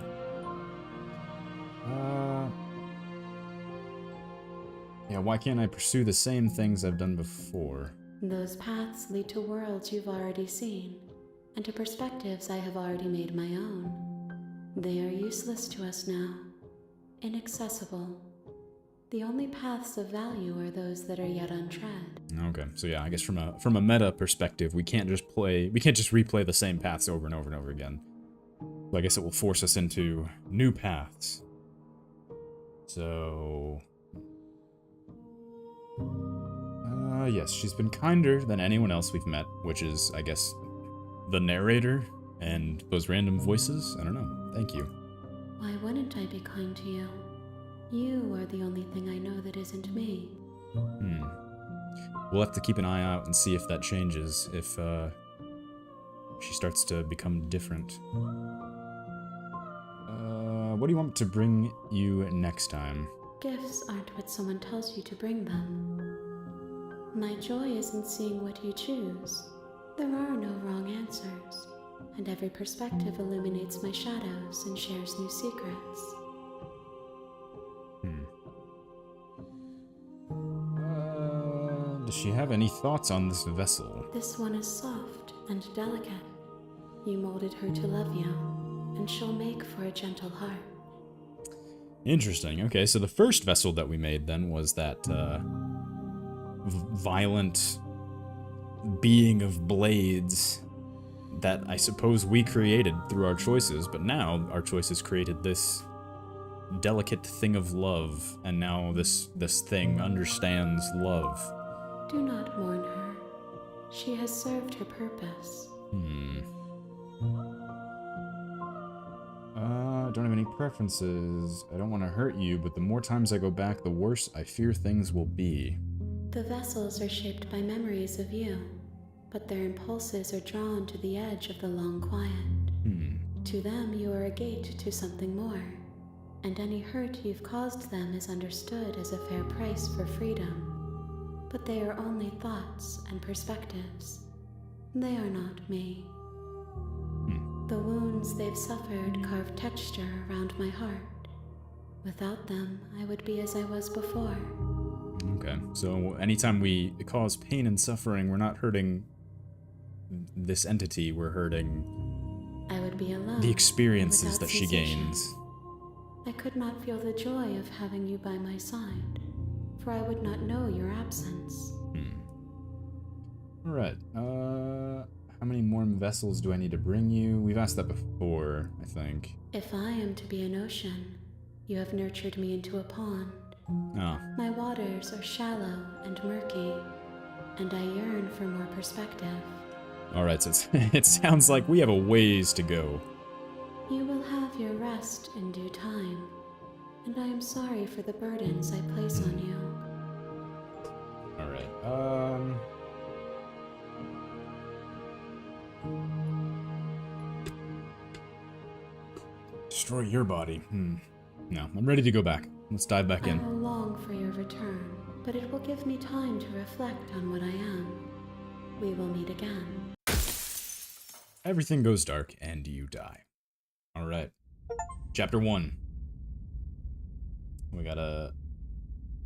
Speaker 1: Yeah, why can't I pursue the same things I've done before?
Speaker 6: Those paths lead to worlds you've already seen, and to perspectives I have already made my own. They are useless to us now, inaccessible. The only paths of value are those that are yet untread.
Speaker 1: Okay, so yeah, I guess from a meta perspective, we can't just replay the same paths over and over and over again. So I guess it will force us into new paths. So yes, she's been kinder than anyone else we've met, which is, I guess, the narrator and those random voices. I don't know. Thank you.
Speaker 6: Why wouldn't I be kind to you? You are the only thing I know that isn't me.
Speaker 1: We'll have to keep an eye out and see if that changes, if she starts to become different. What do you want to bring you next time?
Speaker 6: Gifts aren't what someone tells you to bring them. My joy is in seeing what you choose. There are no wrong answers, and every perspective illuminates my shadows and shares new secrets.
Speaker 1: Does she have any thoughts on this vessel?
Speaker 6: This one is soft and delicate. You molded her to love you, and she'll make for a gentle heart.
Speaker 1: Interesting. Okay, so the first vessel that we made then was that violent being of blades that I suppose we created through our choices, but now our choices created this delicate thing of love, and now this thing understands love.
Speaker 6: Do not mourn her. She has served her purpose.
Speaker 1: Don't have any preferences. I don't want to hurt you, but the more times I go back, the worse I fear things will be.
Speaker 6: The vessels are shaped by memories of you, but their impulses are drawn to the edge of the long quiet. To them, you are a gate to something more, and any hurt you've caused them is understood as a fair price for freedom. But they are only thoughts and perspectives. They are not me. The wounds they've suffered carve texture around my heart. Without them, I would be as I was before.
Speaker 1: Okay, so anytime we cause pain and suffering, we're not hurting this entity, we're hurting
Speaker 6: I would be alone,
Speaker 1: the experiences
Speaker 6: without
Speaker 1: that she
Speaker 6: sensation.
Speaker 1: gains.
Speaker 6: I could not feel the joy of having you by my side, for I would not know your absence.
Speaker 1: Alright, how many more vessels do I need to bring you? We've asked that before, I think.
Speaker 6: If I am to be an ocean, you have nurtured me into a pond.
Speaker 1: Oh,
Speaker 6: My waters are shallow and murky, and I yearn for more perspective.
Speaker 1: alright, so it sounds like we have a ways to go.
Speaker 6: You will have your rest in due time, and I am sorry for the burdens I place on you.
Speaker 1: Alright, destroy your body. No, I'm ready to go back. Let's dive back
Speaker 6: I
Speaker 1: in.
Speaker 6: will long for your return, but it will give me time to reflect on what I am. We will meet again.
Speaker 1: Everything goes dark, and you die. Alright. Chapter 1. We got a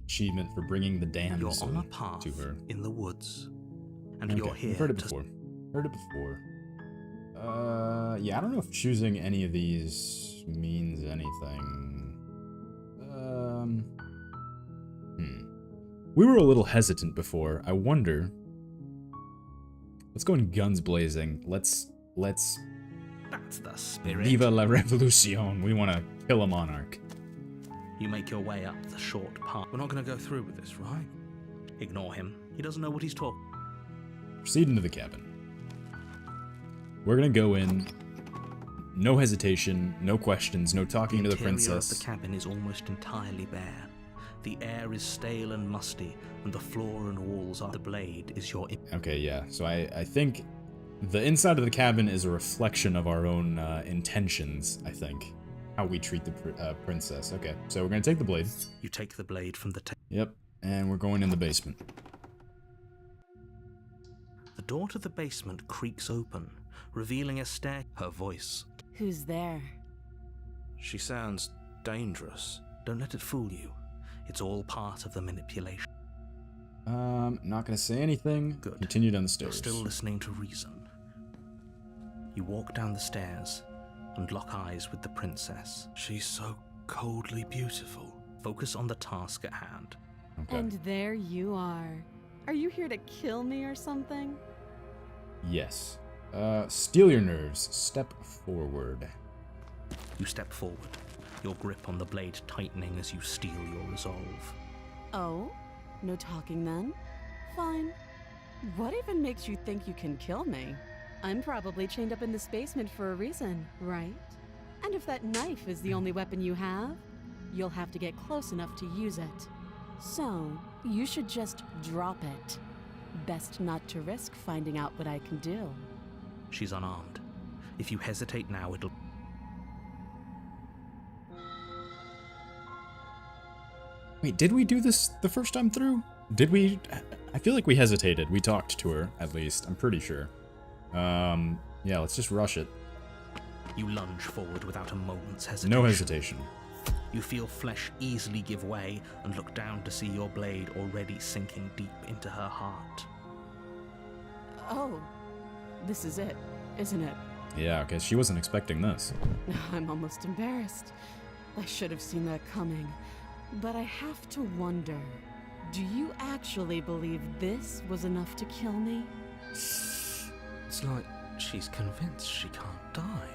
Speaker 1: achievement for bringing the
Speaker 2: You're
Speaker 1: damsel
Speaker 2: on a path
Speaker 1: to her.
Speaker 2: in the woods, and
Speaker 1: Okay,
Speaker 2: you're here
Speaker 1: we've heard it
Speaker 2: to
Speaker 1: before. Heard it before. Yeah, I don't know if choosing any of these means anything. We were a little hesitant before. I wonder. Let's go in guns blazing. Let's
Speaker 2: That's the spirit.
Speaker 1: Viva la Revolucion. We want to kill a monarch.
Speaker 2: You make your way up the short path. We're not going to go through with this, right? Ignore him. He doesn't know what he's talking.
Speaker 1: Proceed into the cabin. We're gonna go in. No hesitation, no questions, no talking to the
Speaker 2: interior
Speaker 1: princess.
Speaker 2: of the cabin is almost entirely bare. The air is stale and musty, and the floor and walls are. The blade is your.
Speaker 1: Okay, yeah. So I think the inside of the cabin is a reflection of our own intentions, I think. How we treat the princess. Okay, so we're gonna take the blade.
Speaker 2: You take the blade from the table.
Speaker 1: Yep, and we're going in the basement.
Speaker 2: The door to the basement creaks open, revealing a stair. Her voice.
Speaker 3: Who's there?
Speaker 2: She sounds dangerous. Don't let it fool you. It's all part of the manipulation.
Speaker 1: Not gonna say anything.
Speaker 2: Good.
Speaker 1: Continue down the
Speaker 2: You're
Speaker 1: stairs.
Speaker 2: still listening to reason. You walk down the stairs and lock eyes with the princess. She's so coldly beautiful. Focus on the task at hand.
Speaker 1: Okay.
Speaker 3: And there you are. Are you here to kill me or something?
Speaker 1: Yes. Steel your nerves. Step forward.
Speaker 2: You step forward, your grip on the blade tightening as you steel your resolve.
Speaker 3: Oh? No talking then? Fine. What even makes you think you can kill me? I'm probably chained up in this basement for a reason, right? And if that knife is the only weapon you have, you'll have to get close enough to use it. So, you should just drop it. Best not to risk finding out what I can do.
Speaker 2: She's unarmed. If you hesitate now, it'll...
Speaker 1: Wait, did we do this the first time through? Did we? I feel like we hesitated. We talked to her, at least. I'm pretty sure. Yeah, let's just rush it.
Speaker 2: You lunge forward without a moment's hesitation.
Speaker 1: No hesitation.
Speaker 2: You feel flesh easily give way and look down to see your blade already sinking deep into her heart.
Speaker 3: Oh, this is it, isn't it?
Speaker 1: Yeah, okay, she wasn't expecting this.
Speaker 3: I'm almost embarrassed. I should have seen that coming. But I have to wonder, do you actually believe this was enough to kill me?
Speaker 2: It's like she's convinced she can't die.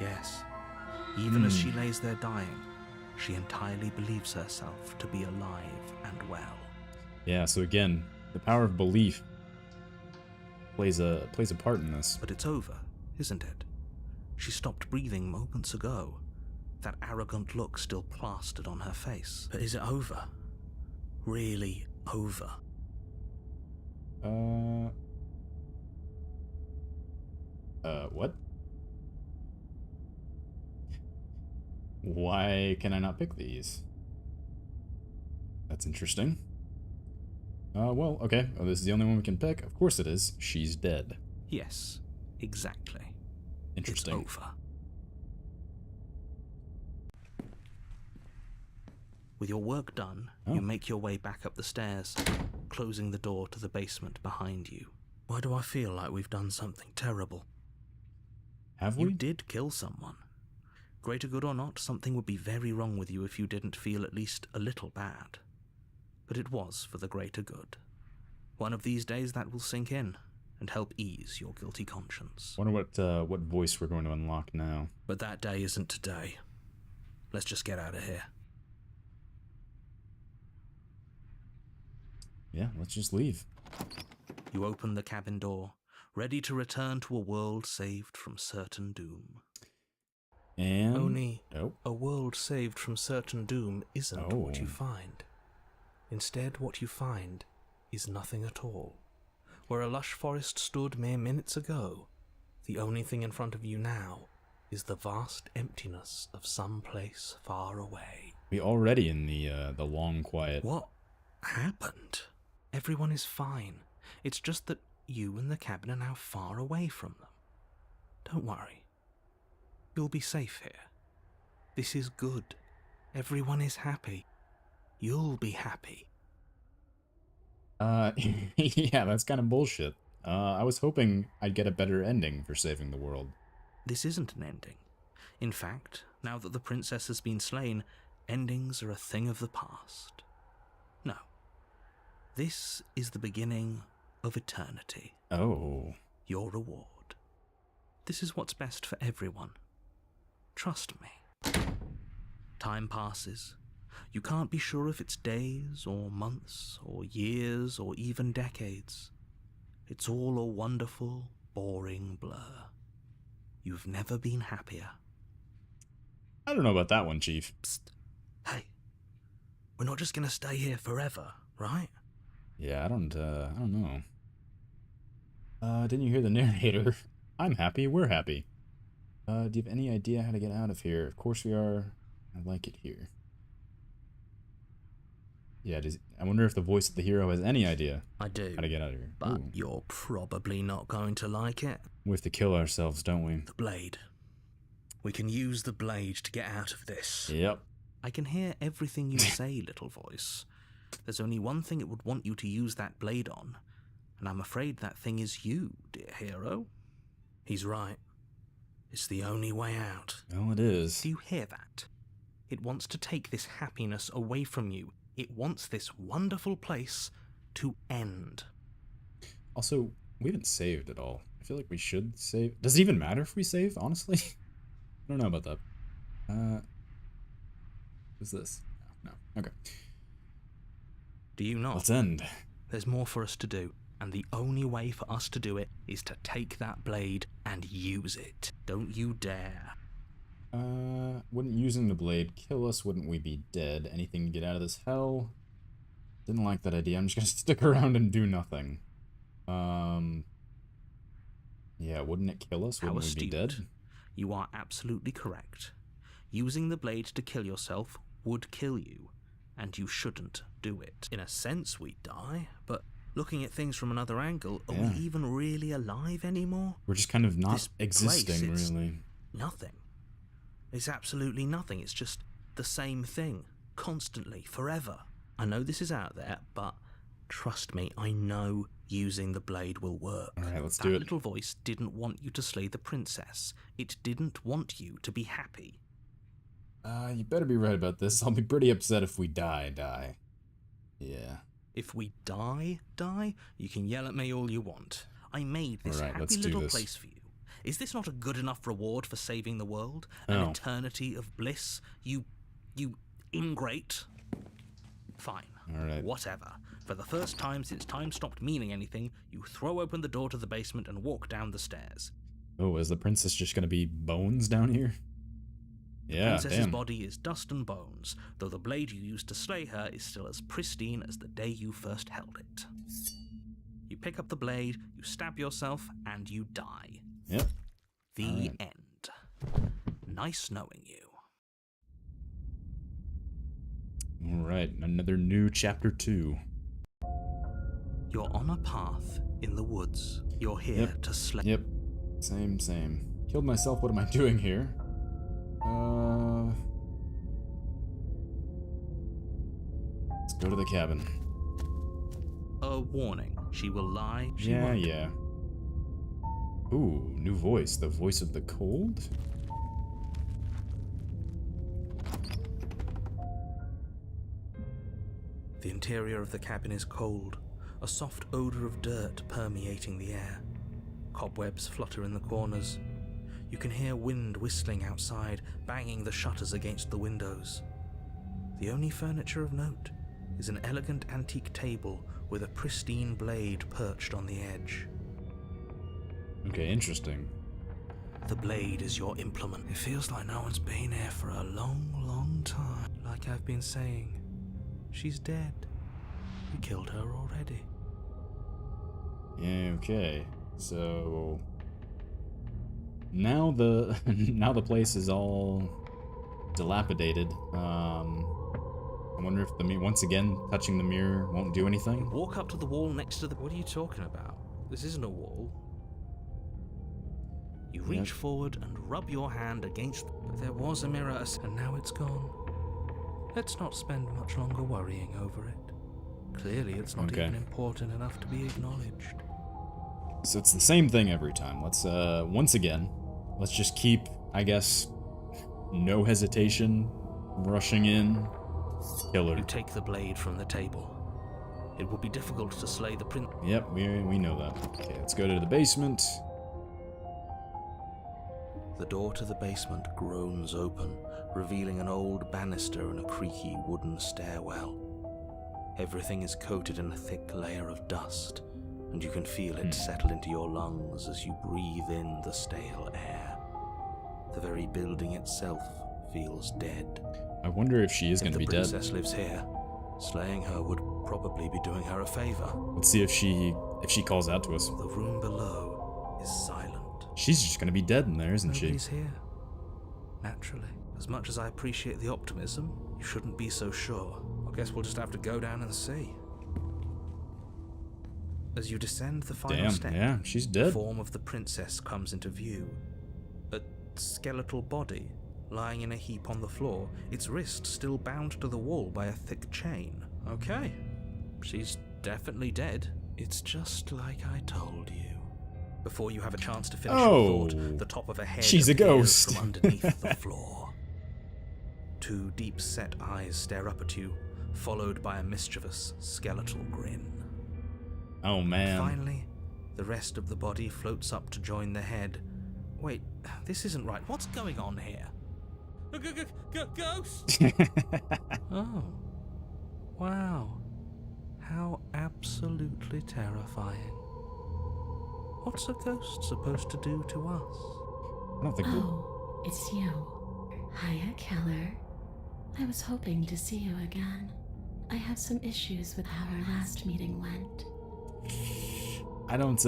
Speaker 2: Yes, even as she lays there dying, she entirely believes herself to be alive and well.
Speaker 1: Yeah, so again, the power of belief plays a part in this.
Speaker 2: But it's over, isn't it? She stopped breathing moments ago. That arrogant look still plastered on her face. But is it over? Really over?
Speaker 1: What? Why can I not pick these? That's interesting. Well, okay. Oh, this is the only one we can pick. Of course it is. She's dead.
Speaker 2: Yes, exactly.
Speaker 1: Interesting.
Speaker 2: It's over. With your work done,
Speaker 1: Oh.
Speaker 2: you make your way back up the stairs, closing the door to the basement behind you. Why do I feel like we've done something terrible?
Speaker 1: Have
Speaker 2: You
Speaker 1: we?
Speaker 2: did kill someone. Greater good or not, something would be very wrong with you if you didn't feel at least a little bad. But it was for the greater good. One of these days that will sink in and help ease your guilty conscience.
Speaker 1: Wonder what voice we're going to unlock now.
Speaker 2: But that day isn't today. Let's just get out of here.
Speaker 1: Yeah, let's just leave.
Speaker 2: You open the cabin door, ready to return to a world saved from certain doom.
Speaker 1: And
Speaker 2: Only
Speaker 1: nope.
Speaker 2: a world saved from certain doom isn't what you
Speaker 1: Oh.
Speaker 2: find. Instead, what you find is nothing at all. Where a lush forest stood mere minutes ago, the only thing in front of you now is the vast emptiness of some place far away.
Speaker 1: We already in the long quiet.
Speaker 2: What happened? Everyone is fine. It's just that you and the cabin are now far away from them. Don't worry. You'll be safe here. This is good. Everyone is happy. You'll be happy.
Speaker 1: Yeah, that's kind of bullshit. I was hoping I'd get a better ending for saving the world.
Speaker 2: This isn't an ending. In fact, now that the princess has been slain, endings are a thing of the past. No. This is the beginning of eternity.
Speaker 1: Oh.
Speaker 2: Your reward. This is what's best for everyone. Trust me. Time passes. You can't be sure if it's days or months or years or even decades. It's all a wonderful, boring blur. You've never been happier.
Speaker 1: I don't know about that one, Chief.
Speaker 2: Psst. Hey, we're not just gonna stay here forever, right?
Speaker 1: Yeah, I don't know. Didn't you hear the narrator? I'm happy, we're happy. Do you have any idea how to get out of here? Of course we are. I like it here. Yeah, I wonder if the voice of the hero has any idea
Speaker 2: I do,
Speaker 1: how to get out of here.
Speaker 2: but
Speaker 1: Ooh.
Speaker 2: you're probably not going to like it.
Speaker 1: We have to kill ourselves, don't we?
Speaker 2: The blade. We can use the blade to get out of this.
Speaker 1: Yep.
Speaker 2: I can hear everything you say, little voice. There's only one thing it would want you to use that blade on, and I'm afraid that thing is you, dear hero. He's right. It's the only way out.
Speaker 1: Well, it is.
Speaker 2: Do you hear that? It wants to take this happiness away from you. It wants this wonderful place to end.
Speaker 1: Also, we haven't saved at all. I feel like we should save. Does it even matter if we save, honestly? I don't know about that. What's this? No. Okay.
Speaker 2: Do you not?
Speaker 1: Let's end.
Speaker 2: There's more for us to do, and the only way for us to do it is to take that blade and use it. Don't you dare.
Speaker 1: Wouldn't using the blade kill us? Wouldn't we be dead? Anything to get out of this hell? Didn't like that idea. I'm just gonna stick around and do nothing. Yeah, wouldn't it kill us?
Speaker 2: How
Speaker 1: Wouldn't we
Speaker 2: astute.
Speaker 1: be dead?
Speaker 2: You are absolutely correct. Using the blade to kill yourself would kill you, and you shouldn't do it. In a sense, we die, but looking at things from another angle, are
Speaker 1: Yeah.
Speaker 2: we even really alive anymore?
Speaker 1: We're just kind of not
Speaker 2: This place,
Speaker 1: existing,
Speaker 2: it's-
Speaker 1: really.
Speaker 2: Nothing. It's absolutely nothing. It's just the same thing, constantly, forever. I know this is out there, but trust me, I know using the blade will work.
Speaker 1: Alright, let's
Speaker 2: That
Speaker 1: do it.
Speaker 2: little voice didn't want you to slay the princess. It didn't want you to be happy.
Speaker 1: You better be right about this. I'll be pretty upset if we die. Yeah.
Speaker 2: If we die, you can yell at me all you want. I made this
Speaker 1: Alright, let's
Speaker 2: happy
Speaker 1: do
Speaker 2: little
Speaker 1: this.
Speaker 2: place for you. Is this not a good enough reward for saving the world? An
Speaker 1: Oh.
Speaker 2: eternity of bliss? You ingrate. Fine.
Speaker 1: Alright.
Speaker 2: Whatever. For the first time since time stopped meaning anything, you throw open the door to the basement and walk down the stairs.
Speaker 1: Oh, is the princess just gonna be bones down here? Yeah,
Speaker 2: Princess's
Speaker 1: damn.
Speaker 2: body is dust and bones, though the blade you used to slay her is still as pristine as the day you first held it. You pick up the blade, you stab yourself, and you die.
Speaker 1: Yep.
Speaker 2: The
Speaker 1: Alright.
Speaker 2: end. Nice knowing you.
Speaker 1: Alright, another new chapter 2.
Speaker 2: You're on a path in the woods. You're here
Speaker 1: Yep.
Speaker 2: to slay.
Speaker 1: Yep. Same. Killed myself, what am I doing here? Let's go to the cabin.
Speaker 2: A warning. She will lie. She
Speaker 1: Yeah,
Speaker 2: won't.
Speaker 1: yeah. Ooh, new voice. The voice of the cold?
Speaker 2: The interior of the cabin is cold, a soft odor of dirt permeating the air. Cobwebs flutter in the corners. You can hear wind whistling outside, banging the shutters against the windows. The only furniture of note is an elegant antique table with a pristine blade perched on the edge.
Speaker 1: Okay, interesting.
Speaker 2: The blade is your implement. It feels like no one's been here for a long time. Like I've been saying, she's dead. We killed her already.
Speaker 1: Yeah, okay. So now the now the place is all dilapidated. I wonder if the once again touching the mirror won't do anything.
Speaker 2: Walk up to the wall next to the... What are you talking about? This isn't a wall. You reach forward and rub your hand against... But there was a mirror, and now it's gone. Let's not spend much longer worrying over it. Clearly it's not
Speaker 1: Okay.
Speaker 2: even important enough to be acknowledged.
Speaker 1: So it's the same thing every time. Let's once again, let's just keep, I guess, no hesitation, rushing in, kill her.
Speaker 2: You take the blade from the table. It will be difficult to slay the prince.
Speaker 1: Yep, we know that. Okay, let's go to the basement.
Speaker 2: The door to the basement groans open, revealing an old banister and a creaky wooden stairwell. Everything is coated in a thick layer of dust, and you can feel it settle into your lungs as you breathe in the stale air. The very building itself feels dead.
Speaker 1: I wonder if she is going to be
Speaker 2: The
Speaker 1: dead.
Speaker 2: princess lives here. Slaying her would probably be doing her a favor.
Speaker 1: Let's see if she calls out to us.
Speaker 2: The room below is silent.
Speaker 1: She's just going to be dead in there, isn't she?
Speaker 2: Nobody's here. Naturally. As much as I appreciate the optimism, you shouldn't be so sure. I guess we'll just have to go down and see. As you descend the final
Speaker 1: Damn,
Speaker 2: step,
Speaker 1: yeah, she's
Speaker 2: the
Speaker 1: dead.
Speaker 2: form of the princess comes into view. A skeletal body lying in a heap on the floor, its wrist still bound to the wall by a thick chain. Okay, she's definitely dead. It's just like I told you. Before you have a chance to finish
Speaker 1: Oh,
Speaker 2: your thought, the top of a head
Speaker 1: she's a
Speaker 2: appears
Speaker 1: ghost.
Speaker 2: from underneath the floor. Two deep-set eyes stare up at you, followed by a mischievous skeletal grin.
Speaker 1: Oh man.
Speaker 2: Finally, the rest of the body floats up to join the head. Wait, this isn't right. What's going on here? Ghost! Oh. Wow. How absolutely terrifying. What's a ghost supposed to do to us?
Speaker 1: I don't think
Speaker 6: Oh, it's you. Hiya, Keller. I was hoping to see you again. I have some issues with how our last meeting went.
Speaker 1: I don't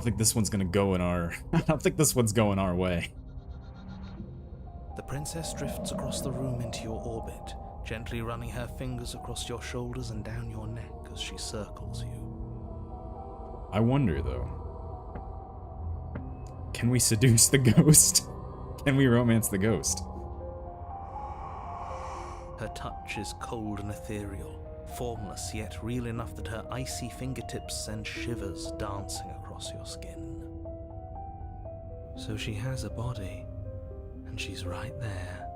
Speaker 1: think this one's gonna go in our I don't think this one's going our way.
Speaker 2: The princess drifts across the room into your orbit, gently running her fingers across your shoulders and down your neck as she circles you.
Speaker 1: I wonder though. Can we seduce the ghost? Can we romance the ghost?
Speaker 2: Her touch is cold and ethereal, formless yet real enough that her icy fingertips send shivers dancing across your skin. So she has a body, and she's right there.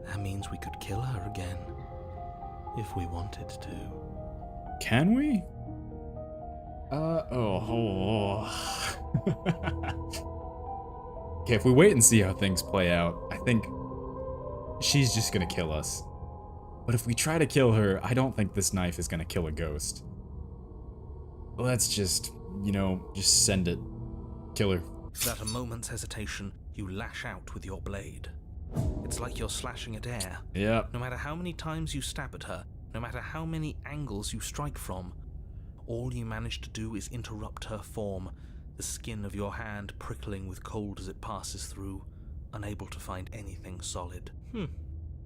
Speaker 2: That means we could kill her again, if we wanted to.
Speaker 1: Can we? Okay, if we wait and see how things play out, I think she's just gonna kill us. But if we try to kill her, I don't think this knife is gonna kill a ghost. Let's just, you know, just send it. Kill her.
Speaker 2: Without a moment's hesitation, you lash out with your blade. It's like you're slashing at air.
Speaker 1: Yep.
Speaker 2: No matter how many times you stab at her, no matter how many angles you strike from, all you manage to do is interrupt her form, the skin of your hand prickling with cold as it passes through, unable to find anything solid.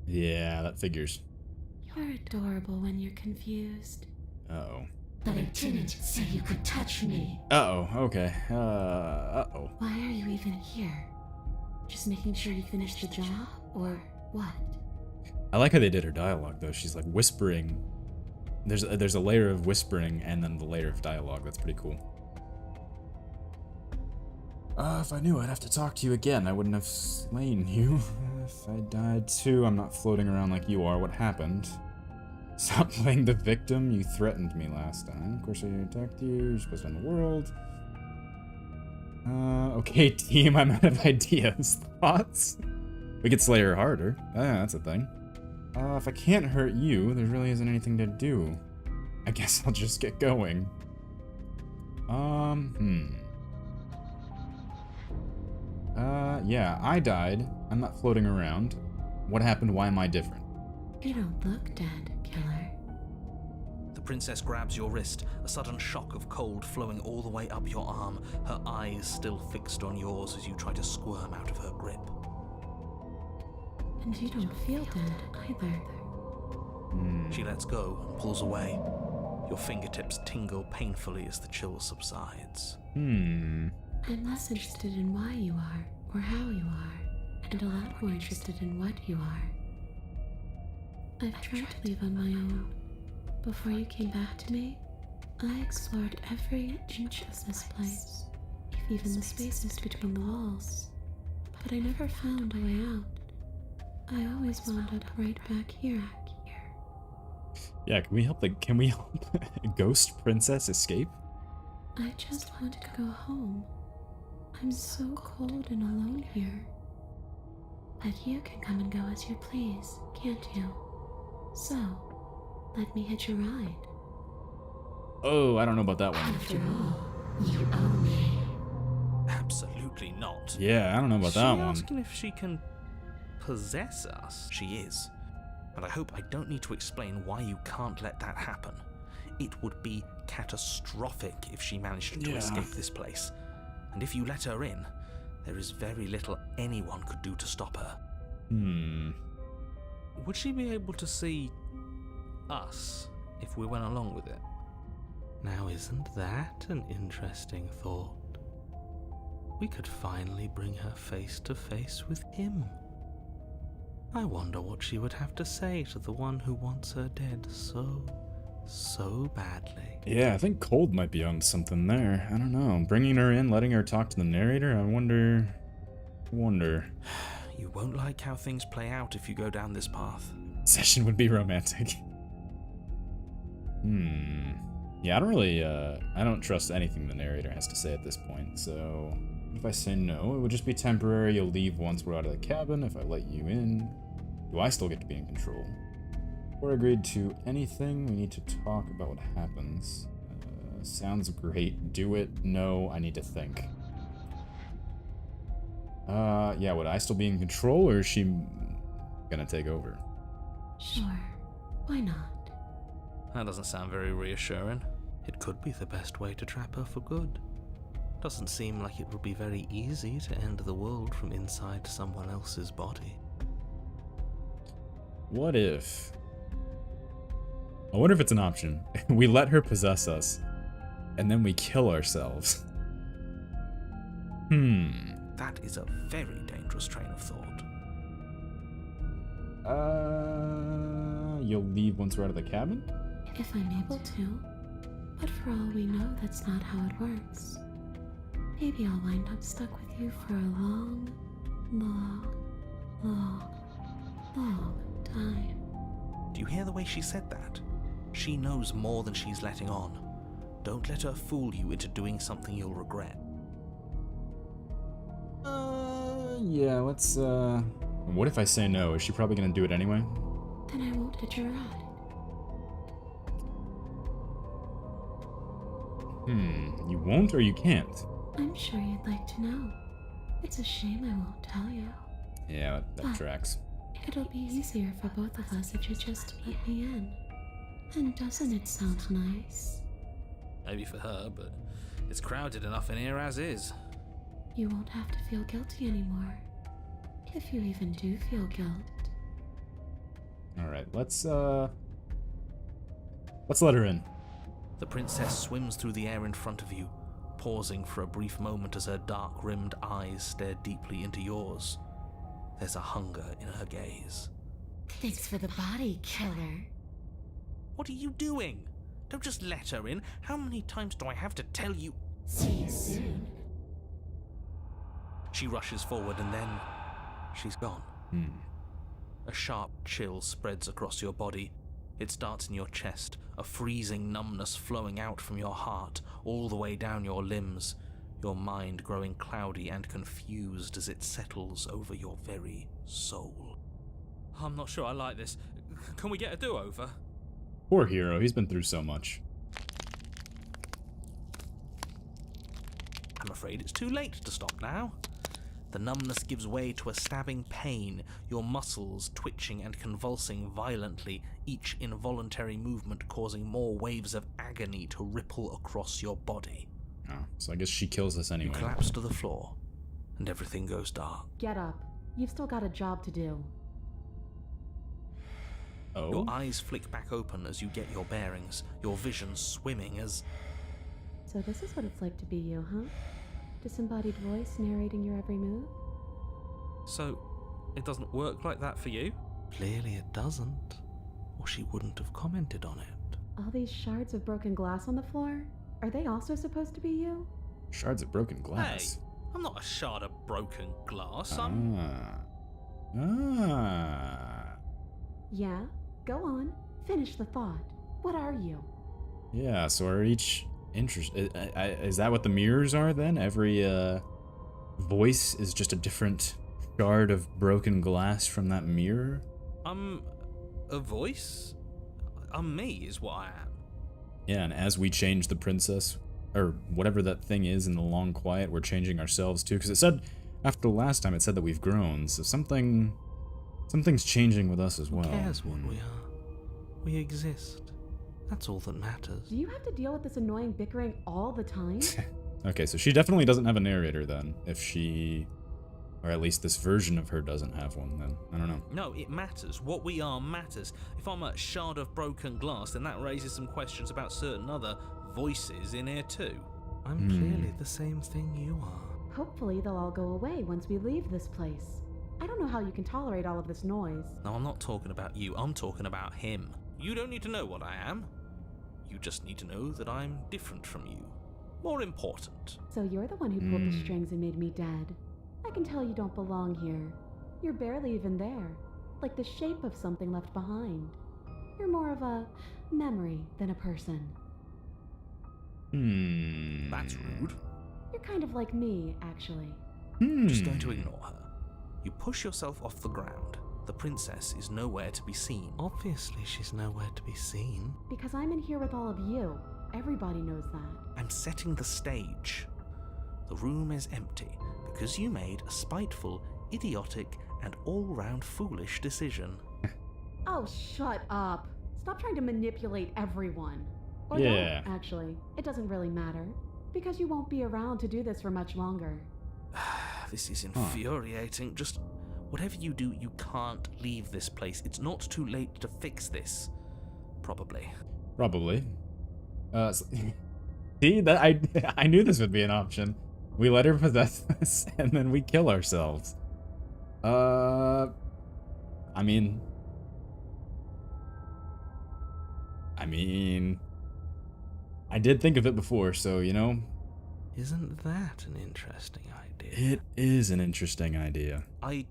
Speaker 1: Yeah, that figures.
Speaker 6: You're adorable when you're confused.
Speaker 1: Uh-oh.
Speaker 6: But I didn't say you could touch me.
Speaker 1: Uh-oh, okay. Uh-oh.
Speaker 6: Why are you even here? Just making sure you finish the job, or what?
Speaker 1: I like how they did her dialogue, though. She's like whispering. There's a layer of whispering and then the layer of dialogue. That's pretty cool. If I knew I'd have to talk to you again, I wouldn't have slain you. If I died too, I'm not floating around like you are. What happened? Stop playing the victim. You threatened me last time. Of course I attacked you. You're supposed to end the world. Okay, team, I'm out of ideas. Thoughts? We could slay her harder. That's a thing. If I can't hurt you, there really isn't anything to do. I guess I'll just get going. Yeah, I died. I'm not floating around. What happened? Why am I different?
Speaker 6: You don't look dead, killer.
Speaker 2: The princess grabs your wrist, a sudden shock of cold flowing all the way up your arm, her eyes still fixed on yours as you try to squirm out of her grip.
Speaker 6: And you don't feel dead either.
Speaker 2: She lets go and pulls away. Your fingertips tingle painfully as the chill subsides.
Speaker 6: I'm less interested in why you are, or how you are, and a lot more interested in what you are. I've tried to leave on my own. Before you came back to me, I explored every inch of this place, even the spaces between the walls. But I never found a way out. I always wound up right back here.
Speaker 1: Yeah, can we help Ghost Princess escape?
Speaker 6: I just want to go home. I'm so cold and alone here. But you can come and go as you please, can't you? So, let me hitch a ride.
Speaker 1: Oh, I don't know about that one.
Speaker 6: After all, you owe me.
Speaker 2: Absolutely not.
Speaker 1: Yeah, I don't know about that one.
Speaker 2: She's asking if she can possess us. She is. But I hope I don't need to explain why you can't let that happen. It would be catastrophic if she managed to escape this place. And if you let her in, there is very little anyone could do to stop her. Would she be able to see us if we went along with it? Now, isn't that an interesting thought? We could finally bring her face to face with him. I wonder what she would have to say to the one who wants her dead so badly.
Speaker 1: Yeah, I think Cold might be on something there. I don't know. Bringing her in, letting her talk to the narrator, I wonder.
Speaker 2: You won't like how things play out if you go down this path.
Speaker 1: Session would be romantic. Yeah, I don't trust anything the narrator has to say at this point, so if I say no, it would just be temporary. You'll leave once we're out of the cabin. If I let you in, do I still get to be in control? Or agreed to anything, we need to talk about what happens. Sounds great. Do it. No, I need to think. Yeah, would I still be in control, or is she gonna take over?
Speaker 6: Sure. Why not?
Speaker 2: That doesn't sound very reassuring. It could be the best way to trap her for good. Doesn't seem like it would be very easy to end the world from inside someone else's body.
Speaker 1: What if... I wonder if it's an option. We let her possess us, and then we kill ourselves.
Speaker 2: That is a very dangerous train of thought.
Speaker 1: You'll leave once we're out of the cabin?
Speaker 6: If I'm able to. But for all we know, that's not how it works. Maybe I'll wind up stuck with you for a long time.
Speaker 2: Do you hear the way she said that? She knows more than she's letting on. Don't let her fool you into doing something you'll regret.
Speaker 1: Yeah, let's, what if I say no? Is she probably gonna do it anyway?
Speaker 6: then I won't hit your rod.
Speaker 1: You won't or you can't?
Speaker 6: I'm sure you'd like to know. It's a shame I won't tell you.
Speaker 1: Yeah, that tracks.
Speaker 6: It'll be easier for both of us if you just let me in. And doesn't it sound nice?
Speaker 2: Maybe for her, but it's crowded enough in here as is.
Speaker 6: You won't have to feel guilty anymore. If you even do feel guilt.
Speaker 1: Alright, let's let her in.
Speaker 2: The princess swims through the air in front of you, pausing for a brief moment as her dark-rimmed eyes stare deeply into yours. There's a hunger in her gaze.
Speaker 6: Thanks for the body, killer.
Speaker 2: What are you doing? Don't just let her in. How many times do I have to tell you?
Speaker 6: See you soon.
Speaker 2: She rushes forward and then she's gone. A sharp chill spreads across your body. It starts in your chest, a freezing numbness flowing out from your heart, all the way down your limbs, your mind growing cloudy and confused as it settles over your very soul. I'm not sure I like this. Can we get a do-over?
Speaker 1: Poor hero, he's been through so much.
Speaker 2: I'm afraid it's too late to stop now. The numbness gives way to a stabbing pain, your muscles twitching and convulsing violently, each involuntary movement causing more waves of agony to ripple across your body.
Speaker 1: Oh, so I guess she kills us anyway.
Speaker 2: You collapse to the floor, and everything goes dark.
Speaker 7: Get up. You've still got a job to do.
Speaker 1: Oh?
Speaker 2: Your eyes flick back open as you get your bearings, your vision swimming as...
Speaker 7: So this is what it's like to be you, huh? Disembodied voice narrating your every move?
Speaker 2: So, it doesn't work like that for you? Clearly it doesn't, or she wouldn't have commented on it.
Speaker 7: All these shards of broken glass on the floor? Are they also supposed to be you?
Speaker 1: Shards of broken glass.
Speaker 2: Hey, I'm not a shard of broken glass,
Speaker 7: Yeah? Go on. Finish the thought. What are you?
Speaker 1: Yeah, so are each is that what the mirrors are then? Every voice is just a different shard of broken glass from that mirror?
Speaker 2: I'm a voice? I'm me is what I am.
Speaker 1: Yeah, and as we change the princess, or whatever that thing is in the long quiet, we're changing ourselves too, because it said, after the last time, it said that we've grown, so something's changing with us as well.
Speaker 2: Who cares what we are? We exist. That's all that matters.
Speaker 7: Do you have to deal with this annoying bickering all the time?
Speaker 1: Okay, so she definitely doesn't have a narrator then, if she... Or at least this version of her doesn't have one then. I don't know.
Speaker 2: No, it matters. What we are matters. If I'm a shard of broken glass, then that raises some questions about certain other voices in here too. I'm clearly the same thing you are.
Speaker 7: Hopefully they'll all go away once we leave this place. I don't know how you can tolerate all of this noise.
Speaker 2: No, I'm not talking about you. I'm talking about him. You don't need to know what I am. You just need to know that I'm different from you. More important.
Speaker 7: So you're the one who pulled the strings and made me dead. I can tell you don't belong here. You're barely even there. Like the shape of something left behind. You're more of a memory than a person.
Speaker 2: That's rude.
Speaker 7: You're kind of like me, actually.
Speaker 2: I'm just going to ignore her. You push yourself off the ground. The princess is nowhere to be seen. Obviously, she's nowhere to be seen.
Speaker 7: Because I'm in here with all of you. Everybody knows that.
Speaker 2: I'm setting the stage. The room is empty because you made a spiteful, idiotic, and all-round foolish decision.
Speaker 7: Oh, shut up. Stop trying to manipulate everyone. Or
Speaker 1: Yeah.
Speaker 7: don't, actually. It doesn't really matter. Because you won't be around to do this for much longer.
Speaker 2: This is infuriating. Just whatever you do, you can't leave this place. It's not too late to fix this. Probably.
Speaker 1: Probably. See, that I knew this would be an option. We let her possess us, and then we kill ourselves. I mean, I did think of it before, so, you know.
Speaker 2: Isn't that an interesting idea?
Speaker 1: It is an interesting idea.
Speaker 2: I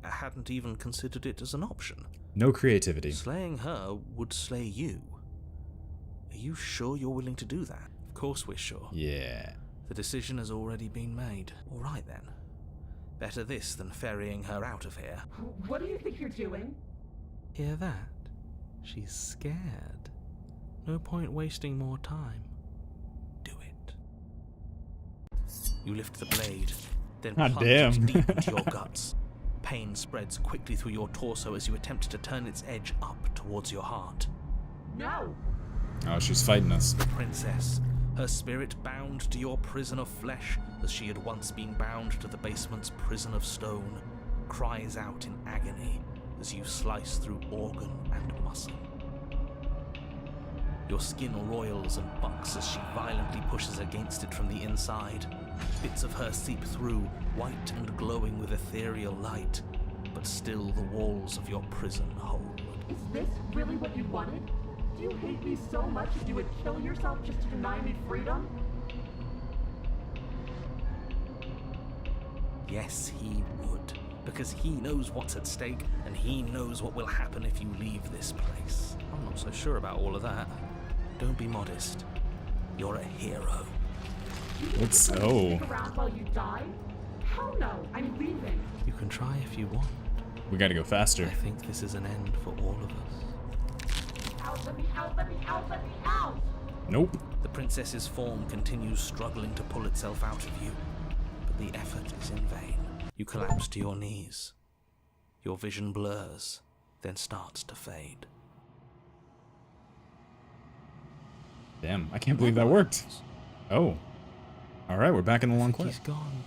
Speaker 2: hadn't even considered it as an option.
Speaker 1: No creativity.
Speaker 2: Slaying her would slay you. Are you sure you're willing to do that? Of course we're sure.
Speaker 1: Yeah.
Speaker 2: The decision has already been made. All right then. Better this than ferrying her out of here.
Speaker 7: What do you think you're doing?
Speaker 2: Hear that? She's scared. No point wasting more time. Do it. You lift the blade, then
Speaker 1: God
Speaker 2: plunge
Speaker 1: damn.
Speaker 2: it deep into your guts. Pain spreads quickly through your torso as you attempt to turn its edge up towards your heart.
Speaker 7: No!
Speaker 1: Oh, she's fighting us.
Speaker 2: The princess, her spirit bound to your prison of flesh as she had once been bound to the basement's prison of stone, cries out in agony as you slice through organ and muscle. Your skin roils and bucks as she violently pushes against it from the inside. Bits of her seep through, white and glowing with ethereal light, but still the walls of your prison hold.
Speaker 7: Is this really what you wanted? Do you hate me so much that you would kill yourself just to deny me freedom?
Speaker 2: Yes, he would, because he knows what's at stake, and he knows what will happen if you leave this place. I'm not so sure about all of that. Don't be modest. You're a hero.
Speaker 1: Let's go.
Speaker 7: Stick around while you die? Hell no, I'm leaving.
Speaker 2: You can try if you want.
Speaker 1: We gotta go
Speaker 2: I
Speaker 1: faster.
Speaker 2: think this is an end for all of us.
Speaker 7: Out, let me out, let me out, let me out!
Speaker 1: Nope.
Speaker 2: The princess's form continues struggling to pull itself out of you, but the effort is in vain. You collapse to your knees. Your vision blurs, then starts to fade.
Speaker 1: Damn, I can't believe that worked. Oh. Alright, we're back in the long
Speaker 2: He's
Speaker 1: quest.
Speaker 2: gone.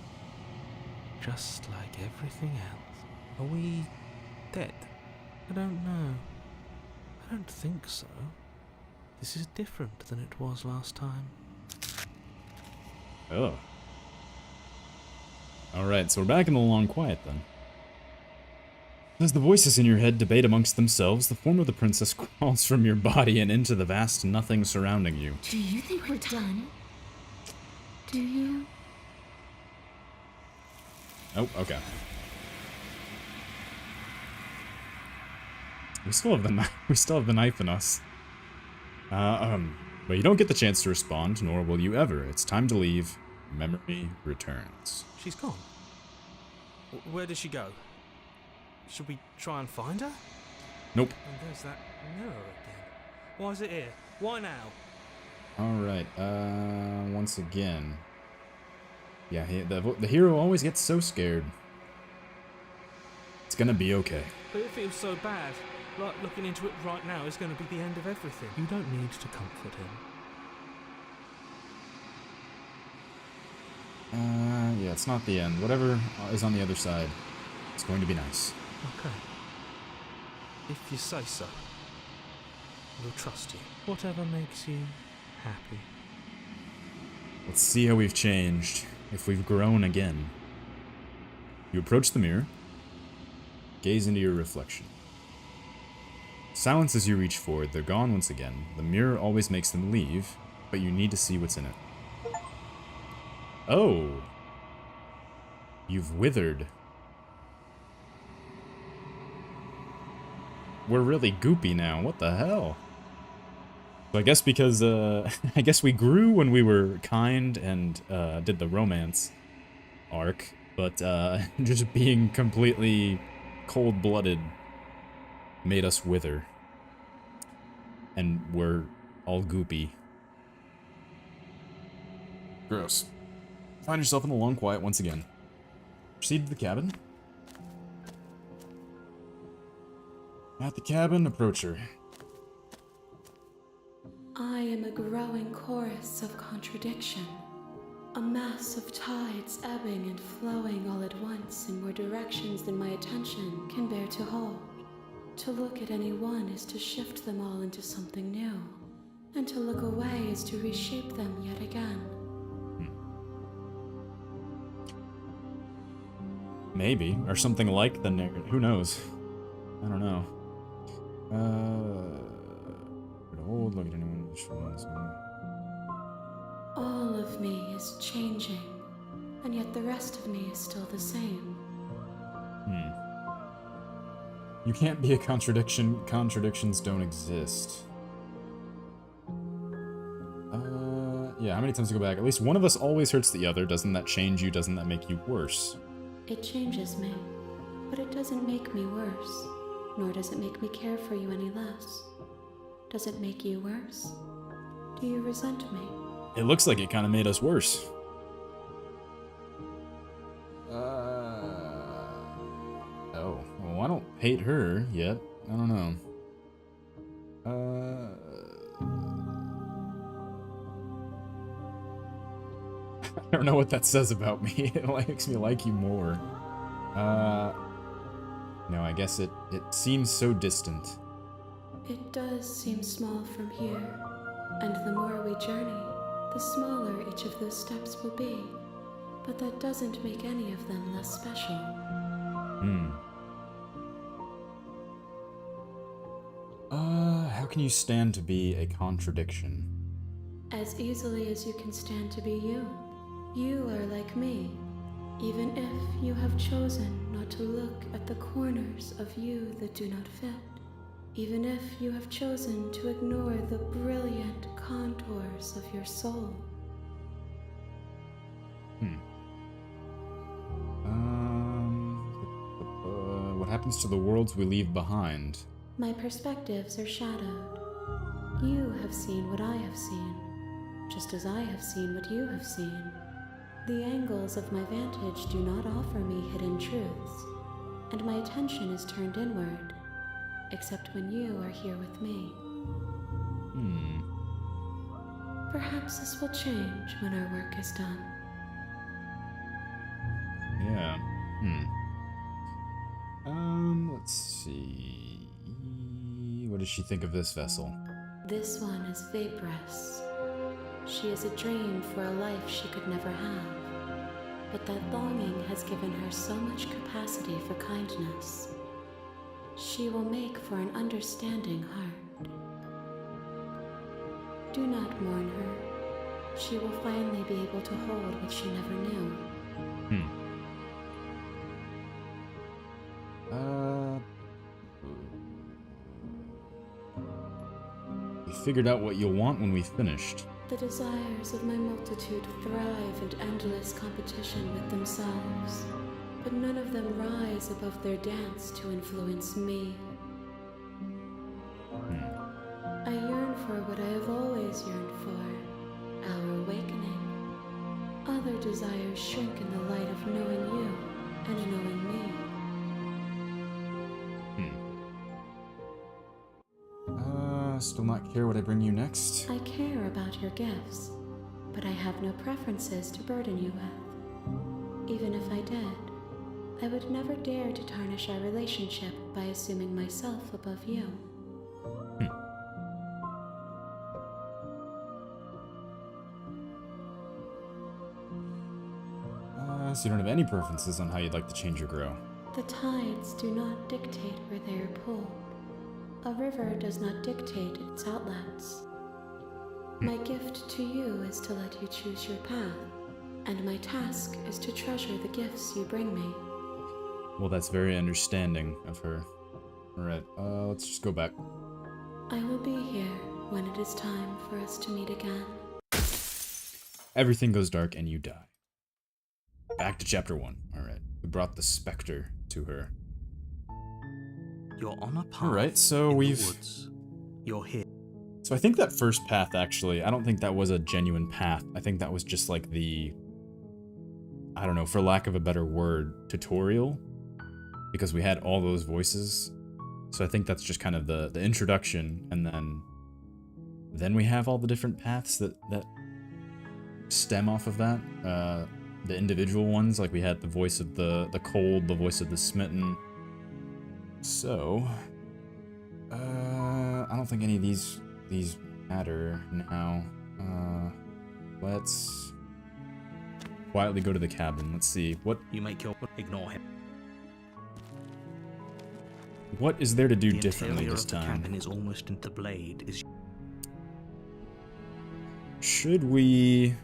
Speaker 2: Just like everything else. Are we dead? I don't know. I don't think so. This is different than it was last time.
Speaker 1: Oh. Alright, so we're back in the long quiet then. As the voices in your head debate amongst themselves, the form of the princess crawls from your body and into the vast nothing surrounding you.
Speaker 6: Do you think we're done? Do you?
Speaker 1: Oh, okay. We still have the knife in us. But you don't get the chance to respond, nor will you ever. It's time to leave. Memory returns.
Speaker 2: She's gone. Where did she go? Should we try and find her?
Speaker 1: Nope.
Speaker 2: And there's that mirror again. Why is it here? Why now?
Speaker 1: Alright, once again. Yeah, the hero always gets so scared. It's gonna be okay.
Speaker 2: But it feels so bad. Like looking into it right now is going to be the end of everything. You don't need to comfort him.
Speaker 1: Yeah, it's not the end. Whatever is on the other side, it's going to be nice.
Speaker 2: Okay. If you say so. We'll trust you. Whatever makes you happy.
Speaker 1: Let's see how we've changed, if we've grown again. You approach the mirror, gaze into your reflection. Silence as you reach forward, they're gone once again. The mirror always makes them leave, but you need to see what's in it. Oh! You've withered. We're really goopy now, what the hell? So I guess because, I guess we grew when we were kind and, did the romance arc, but, just being completely cold-blooded made us wither. And we're all goopy. Gross. Find yourself in the long quiet once again. Proceed to the cabin. At the cabin, approach her.
Speaker 6: I am a growing chorus of contradiction. A mass of tides ebbing and flowing all at once in more directions than my attention can bear to hold. To look at any one is to shift them all into something new, and to look away is to reshape them yet again.
Speaker 1: Maybe, or something like the narrative. Who knows? I don't know. Hold, look at anyone.
Speaker 6: All of me is changing, and yet the rest of me is still the same.
Speaker 1: You can't be a contradiction. Contradictions don't exist. Yeah, how many times to go back? At least one of us always hurts the other. Doesn't that change you? Doesn't that make you worse?
Speaker 6: It changes me, but it doesn't make me worse. nor does it make me care for you any less. Does it make you worse? Do you resent me?
Speaker 1: It looks like it kind of made us worse. Oh, well, I don't hate her yet. I don't know. I don't know what that says about me. It makes me like you more. No, I guess it seems so distant.
Speaker 6: It does seem small from here, and the more we journey, the smaller each of those steps will be. But that doesn't make any of them less special.
Speaker 1: How can you stand to be a contradiction?
Speaker 6: As easily as you can stand to be you. You are like me, even if you have chosen not to look at the corners of you that do not fit. Even if you have chosen to ignore the brilliant contours of your soul.
Speaker 1: What happens to the worlds we leave behind?
Speaker 6: My perspectives are shadowed. You have seen what I have seen, just as I have seen what you have seen. The angles of my vantage do not offer me hidden truths, and my attention is turned inward, except when you are here with me. Perhaps this will change when our work is done.
Speaker 1: Yeah. Let's see. What does she think of this vessel?
Speaker 6: This one is vaporous. She is a dream for a life she could never have. But that longing has given her so much capacity for kindness. She will make for an understanding heart. Do not mourn her. She will finally be able to hold what she never knew.
Speaker 1: We figured out what you'll want when we've finished.
Speaker 6: The desires of my multitude thrive in endless competition with themselves, but none of them rise above their dance to influence me. I yearn for what I have always yearned for, our awakening. Other desires shrink in the light of knowing you and knowing me.
Speaker 1: Still not care what I bring you next?
Speaker 6: I care about your gifts, but I have no preferences to burden you with. Even if I did, I would never dare to tarnish our relationship by assuming myself above you.
Speaker 1: So you don't have any preferences on how you'd like to change or grow?
Speaker 6: The tides do not dictate where they are pulled. A river does not dictate its outlets. My gift to you is to let you choose your path, and my task is to treasure the gifts you bring me.
Speaker 1: Well, that's very understanding of her. Alright, let's just go back.
Speaker 6: I will be here when it is time for us to meet again.
Speaker 1: Everything goes dark and you die. Back to chapter 1. Alright, we brought the specter to her.
Speaker 2: You're on a path.
Speaker 1: Alright, so
Speaker 2: in
Speaker 1: we've...
Speaker 2: the woods. You're here.
Speaker 1: So I think that first path, actually, I don't think that was a genuine path. I think that was just like the... I don't know, for lack of a better word, tutorial. Because we had all those voices. So I think that's just kind of the introduction, and then we have all the different paths that stem off of that. The individual ones, like we had the voice of the cold, the voice of the smitten. So, I don't think any of these matter now. Let's quietly go to the cabin. Let's see,
Speaker 2: You make your... Ignore him.
Speaker 1: what is there to do
Speaker 2: The
Speaker 1: differently
Speaker 2: interior
Speaker 1: this
Speaker 2: of the
Speaker 1: time?
Speaker 2: cabin is almost into the blade.
Speaker 1: Should we...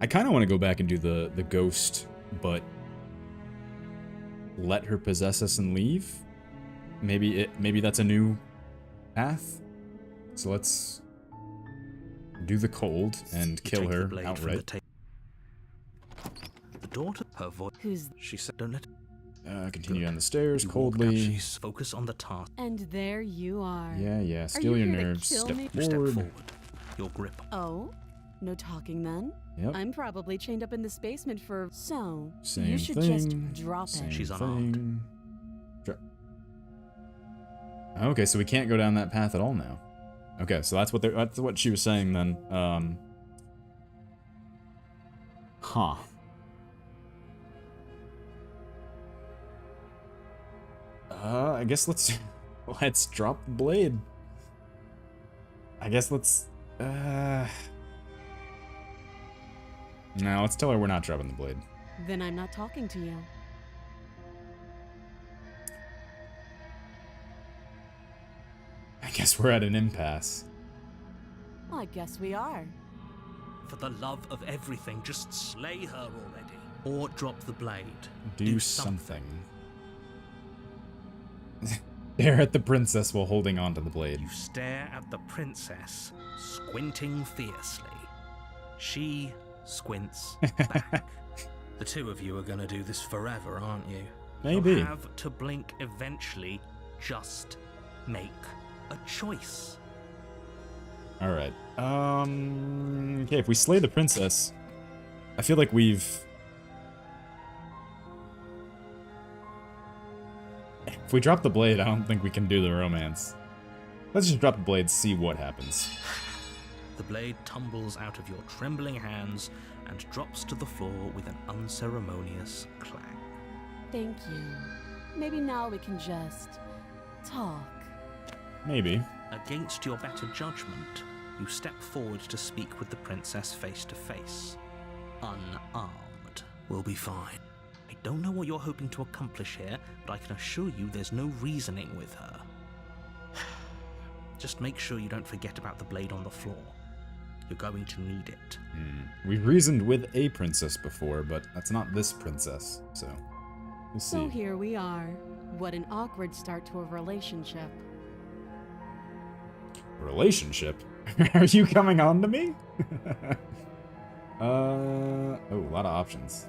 Speaker 1: I kind of want to go back and do the ghost, but let her possess us and leave? Maybe that's a new path? So let's do the cold and
Speaker 2: You
Speaker 1: kill
Speaker 2: take the
Speaker 1: her
Speaker 2: blade from
Speaker 1: outright.
Speaker 2: The daughter, her voice.
Speaker 7: Who's...
Speaker 2: She said, "Don't let."
Speaker 1: Continue
Speaker 2: Good.
Speaker 1: down the stairs
Speaker 2: You walk down,
Speaker 1: coldly.
Speaker 2: focus on the task.
Speaker 7: And there you are.
Speaker 1: Yeah.
Speaker 7: Are
Speaker 1: Steal
Speaker 7: you
Speaker 1: your
Speaker 7: here to
Speaker 1: nerves.
Speaker 7: kill
Speaker 1: Step
Speaker 7: me?
Speaker 2: You step
Speaker 1: forward.
Speaker 2: forward. Your grip.
Speaker 7: Oh? No talking then?
Speaker 1: Yep.
Speaker 7: I'm probably chained up in this basement for... So,
Speaker 1: Same
Speaker 7: you should
Speaker 1: thing.
Speaker 7: just drop
Speaker 1: Same
Speaker 7: it.
Speaker 2: She's unarmed.
Speaker 1: thing. Okay, so we can't go down that path at all now. Okay, so that's what she was saying then. Huh. I guess let's drop the blade. I guess let's no, let's tell her we're not dropping the blade.
Speaker 7: Then I'm not talking to you.
Speaker 1: I guess we're at an impasse.
Speaker 7: I guess we are.
Speaker 2: For the love of everything, just slay her already. Or drop the blade.
Speaker 1: Do something. Stare at the princess while holding onto the blade.
Speaker 2: You stare at the princess, squinting fiercely. She squints back. The two of you are gonna do this forever, aren't you?
Speaker 1: Maybe.
Speaker 2: You'll have to blink eventually. Just make a choice.
Speaker 1: Alright. Okay, if we slay the princess, I feel like we've... If we drop the blade, I don't think we can do the romance. Let's just drop the blade, see what happens.
Speaker 2: The blade tumbles out of your trembling hands and drops to the floor with an unceremonious clang.
Speaker 7: Thank you. Maybe now we can just... talk.
Speaker 1: Maybe.
Speaker 2: Against your better judgment, you step forward to speak with the princess face to face. Unarmed. We'll be fine. I don't know what you're hoping to accomplish here, but I can assure you there's no reasoning with her. Just make sure you don't forget about the blade on the floor. You're going to need it.
Speaker 1: We've reasoned with a princess before, but that's not this princess, so we'll see.
Speaker 7: So here we are. What an awkward start to a relationship.
Speaker 1: Relationship? Are you coming on to me? Oh, a lot of options.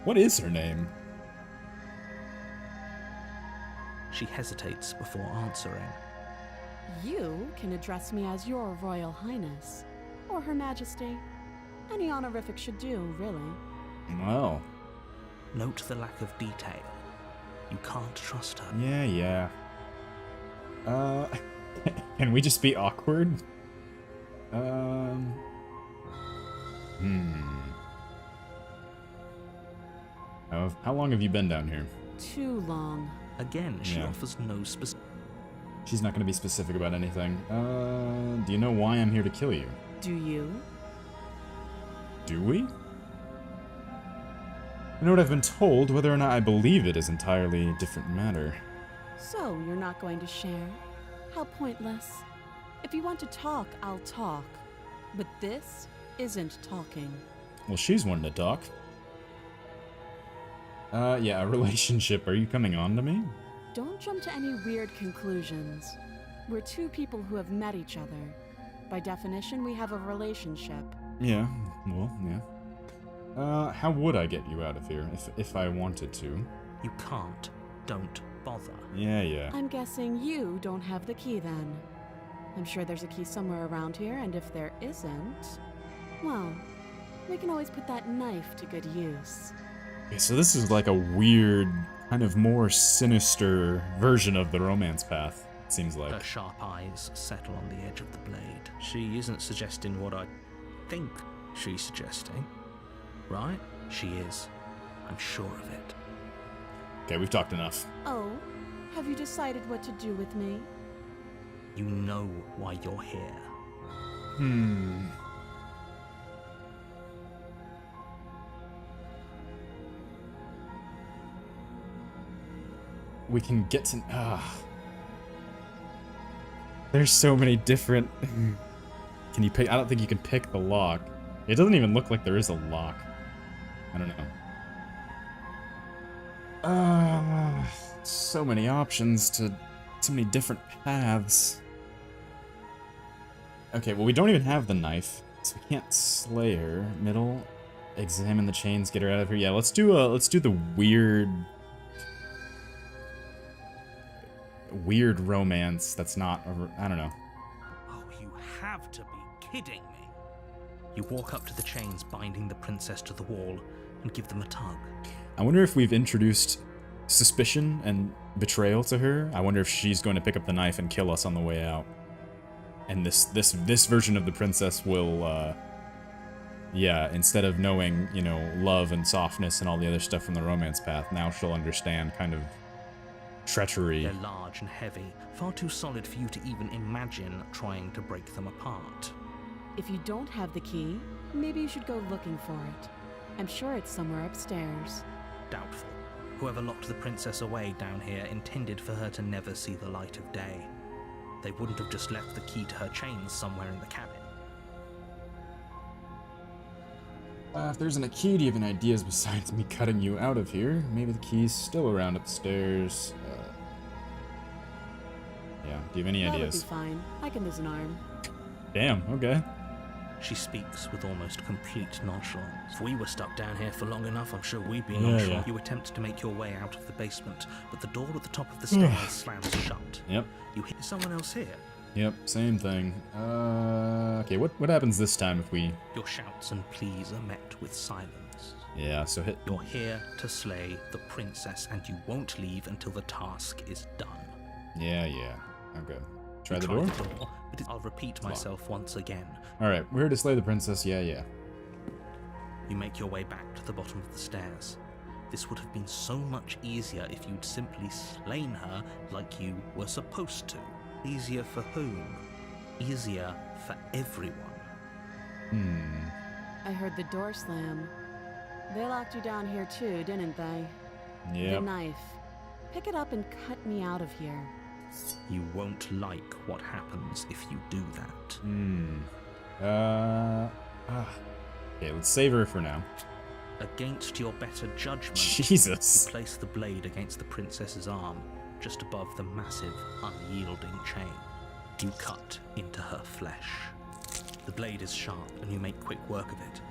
Speaker 1: What is her name?
Speaker 2: She hesitates before answering.
Speaker 7: You can address me as Your Royal Highness, or Her Majesty. Any honorific should do, really.
Speaker 1: Well,
Speaker 2: Note the lack of detail. You can't trust her.
Speaker 1: yeah. Can we just be awkward? How long have you been down here?
Speaker 7: Too long.
Speaker 2: Again, she
Speaker 1: Yeah.
Speaker 2: offers no specific.
Speaker 1: She's not going to be specific about anything. Do you know why I'm here to kill you?
Speaker 7: Do you?
Speaker 1: Do we? I know what I've been told. Whether or not I believe it is entirely a different matter.
Speaker 7: So, you're not going to share? How pointless. If you want to talk, I'll talk. But this isn't talking.
Speaker 1: Well, she's wanting to talk. Yeah, a relationship. Are you coming on to me?
Speaker 7: Don't jump to any weird conclusions. We're two people who have met each other. By definition, we have a relationship.
Speaker 1: Yeah, well, yeah. How would I get you out of here if I wanted to?
Speaker 2: You can't. Don't bother.
Speaker 1: Yeah.
Speaker 7: I'm guessing you don't have the key then. I'm sure there's a key somewhere around here, and if there isn't, well, we can always put that knife to good use.
Speaker 1: Okay, so this is like a weird, kind of more sinister version of the romance path, it seems like.
Speaker 2: Her sharp eyes settle on the edge of the blade. She isn't suggesting what I think she's suggesting. Right? She is. I'm sure of it.
Speaker 1: Okay, we've talked enough.
Speaker 7: Oh, have you decided what to do with me?
Speaker 2: You know why you're here.
Speaker 1: We can get to... There's so many different... Can you pick... I don't think you can pick the lock. It doesn't even look like there is a lock. I don't know. So many options to... So many different paths. Okay, well we don't even have the knife, so we can't slay her. Middle... examine the chains, get her out of here. Yeah, let's do the weird romance that's not, I don't know.
Speaker 2: Oh, you have to be kidding me. You walk up to the chains binding the princess to the wall and give them a tug.
Speaker 1: I wonder if we've introduced suspicion and betrayal to her. I wonder if she's going to pick up the knife and kill us on the way out. And this version of the princess will, yeah, instead of knowing, you know, love and softness and all the other stuff from the romance path, now she'll understand kind of treachery.
Speaker 2: They're large and heavy, far too solid for you to even imagine trying to break them apart.
Speaker 7: If you don't have the key, maybe you should go looking for it. I'm sure it's somewhere upstairs.
Speaker 2: Doubtful. Whoever locked the princess away down here intended for her to never see the light of day. They wouldn't have just left the key to her chains somewhere in the cabin.
Speaker 1: If there isn't a key, do you have any ideas besides me cutting you out of here? Maybe the key's still around upstairs. Yeah, do you have any ideas?
Speaker 7: That would be fine. I can lose an arm.
Speaker 1: Damn, okay.
Speaker 2: She speaks with almost complete nonchalance. If we were stuck down here for long enough, I'm sure we'd be nonchalant.
Speaker 1: Yeah.
Speaker 2: You attempt to make your way out of the basement, but the door at the top of the stairs slams shut.
Speaker 1: Yep.
Speaker 2: You hear someone else here.
Speaker 1: Yep, same thing. Okay, what happens this time if we...
Speaker 2: Your shouts and pleas are met with silence.
Speaker 1: Yeah, so hit...
Speaker 2: You're here to slay the princess, and you won't leave until the task is done.
Speaker 1: Yeah. Okay. Try
Speaker 2: You
Speaker 1: the door?
Speaker 2: but I'll repeat myself once again.
Speaker 1: Alright, we're here to slay the princess, yeah.
Speaker 2: You make your way back to the bottom of the stairs. This would have been so much easier if you'd simply slain her like you were supposed to. Easier for whom? Easier for everyone.
Speaker 7: I heard the door slam. They locked you down here too, didn't they? The
Speaker 1: Yep.
Speaker 7: knife. Pick it up and cut me out of here.
Speaker 2: You won't like what happens if you do that.
Speaker 1: Okay, let's save her for now.
Speaker 2: Against your better judgment,
Speaker 1: Jesus.
Speaker 2: you place the blade against the princess's arm, just above the massive, unyielding chain. You cut into her flesh. The blade is sharp, and you make quick work of it.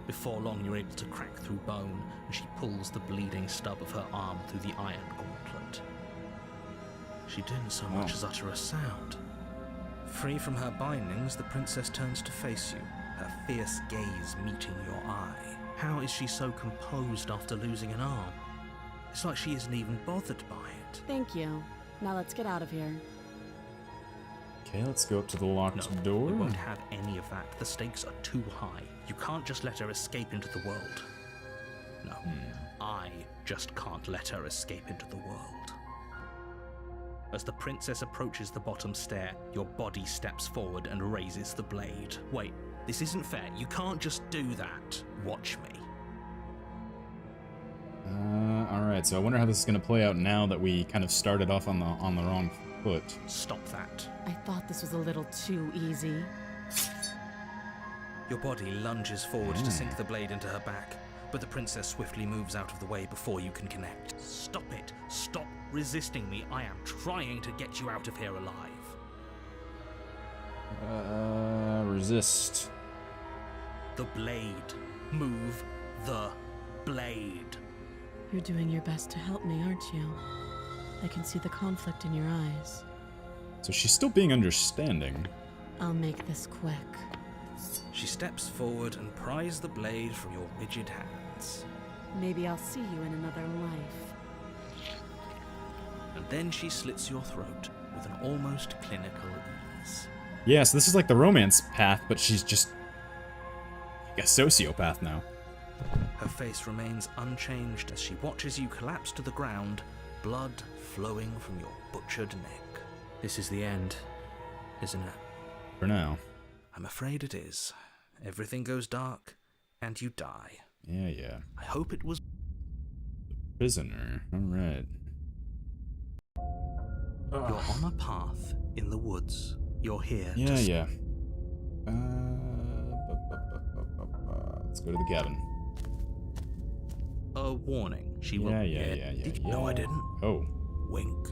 Speaker 2: Before long, you're able to crack through bone, and she pulls the bleeding stub of her arm through the iron gauntlet. She didn't so much as utter a sound. Free from her bindings, the princess turns to face you, her fierce gaze meeting your eye. How is she so composed after losing an arm? It's like she isn't even bothered by it.
Speaker 7: Thank you. Now let's get out of here.
Speaker 1: Okay, let's go up to the locked door.
Speaker 2: We won't have any of that. The stakes are too high. You can't just let her escape into the world. No, I just can't let her escape into the world. As the princess approaches the bottom stair, your body steps forward and raises the blade. Wait, this isn't fair. You can't just do that. Watch me.
Speaker 1: Alright, so I wonder how this is going to play out now that we kind of started off on the wrong foot.
Speaker 2: Stop that.
Speaker 7: I thought this was a little too easy.
Speaker 2: Your body lunges forward to sink the blade into her back, but the princess swiftly moves out of the way before you can connect. Stop it. Stop resisting me. I am trying to get you out of here alive.
Speaker 1: Resist.
Speaker 2: The blade. Move the blade.
Speaker 6: You're doing your best to help me, aren't you? I can see the conflict in your eyes.
Speaker 1: So she's still being understanding.
Speaker 6: I'll make this quick.
Speaker 2: She steps forward and pries the blade from your rigid hands.
Speaker 7: Maybe I'll see you in another life.
Speaker 2: And then she slits your throat with an almost clinical ease.
Speaker 1: Yeah, so this is like the romance path, but she's just like a sociopath now.
Speaker 2: Her face remains unchanged as she watches you collapse to the ground, blood flowing from your butchered neck. This is the end, isn't it?
Speaker 1: For now.
Speaker 2: I'm afraid it is. Everything goes dark, and you die.
Speaker 1: Yeah.
Speaker 2: I hope it was...
Speaker 1: Prisoner. Alright.
Speaker 2: You're on a path in the woods. You're here to...
Speaker 1: Yeah. Let's go to the cabin.
Speaker 2: A warning. She will...
Speaker 1: Yeah.
Speaker 2: No, I didn't.
Speaker 1: Oh,
Speaker 2: Wink.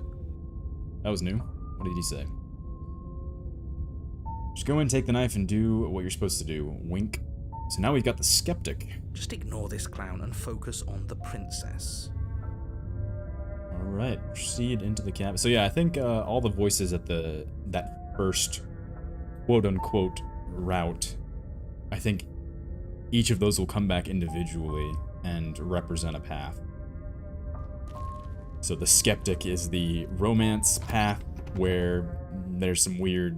Speaker 1: that was new. What did he say? Just go in, take the knife, and do what you're supposed to do. Wink. So now we've got the skeptic.
Speaker 2: Just ignore this clown and focus on the princess.
Speaker 1: Alright, proceed into the cabin. So yeah, I think all the voices at that first quote-unquote route, I think each of those will come back individually and represent a path. So the skeptic is the romance path where there's some weird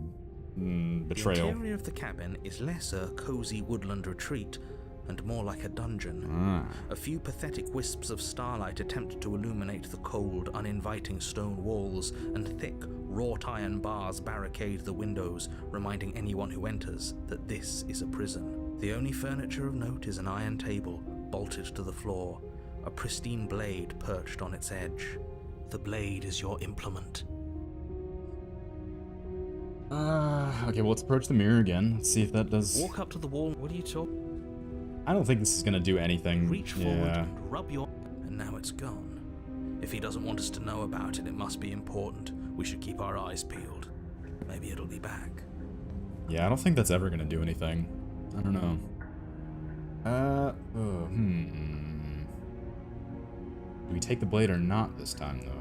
Speaker 1: betrayal.
Speaker 2: The interior of the cabin is less a cozy woodland retreat and more like a dungeon. A few pathetic wisps of starlight attempt to illuminate the cold, uninviting stone walls, and thick, wrought iron bars barricade the windows, reminding anyone who enters that this is a prison. The only furniture of note is an iron table, bolted to the floor, a pristine blade perched on its edge. The blade is your implement.
Speaker 1: Okay, well, let's approach the mirror again. Let's see if that does...
Speaker 2: Walk up to the wall. What are you talking?
Speaker 1: I don't think this is gonna do anything.
Speaker 2: Reach forward and rub your... And now it's gone. If he doesn't want us to know about it, it must be important. We should keep our eyes peeled. Maybe it'll be back.
Speaker 1: Yeah, I don't think that's ever gonna do anything. I don't know. Do we take the blade or not this time, though?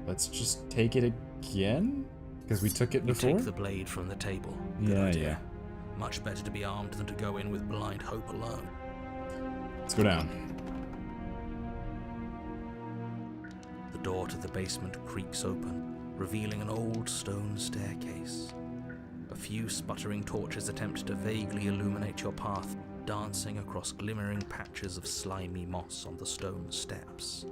Speaker 1: Let's just take it again? Because we took it before?
Speaker 2: Take the blade from the table. Good idea. Much better to be armed than to go in with blind hope alone.
Speaker 1: Let's go down.
Speaker 2: The door to the basement creaks open, revealing an old stone staircase. A few sputtering torches attempt to vaguely illuminate your path, dancing across glimmering patches of slimy moss on the stone steps.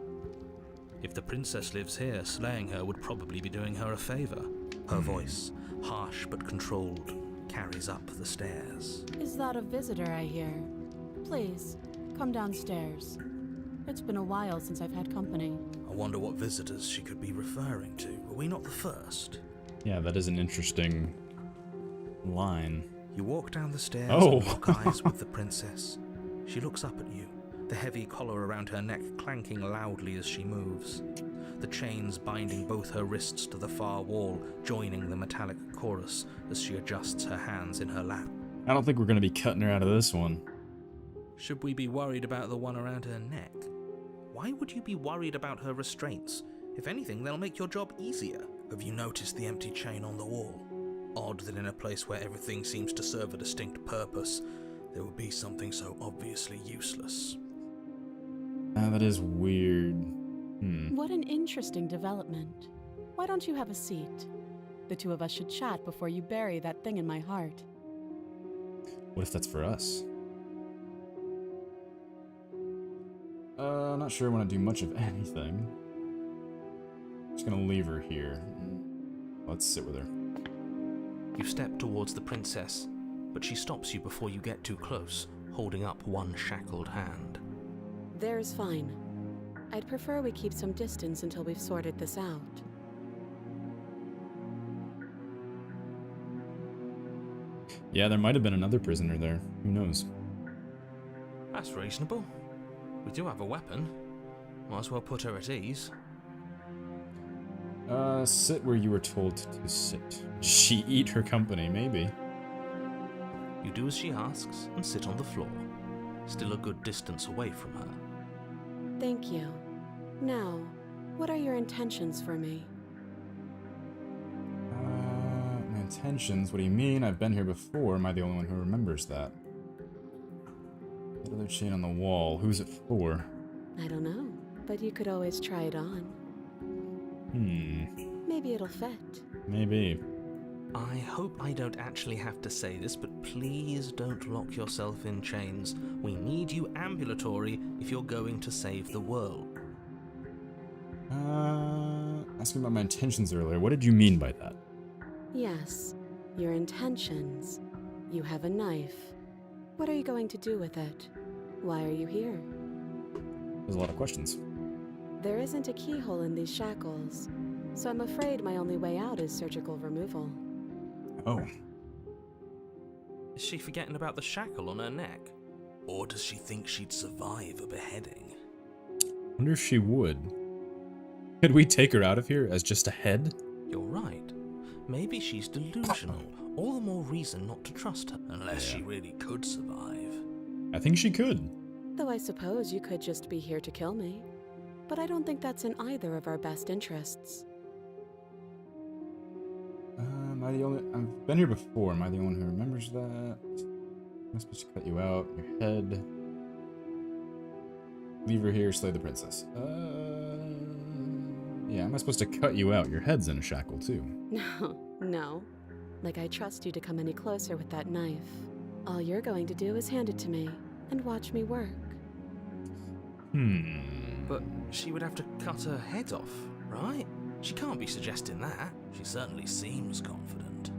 Speaker 2: If the princess lives here, slaying her would probably be doing her a favor. Her voice, harsh but controlled, carries up the stairs.
Speaker 7: Is that a visitor I hear? Please, come downstairs. It's been a while since I've had company.
Speaker 2: I wonder what visitors she could be referring to. Are we not the first?
Speaker 1: Yeah, that is an interesting line.
Speaker 2: You walk down the stairs
Speaker 1: and
Speaker 2: lock eyes with the princess. She looks up at you, the heavy collar around her neck clanking loudly as she moves. The chains binding both her wrists to the far wall, joining the metallic chorus as she adjusts her hands in her lap.
Speaker 1: I don't think we're going to be cutting her out of this one.
Speaker 2: Should we be worried about the one around her neck? Why would you be worried about her restraints? If anything, they'll make your job easier. Have you noticed the empty chain on the wall? Odd that in a place where everything seems to serve a distinct purpose, there would be something so obviously useless.
Speaker 1: That is weird.
Speaker 7: What an interesting development. Why don't you have a seat? The two of us should chat before you bury that thing in my heart.
Speaker 1: What if that's for us? Not sure I want to do much of anything. Just gonna leave her here. Let's sit with her.
Speaker 2: You step towards the princess, but she stops you before you get too close, holding up one shackled hand.
Speaker 6: There's fine. I'd prefer we keep some distance until we've sorted this out.
Speaker 1: Yeah, there might have been another prisoner there. Who knows?
Speaker 2: That's reasonable. We do have a weapon. Might as well put her at ease.
Speaker 1: Sit where you were told to sit. She eat her company, maybe.
Speaker 2: You do as she asks and sit on the floor, still a good distance away from her.
Speaker 6: Thank you. Now, what are your intentions for me?
Speaker 1: My intentions? What do you mean? I've been here before. Am I the only one who remembers that? That other chain on the wall. Who's it for?
Speaker 6: I don't know, but you could always try it on. Maybe it'll fit.
Speaker 1: Maybe.
Speaker 2: I hope I don't actually have to say this, but please don't lock yourself in chains. We need you ambulatory if you're going to save the world.
Speaker 1: Asking about my intentions earlier. What did you mean by that?
Speaker 6: Yes, your intentions. You have a knife. What are you going to do with it? Why are you here?
Speaker 1: There's a lot of questions.
Speaker 6: There isn't a keyhole in these shackles, so I'm afraid my only way out is surgical removal.
Speaker 1: Oh.
Speaker 2: Is she forgetting about the shackle on her neck? Or does she think she'd survive a beheading?
Speaker 1: Wonder if she would. Could we take her out of here as just a head?
Speaker 2: You're right. Maybe she's delusional. All the more reason not to trust her. Unless she really could survive.
Speaker 1: I think she could.
Speaker 3: Though I suppose you could just be here to kill me. But I don't think that's in either of our best interests.
Speaker 1: Am I the only... I've been here before. Am I the only one who remembers that? Am I supposed to cut you out? Your head. Leave her here, slay the princess. Yeah, am I supposed to cut you out? Your head's in a shackle, too.
Speaker 3: No. Like I trust you to come any closer with that knife. All you're going to do is hand it to me and watch me work.
Speaker 2: But she would have to cut her head off, right? She can't be suggesting that. She certainly seems confident.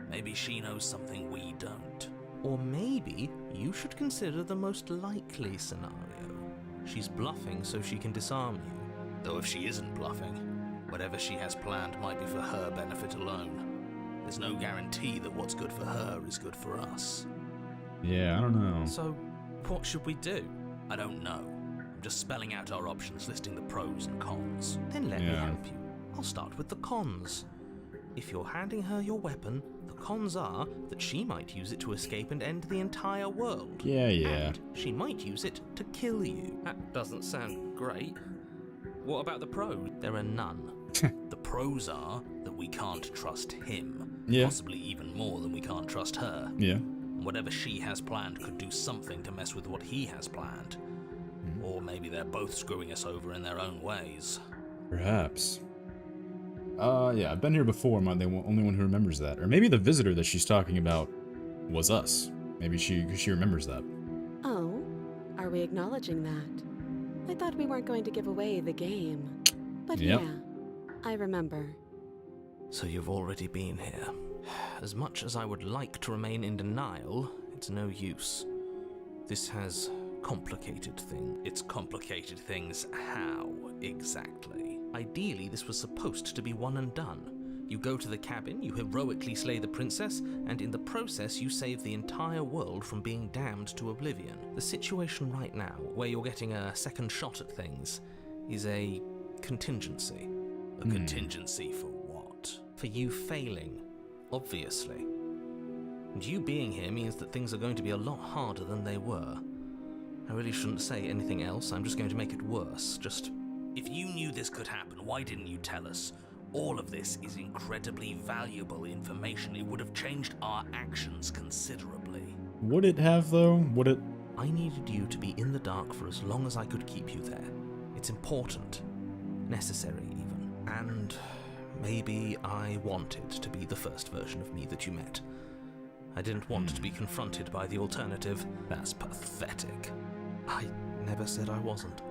Speaker 2: Maybe she knows something we don't. Or maybe you should consider the most likely scenario. She's bluffing so she can disarm you. Though if she isn't bluffing, whatever she has planned might be for her benefit alone. There's no guarantee that what's good for her is good for us.
Speaker 1: Yeah, I don't know.
Speaker 2: So, what should we do? I don't know. I'm just spelling out our options, listing the pros and cons. Then let me help you. I'll start with the cons. If you're handing her your weapon, the cons are that she might use it to escape and end the entire world.
Speaker 1: Yeah.
Speaker 2: And she might use it to kill you. That doesn't sound great. What about the pros? There are none. The pros are that we can't trust him.
Speaker 1: Yeah.
Speaker 2: Possibly even more than we can't trust her.
Speaker 1: Yeah.
Speaker 2: Whatever she has planned could do something to mess with what he has planned. Or maybe they're both screwing us over in their own ways.
Speaker 1: Perhaps. Yeah, I've been here before. Am I the only one who remembers that? Or maybe the visitor that she's talking about was us. Maybe she remembers that.
Speaker 3: Oh, are we acknowledging that? I thought we weren't going to give away the game. But
Speaker 1: Yep.
Speaker 3: yeah, I remember.
Speaker 2: So you've already been here. As much as I would like to remain in denial, it's no use. This has complicated things. It's complicated things how, exactly? Ideally, this was supposed to be one and done. You go to the cabin, you heroically slay the princess, and in the process you save the entire world from being damned to oblivion. The situation right now, where you're getting a second shot at things, is a contingency. A contingency for what? For you failing, obviously. And you being here means that things are going to be a lot harder than they were. I really shouldn't say anything else, I'm just going to make it worse. Just, if you knew this could happen, why didn't you tell us? All of this is incredibly valuable information. It would have changed our actions considerably.
Speaker 1: Would it have, though? Would it?
Speaker 2: I needed you to be in the dark for as long as I could keep you there. It's important. Necessary, even. And maybe I wanted to be the first version of me that you met. I didn't want to be confronted by the alternative. That's pathetic. I never said I wasn't.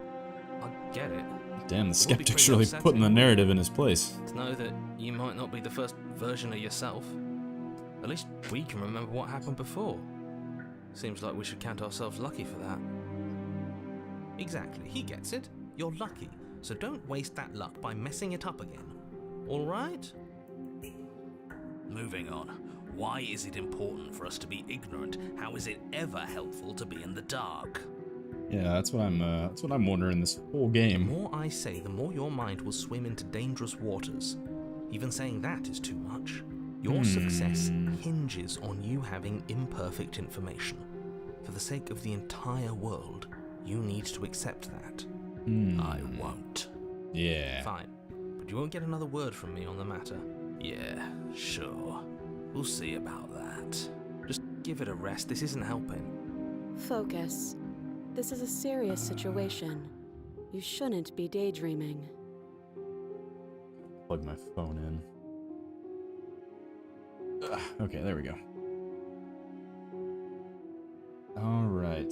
Speaker 2: I get it.
Speaker 1: Damn, the
Speaker 2: It would be
Speaker 1: skeptic's
Speaker 2: pretty
Speaker 1: really
Speaker 2: upsetting
Speaker 1: putting the narrative in his place.
Speaker 2: to know that you might not be the first version of yourself. At least we can remember what happened before. Seems like we should count ourselves lucky for that. Exactly, he gets it. You're lucky, so don't waste that luck by messing it up again. Alright? Moving on. Why is it important for us to be ignorant? How is it ever helpful to be in the dark?
Speaker 1: Yeah, that's what I'm wondering this whole
Speaker 2: The
Speaker 1: game.
Speaker 2: more I say, the more your mind will swim into dangerous waters. Even saying that is too much. Your success hinges on you having imperfect information. For the sake of the entire world, you need to accept that. I won't.
Speaker 1: Yeah.
Speaker 2: Fine. But you won't get another word from me on the matter. Yeah, sure. We'll see about that. Just give it a rest. This isn't helping.
Speaker 3: Focus. This is a serious situation. You shouldn't be daydreaming.
Speaker 1: Plug my phone in. Ugh, okay, there we go. All right.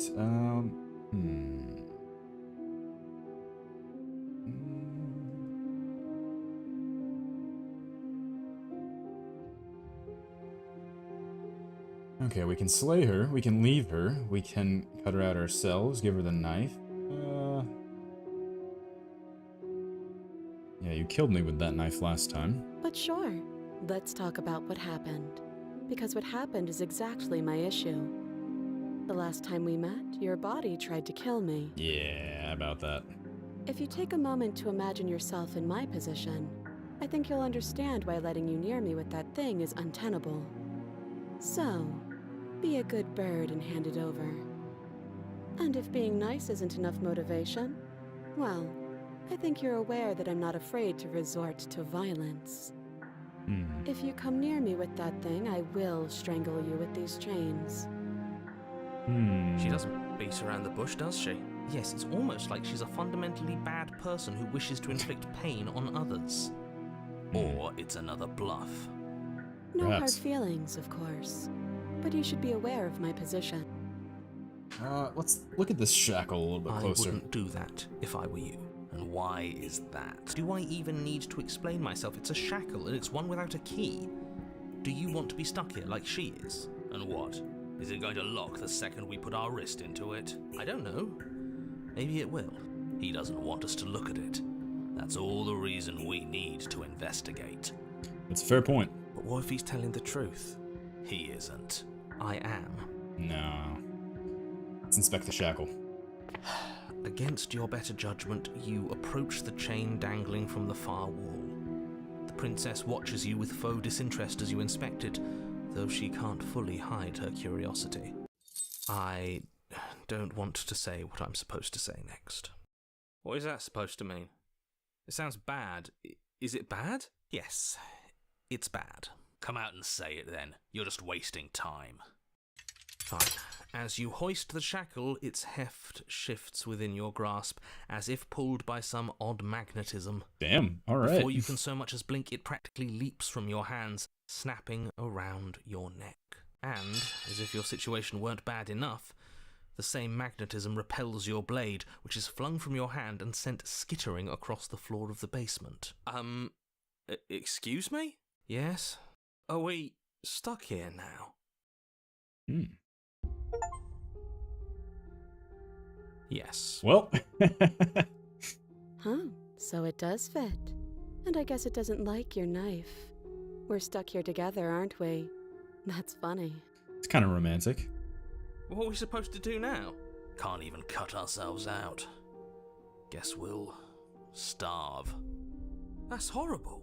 Speaker 1: Okay, we can slay her, we can leave her, we can cut her out ourselves, give her the knife. Yeah, you killed me with that knife last time.
Speaker 3: But sure, let's talk about what happened. Because what happened is exactly my issue. The last time we met, your body tried to kill me.
Speaker 1: Yeah, about that.
Speaker 3: If you take a moment to imagine yourself in my position, I think you'll understand why letting you near me with that thing is untenable. So, be a good bird and hand it over. And if being nice isn't enough motivation, well, I think you're aware that I'm not afraid to resort to violence. If you come near me with that thing, I will strangle you with these chains.
Speaker 2: She doesn't beat around the bush, does she? Yes, it's almost like she's a fundamentally bad person who wishes to inflict pain on others. Or it's another bluff.
Speaker 3: No hard
Speaker 1: Perhaps.
Speaker 3: feelings, of course. But you should be aware of my position.
Speaker 1: Let's look at this shackle a little bit
Speaker 2: I
Speaker 1: closer.
Speaker 2: wouldn't do that if I were you. And why is that? Do I even need to explain myself? It's a shackle and it's one without a key. Do you want to be stuck here like she is? And what? Is it going to lock the second we put our wrist into it? I don't know. Maybe it will. He doesn't want us to look at it. That's all the reason we need to investigate.
Speaker 1: It's a fair point.
Speaker 2: But what if he's telling the truth? He isn't. I am.
Speaker 1: No. Let's inspect the shackle.
Speaker 2: Against your better judgment, you approach the chain dangling from the far wall. The princess watches you with faux disinterest as you inspect it, though she can't fully hide her curiosity. I don't want to say what I'm supposed to say next. What is that supposed to mean? It sounds bad. Is it bad? Yes, it's bad. Come out and say it then. You're just wasting time. Fine. As you hoist the shackle, its heft shifts within your grasp, as if pulled by some odd magnetism.
Speaker 1: Damn, alright.
Speaker 2: Before you can so much as blink, it practically leaps from your hands, snapping around your neck. And, as if your situation weren't bad enough, the same magnetism repels your blade, which is flung from your hand and sent skittering across the floor of the basement. Excuse me? Yes? Are we stuck here now? Yes.
Speaker 1: Well.
Speaker 3: Huh, so it does fit. And I guess it doesn't like your knife. We're stuck here together, aren't we? That's funny.
Speaker 1: It's kind of romantic.
Speaker 2: What are we supposed to do now? Can't even cut ourselves out. Guess we'll starve. That's horrible.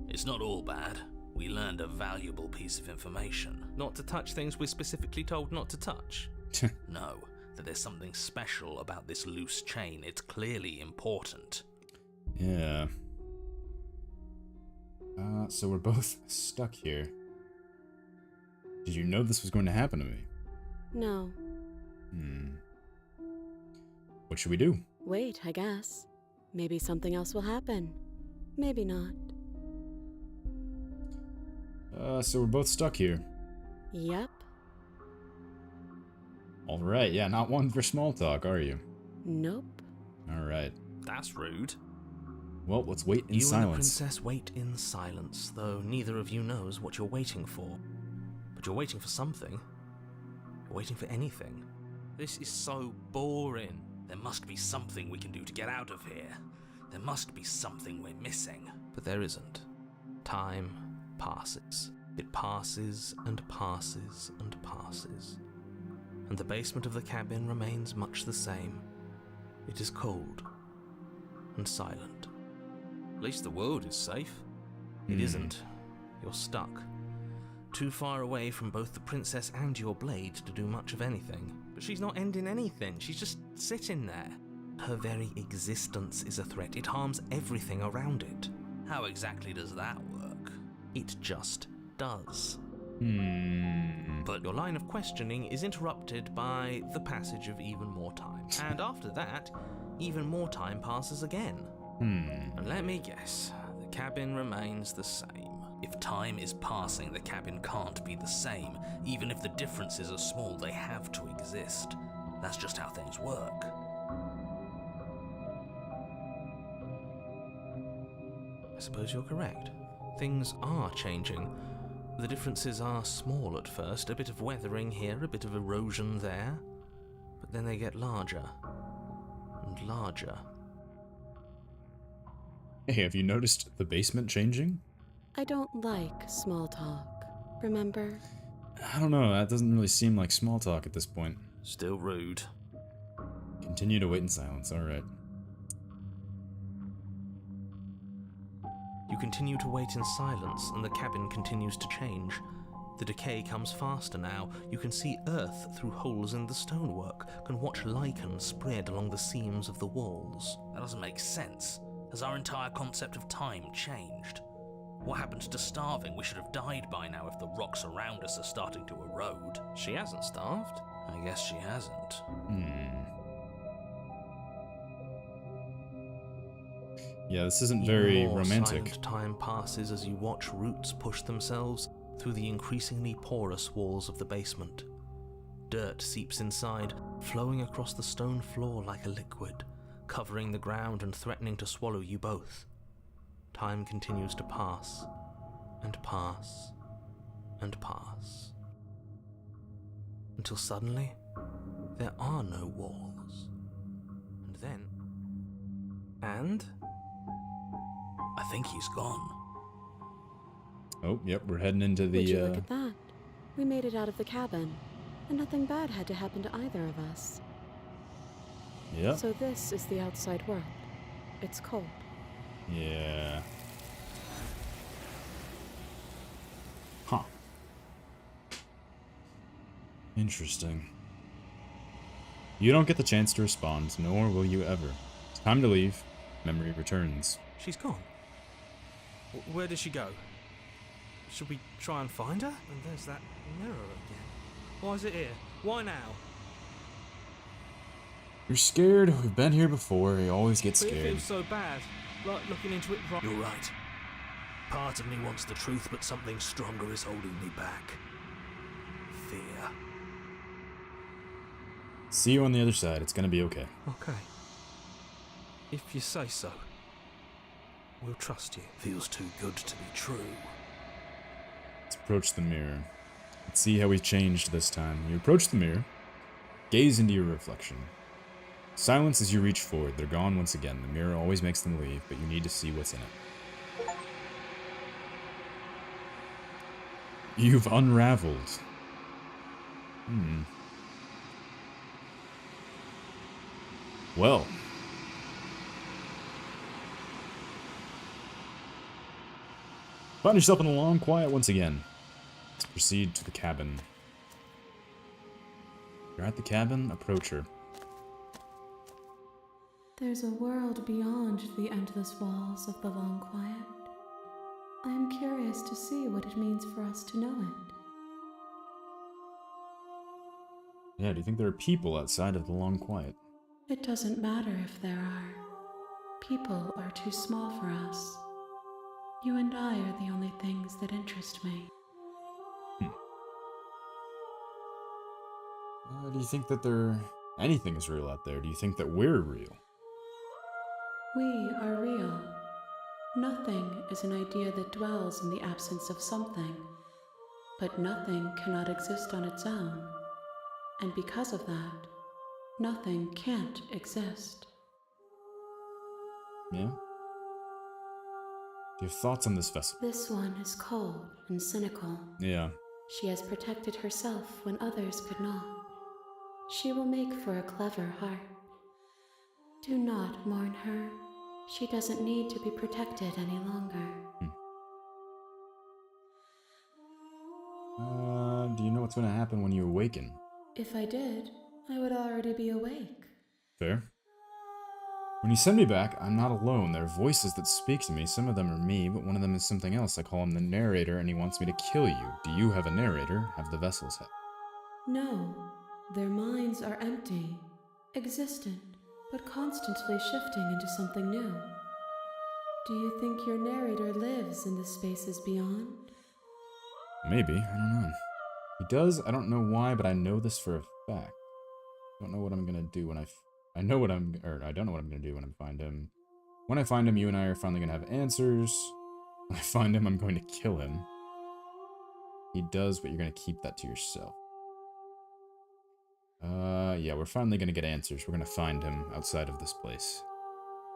Speaker 2: It's not all bad. We learned a valuable piece of information. Not to touch things we're specifically told not to touch. No, that there's something special about this loose chain. It's clearly important.
Speaker 1: Yeah. So we're both stuck here. Did you know this was going to happen to me?
Speaker 3: No.
Speaker 1: What should we do?
Speaker 3: Wait, I guess. Maybe something else will happen. Maybe not.
Speaker 1: So we're both stuck here.
Speaker 3: Yep.
Speaker 1: Alright, yeah, not one for small talk, are you?
Speaker 3: Nope.
Speaker 1: Alright.
Speaker 2: That's rude.
Speaker 1: Well, let's wait in
Speaker 2: You and the
Speaker 1: silence.
Speaker 2: princess wait in silence, though neither of you knows what you're waiting for. But you're waiting for something. You're waiting for anything. This is so boring. There must be something we can do to get out of here. There must be something we're missing. But there isn't. Time passes. It passes and passes and passes. And the basement of the cabin remains much the same. It is cold and silent. At least the world is safe. It isn't. You're stuck. Too far away from both the princess and your blade to do much of anything. But she's not ending anything. She's just sitting there. Her very existence is a threat. It harms everything around it. How exactly does that work? It just does. But your line of questioning is interrupted by the passage of even more time. And after that, even more time passes again. And let me guess, the cabin remains the same. If time is passing, the cabin can't be the same. Even if the differences are small, they have to exist. That's just how things work. I suppose you're correct. Things are changing. The differences are small at first, a bit of weathering here, a bit of erosion there. But then they get larger and larger.
Speaker 1: Hey, have you noticed the basement changing?
Speaker 3: I don't like small talk, remember?
Speaker 1: I don't know, that doesn't really seem like small talk at this point.
Speaker 2: Still rude.
Speaker 1: Continue to wait in silence, alright.
Speaker 2: You continue to wait in silence, and the cabin continues to change. The decay comes faster now. You can see earth through holes in the stonework, can watch lichen spread along the seams of the walls. That doesn't make sense. Has our entire concept of time changed? What happened to starving? We should have died by now if the rocks around us are starting to erode. She hasn't starved. I guess she hasn't.
Speaker 1: Yeah, this isn't very
Speaker 2: More
Speaker 1: romantic.
Speaker 2: silent time passes as you watch roots push themselves through the increasingly porous walls of the basement. Dirt seeps inside, flowing across the stone floor like a liquid, covering the ground and threatening to swallow you both. Time continues to pass, and pass, and pass. Until suddenly, there are no walls. And then... And... I think he's gone.
Speaker 1: Oh, yep, we're heading into the,
Speaker 7: Would you look at that? We made it out of the cabin, and nothing bad had to happen to either of us.
Speaker 1: Yep.
Speaker 7: So this is the outside world. It's cold.
Speaker 1: Yeah. Huh. Interesting. You don't get the chance to respond, nor will you ever. It's time to leave. Memory returns.
Speaker 2: She's gone. Where did she go? Should we try and find her? And there's that mirror again. Why is it here? Why now?
Speaker 1: You're scared. We've been here before. You always get
Speaker 2: But it
Speaker 1: scared.
Speaker 2: feels so bad. Like looking into it right. You're right. Part of me wants the truth, but something stronger is holding me back. Fear.
Speaker 1: See you on the other side. It's gonna be okay.
Speaker 2: Okay. If you say so. We'll trust you. Feels too good to be true.
Speaker 1: Let's approach the mirror. Let's see how we've changed this time. You approach the mirror. Gaze into your reflection. Silence as you reach forward. They're gone once again. The mirror always makes them leave, but you need to see what's in it. You've unraveled. Well. Find yourself in a long quiet once again. Let's proceed to the cabin. You're at the cabin. Approach her.
Speaker 6: There's a world beyond the endless walls of the long quiet. I am curious to see what it means for us to know it.
Speaker 1: Yeah, do you think there are people outside of the long quiet?
Speaker 6: It doesn't matter if there are. People are too small for us. You and I are the only things that interest me.
Speaker 1: Do you think that anything is real out there? Do you think that we're real?
Speaker 6: We are real. Nothing is an idea that dwells in the absence of something. But nothing cannot exist on its own. And because of that, nothing can't exist.
Speaker 1: Yeah? Do you have thoughts on this vessel?
Speaker 6: This one is cold and cynical.
Speaker 1: Yeah.
Speaker 6: She has protected herself when others could not. She will make for a clever heart. Do not mourn her. She doesn't need to be protected any longer.
Speaker 1: Do you know what's going to happen when you awaken?
Speaker 6: If I did, I would already be awake.
Speaker 1: Fair. When you send me back, I'm not alone. There are voices that speak to me. Some of them are me, but one of them is something else. I call him the narrator, and he wants me to kill you. Do you have a narrator? Have the vessels have?
Speaker 6: No, their minds are empty, existent, but constantly shifting into something new. Do you think your narrator lives in the spaces beyond?
Speaker 1: Maybe. I don't know. He does. I don't know why, but I know this for a fact. I don't know what I'm gonna do when I know what I don't know what I'm gonna do when I find him. When I find him, you and I are finally gonna have answers. When I find him, I'm going to kill him. He does, but you're gonna keep that to yourself. Yeah, we're finally gonna get answers. We're gonna find him outside of this place.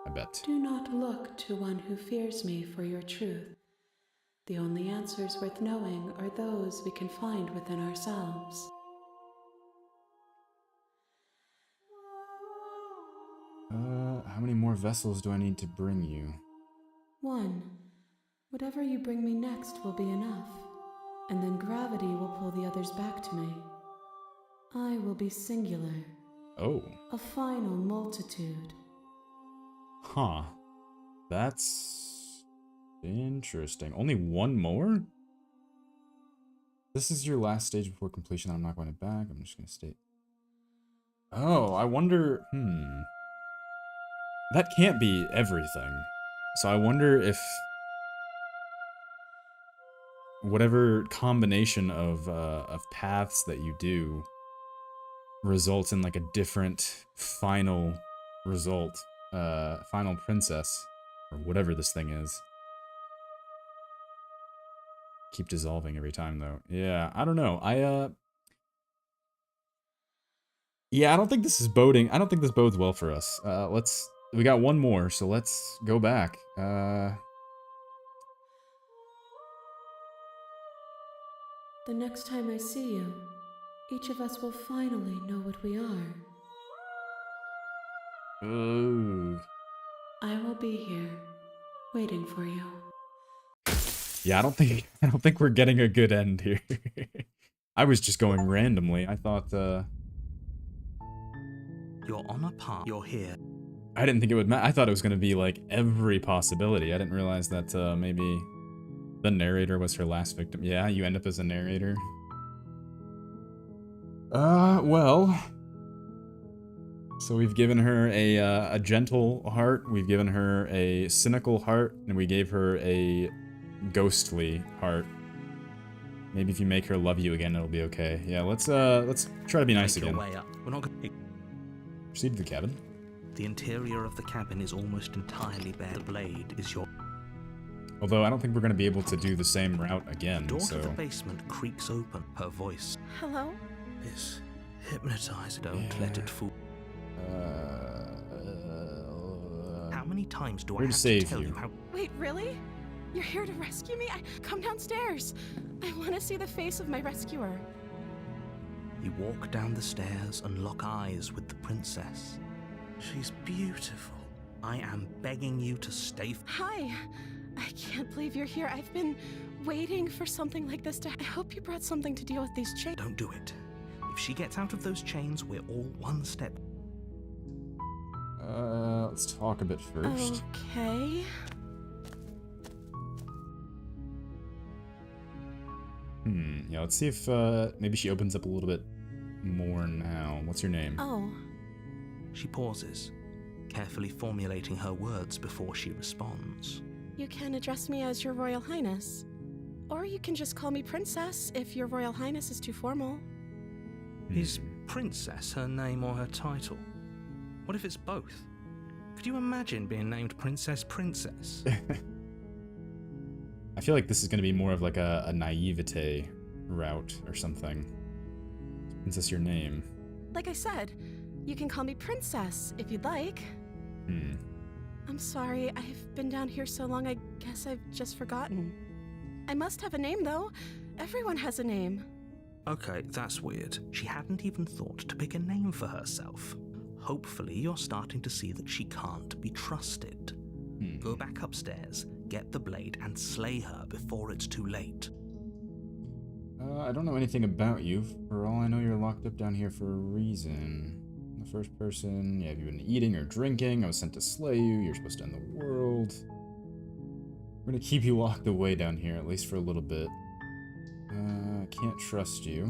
Speaker 1: I bet.
Speaker 6: Do not look to one who fears me for your truth. The only answers worth knowing are those we can find within ourselves.
Speaker 1: How many more vessels do I need to bring you?
Speaker 6: One. Whatever you bring me next will be enough, and then gravity will pull the others back to me. I will be singular.
Speaker 1: Oh.
Speaker 6: A final multitude.
Speaker 1: Huh. That's interesting. Only one more? This is your last stage before completion. I'm not going back. I'm just going to state. Oh, I wonder... That can't be everything. So I wonder if... whatever combination of paths that you do results in like a different final result. Final princess. Or whatever this thing is. Keep dissolving every time though. Yeah, I don't know. Yeah, I don't think this is boding. I don't think this bodes well for us. We got one more, so let's go back.
Speaker 6: The next time I see you, each of us will finally know what we are.
Speaker 1: Ooh.
Speaker 6: I will be here, waiting for you.
Speaker 1: Yeah, I don't think we're getting a good end here. I was just going randomly. I thought,
Speaker 2: You're on a path. You're here.
Speaker 1: I didn't think it would matter. I thought it was going to be, like, every possibility. I didn't realize that, maybe the narrator was her last victim. Yeah, you end up as a narrator. Well... So we've given her a gentle heart, we've given her a cynical heart, and we gave her a ghostly heart. Maybe if you make her love you again, it'll be okay. Yeah, let's try to be nice again.
Speaker 2: Way up. We're not going.
Speaker 1: Proceed to the cabin.
Speaker 2: The interior of the cabin is almost entirely bare. The blade is your.
Speaker 1: Although I don't think we're going to be able to do the same route again.
Speaker 2: The door
Speaker 1: so.
Speaker 2: to the basement creaks open. Her voice
Speaker 3: Hello?
Speaker 2: is hypnotized. Don't let it fool. How many times do I have to tell you how?
Speaker 3: Wait, really? You're here to rescue me? Come downstairs. I want to see the face of my rescuer.
Speaker 2: You walk down the stairs and lock eyes with the princess. She's beautiful. I am begging you to stay.
Speaker 3: Hi. I can't believe you're here. I've been waiting for something like this to. I hope you brought something to deal with these chains.
Speaker 2: Don't do it. If she gets out of those chains, we're all one step.
Speaker 1: Let's talk a bit first.
Speaker 3: Okay.
Speaker 1: Yeah, let's see if, maybe she opens up a little bit more now. What's your name?
Speaker 3: Oh.
Speaker 2: She pauses, carefully formulating her words before she responds.
Speaker 3: You can address me as Your Royal Highness. Or you can just call me Princess if Your Royal Highness is too formal.
Speaker 2: Is Princess her name or her title? What if it's both? Could you imagine being named Princess Princess?
Speaker 1: I feel like this is going to be more of like a naivete route or something. Is this your name?
Speaker 3: Like I said, you can call me Princess if you'd like. I'm sorry, I've been down here so long, I guess I've just forgotten. I must have a name, though. Everyone has a name.
Speaker 2: Okay, that's weird. She hadn't even thought to pick a name for herself. Hopefully you're starting to see that she can't be trusted. Go back upstairs, get the blade, and slay her before it's too late.
Speaker 1: I don't know anything about you. For all I know, you're locked up down here for a reason. The first person, yeah, have you been eating or drinking? I was sent to slay you. You're supposed to end the world. We're gonna keep you locked away down here, at least for a little bit. Can't trust you.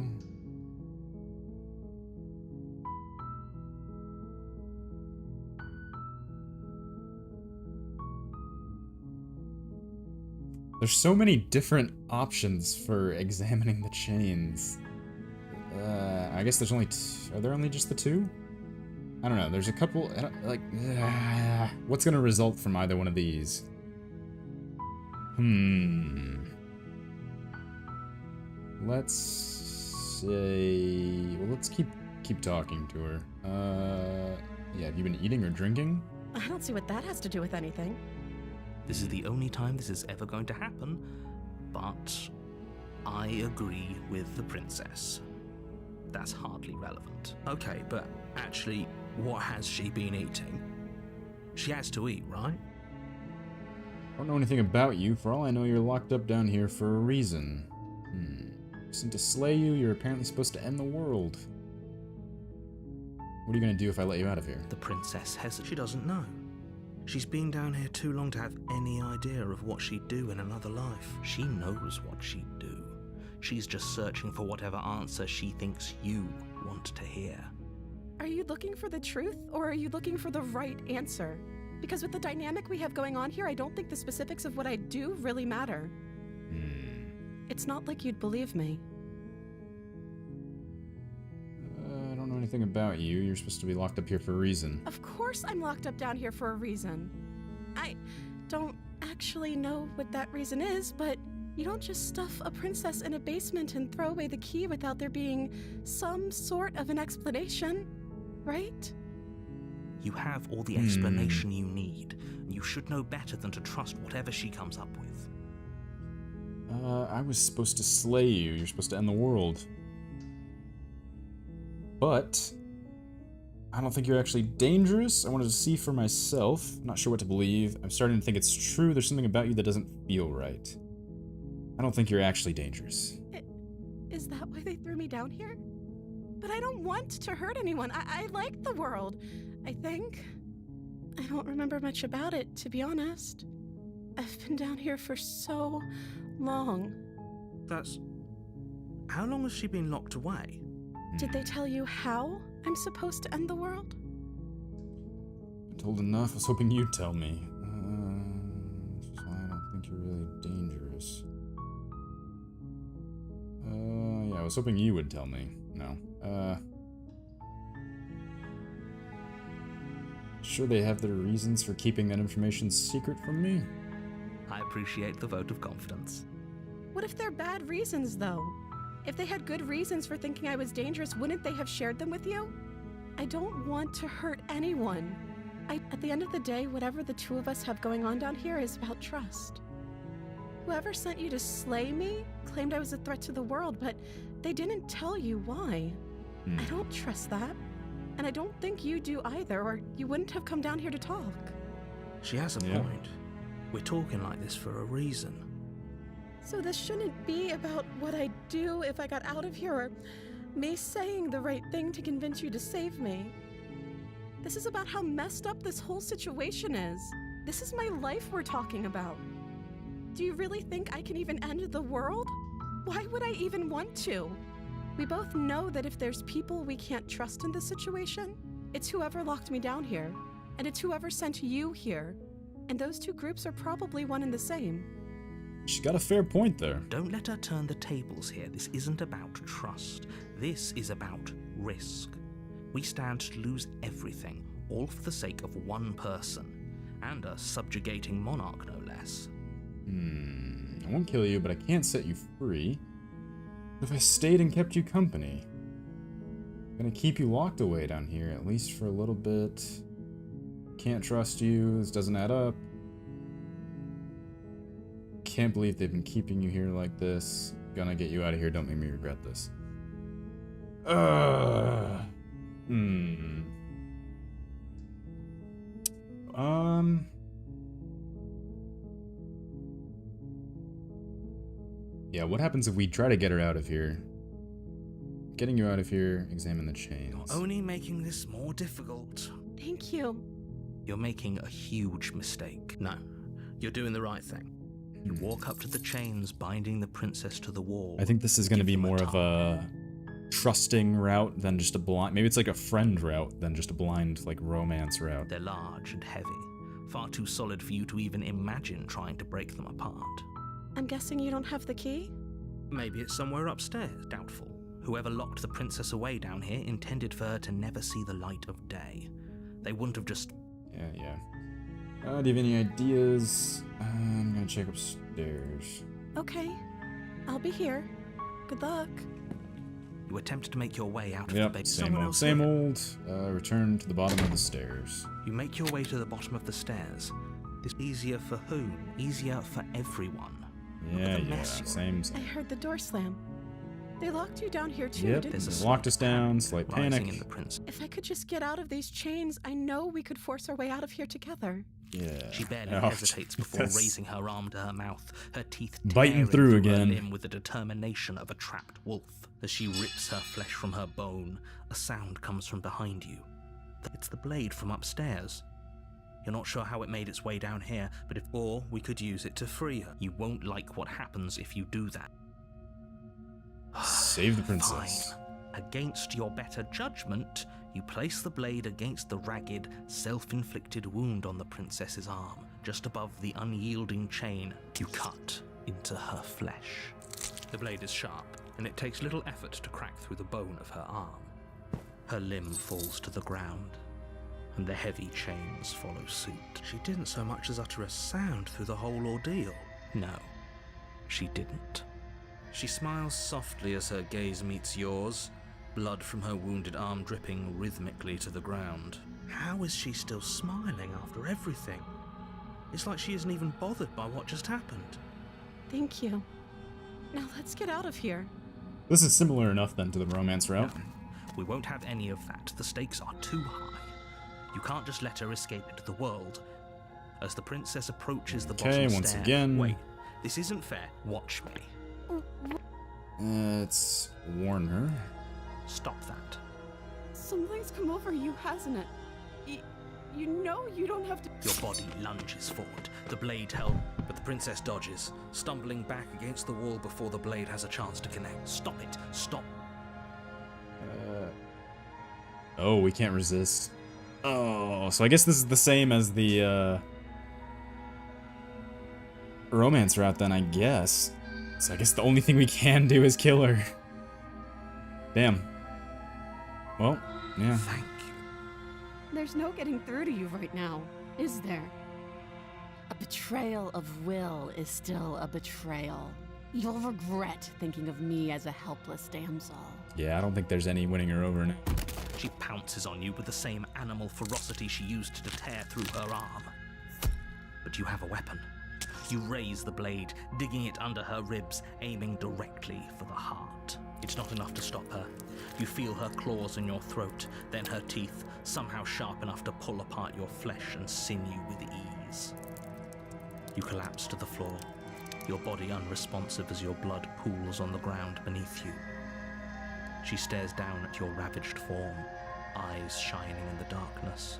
Speaker 1: There's so many different options for examining the chains. I guess there's only are there only just the two? I don't know. There's a couple, what's gonna result from either one of these? Let's say, well, let's keep talking to her. Yeah, have you been eating or drinking?
Speaker 3: I don't see what that has to do with anything.
Speaker 2: This is the only time this is ever going to happen, but I agree with the princess. That's hardly relevant. Okay, but actually, what has she been eating? She has to eat, right?
Speaker 1: Don't know anything about you. For all I know, you're locked up down here for a reason. Reason to slay you, you're apparently supposed to end the world. What are you gonna do if I let you out of here?
Speaker 2: The princess hesitates. She doesn't know. She's been down here too long to have any idea of what she'd do in another life. She knows what she'd do. She's just searching for whatever answer she thinks you want to hear.
Speaker 3: Are you looking for the truth, or are you looking for the right answer? Because with the dynamic we have going on here, I don't think the specifics of what I do really matter. It's not like you'd believe me.
Speaker 1: I don't know anything about you. You're supposed to be locked up here for a reason.
Speaker 3: Of course I'm locked up down here for a reason. I don't actually know what that reason is, but you don't just stuff a princess in a basement and throw away the key without there being some sort of an explanation, right?
Speaker 2: You have all the explanation you need, and you should know better than to trust whatever she comes up with.
Speaker 1: I was supposed to slay you. You're supposed to end the world. But I don't think you're actually dangerous. I wanted to see for myself. Not sure what to believe. I'm starting to think it's true. There's something about you that doesn't feel right. I don't think you're actually dangerous.
Speaker 3: Is that why they threw me down here? But I don't want to hurt anyone. I like the world, I think. I don't remember much about it, to be honest. I've been down here for so long.
Speaker 2: How long has she been locked away?
Speaker 3: Did they tell you how I'm supposed to end the world?
Speaker 1: Been told enough. I was hoping you'd tell me. Which is why I don't think you're really dangerous. Yeah, I was hoping you would tell me. No. Sure they have their reasons for keeping that information secret from me?
Speaker 2: I appreciate the vote of confidence.
Speaker 3: What if they're bad reasons, though? If they had good reasons for thinking I was dangerous, wouldn't they have shared them with you? I don't want to hurt anyone. At the end of the day, whatever the two of us have going on down here is about trust. Whoever sent you to slay me claimed I was a threat to the world, but they didn't tell you why. I don't trust that. And I don't think you do either, or you wouldn't have come down here to talk.
Speaker 2: She has a point. We're talking like this for a reason.
Speaker 3: So this shouldn't be about what I'd do if I got out of here, or me saying the right thing to convince you to save me. This is about how messed up this whole situation is. This is my life we're talking about. Do you really think I can even end the world? Why would I even want to? We both know that if there's people we can't trust in this situation, it's whoever locked me down here, and it's whoever sent you here. And those two groups are probably one and the same.
Speaker 1: She's got a fair point there.
Speaker 2: Don't let her turn the tables here. This isn't about trust. This is about risk. We stand to lose everything, all for the sake of one person, and a subjugating monarch, no less.
Speaker 1: I won't kill you, but I can't set you free. What if I stayed and kept you company? I'm gonna keep you locked away down here, at least for a little bit. Can't trust you, this doesn't add up. Can't believe they've been keeping you here like this. Gonna get you out of here, don't make me regret this. Yeah, what happens if we try to get her out of here? Getting you out of here, examine the chains.
Speaker 2: You're only making this more difficult.
Speaker 3: Thank you.
Speaker 2: You're making a huge mistake. No, you're doing the right thing. You walk up to the chains binding the princess to the wall.
Speaker 1: I think this is going to be more of a trusting route than just a blind... Maybe it's like a friend route than just a blind, like, romance route.
Speaker 2: They're large and heavy. Far too solid for you to even imagine trying to break them apart.
Speaker 3: I'm guessing you don't have the key?
Speaker 2: Maybe it's somewhere upstairs. Doubtful. Whoever locked the princess away down here intended for her to never see the light of day. They wouldn't have just...
Speaker 1: Yeah. Do you have any ideas? I'm gonna check upstairs.
Speaker 3: Okay. I'll be here. Good luck.
Speaker 2: You attempt to make your way out of the base.
Speaker 1: Same old. Return to the bottom of the stairs.
Speaker 2: You make your way to the bottom of the stairs. This easier for whom? Easier for everyone.
Speaker 1: Yeah, same.
Speaker 3: I heard the door slam. They locked you down here too,
Speaker 1: Yep,
Speaker 3: didn't
Speaker 2: There's a
Speaker 1: they locked us down,
Speaker 2: slight
Speaker 1: slight
Speaker 2: rising
Speaker 1: panic.
Speaker 2: in the prince.
Speaker 3: If I could just get out of these chains, I know we could force our way out of here together.
Speaker 1: Yeah.
Speaker 2: She barely
Speaker 1: Oh,
Speaker 2: hesitates before
Speaker 1: that's-
Speaker 2: raising her arm to her mouth, her teeth
Speaker 1: Biting
Speaker 2: tearing
Speaker 1: through
Speaker 2: her
Speaker 1: again.
Speaker 2: limb with the determination of a trapped wolf. As she rips her flesh from her bone, a sound comes from behind you. It's the blade from upstairs. You're not sure how it made its way down here, but we could use it to free her. You won't like what happens if you do that.
Speaker 1: Save the princess.
Speaker 2: Fine. Against your better judgment, you place the blade against the ragged, self-inflicted wound on the princess's arm. Just above the unyielding chain, you cut into her flesh. The blade is sharp, and it takes little effort to crack through the bone of her arm. Her limb falls to the ground, and the heavy chains follow suit. She didn't so much as utter a sound through the whole ordeal. No, she didn't. She smiles softly as her gaze meets yours, blood from her wounded arm dripping rhythmically to the ground. How is she still smiling after everything? It's like she isn't even bothered by what just happened.
Speaker 3: Thank you. Now let's get out of here.
Speaker 1: This is similar enough then to the romance route.
Speaker 2: No, we won't have any of that. The stakes are too high. You can't just let her escape into the world. As the princess approaches the bottom
Speaker 1: once
Speaker 2: stair...
Speaker 1: again.
Speaker 2: Wait, this isn't fair. Watch me.
Speaker 1: Let's warn her.
Speaker 2: Stop that.
Speaker 3: Something's come over you, hasn't it? You know you don't have to...
Speaker 2: Your body lunges forward, the blade held, but the princess dodges, stumbling back against the wall before the blade has a chance to connect. Stop it. Stop.
Speaker 1: Oh, we can't resist. Oh, so I guess this is the same as the romance route then, I guess. So I guess the only thing we can do is kill her. Damn. Well, yeah.
Speaker 2: Thank you.
Speaker 3: There's no getting through to you right now, is there?
Speaker 7: A betrayal of will is still a betrayal. You'll regret thinking of me as a helpless damsel.
Speaker 1: Yeah, I don't think there's any winning her over now.
Speaker 2: She pounces on you with the same animal ferocity she used to tear through her arm. But you have a weapon. You raise the blade, digging it under her ribs, aiming directly for the heart. It's not enough to stop her. You feel her claws in your throat, then her teeth, somehow sharp enough to pull apart your flesh and sinew with ease. You collapse to the floor, your body unresponsive as your blood pools on the ground beneath you. She stares down at your ravaged form, eyes shining in the darkness,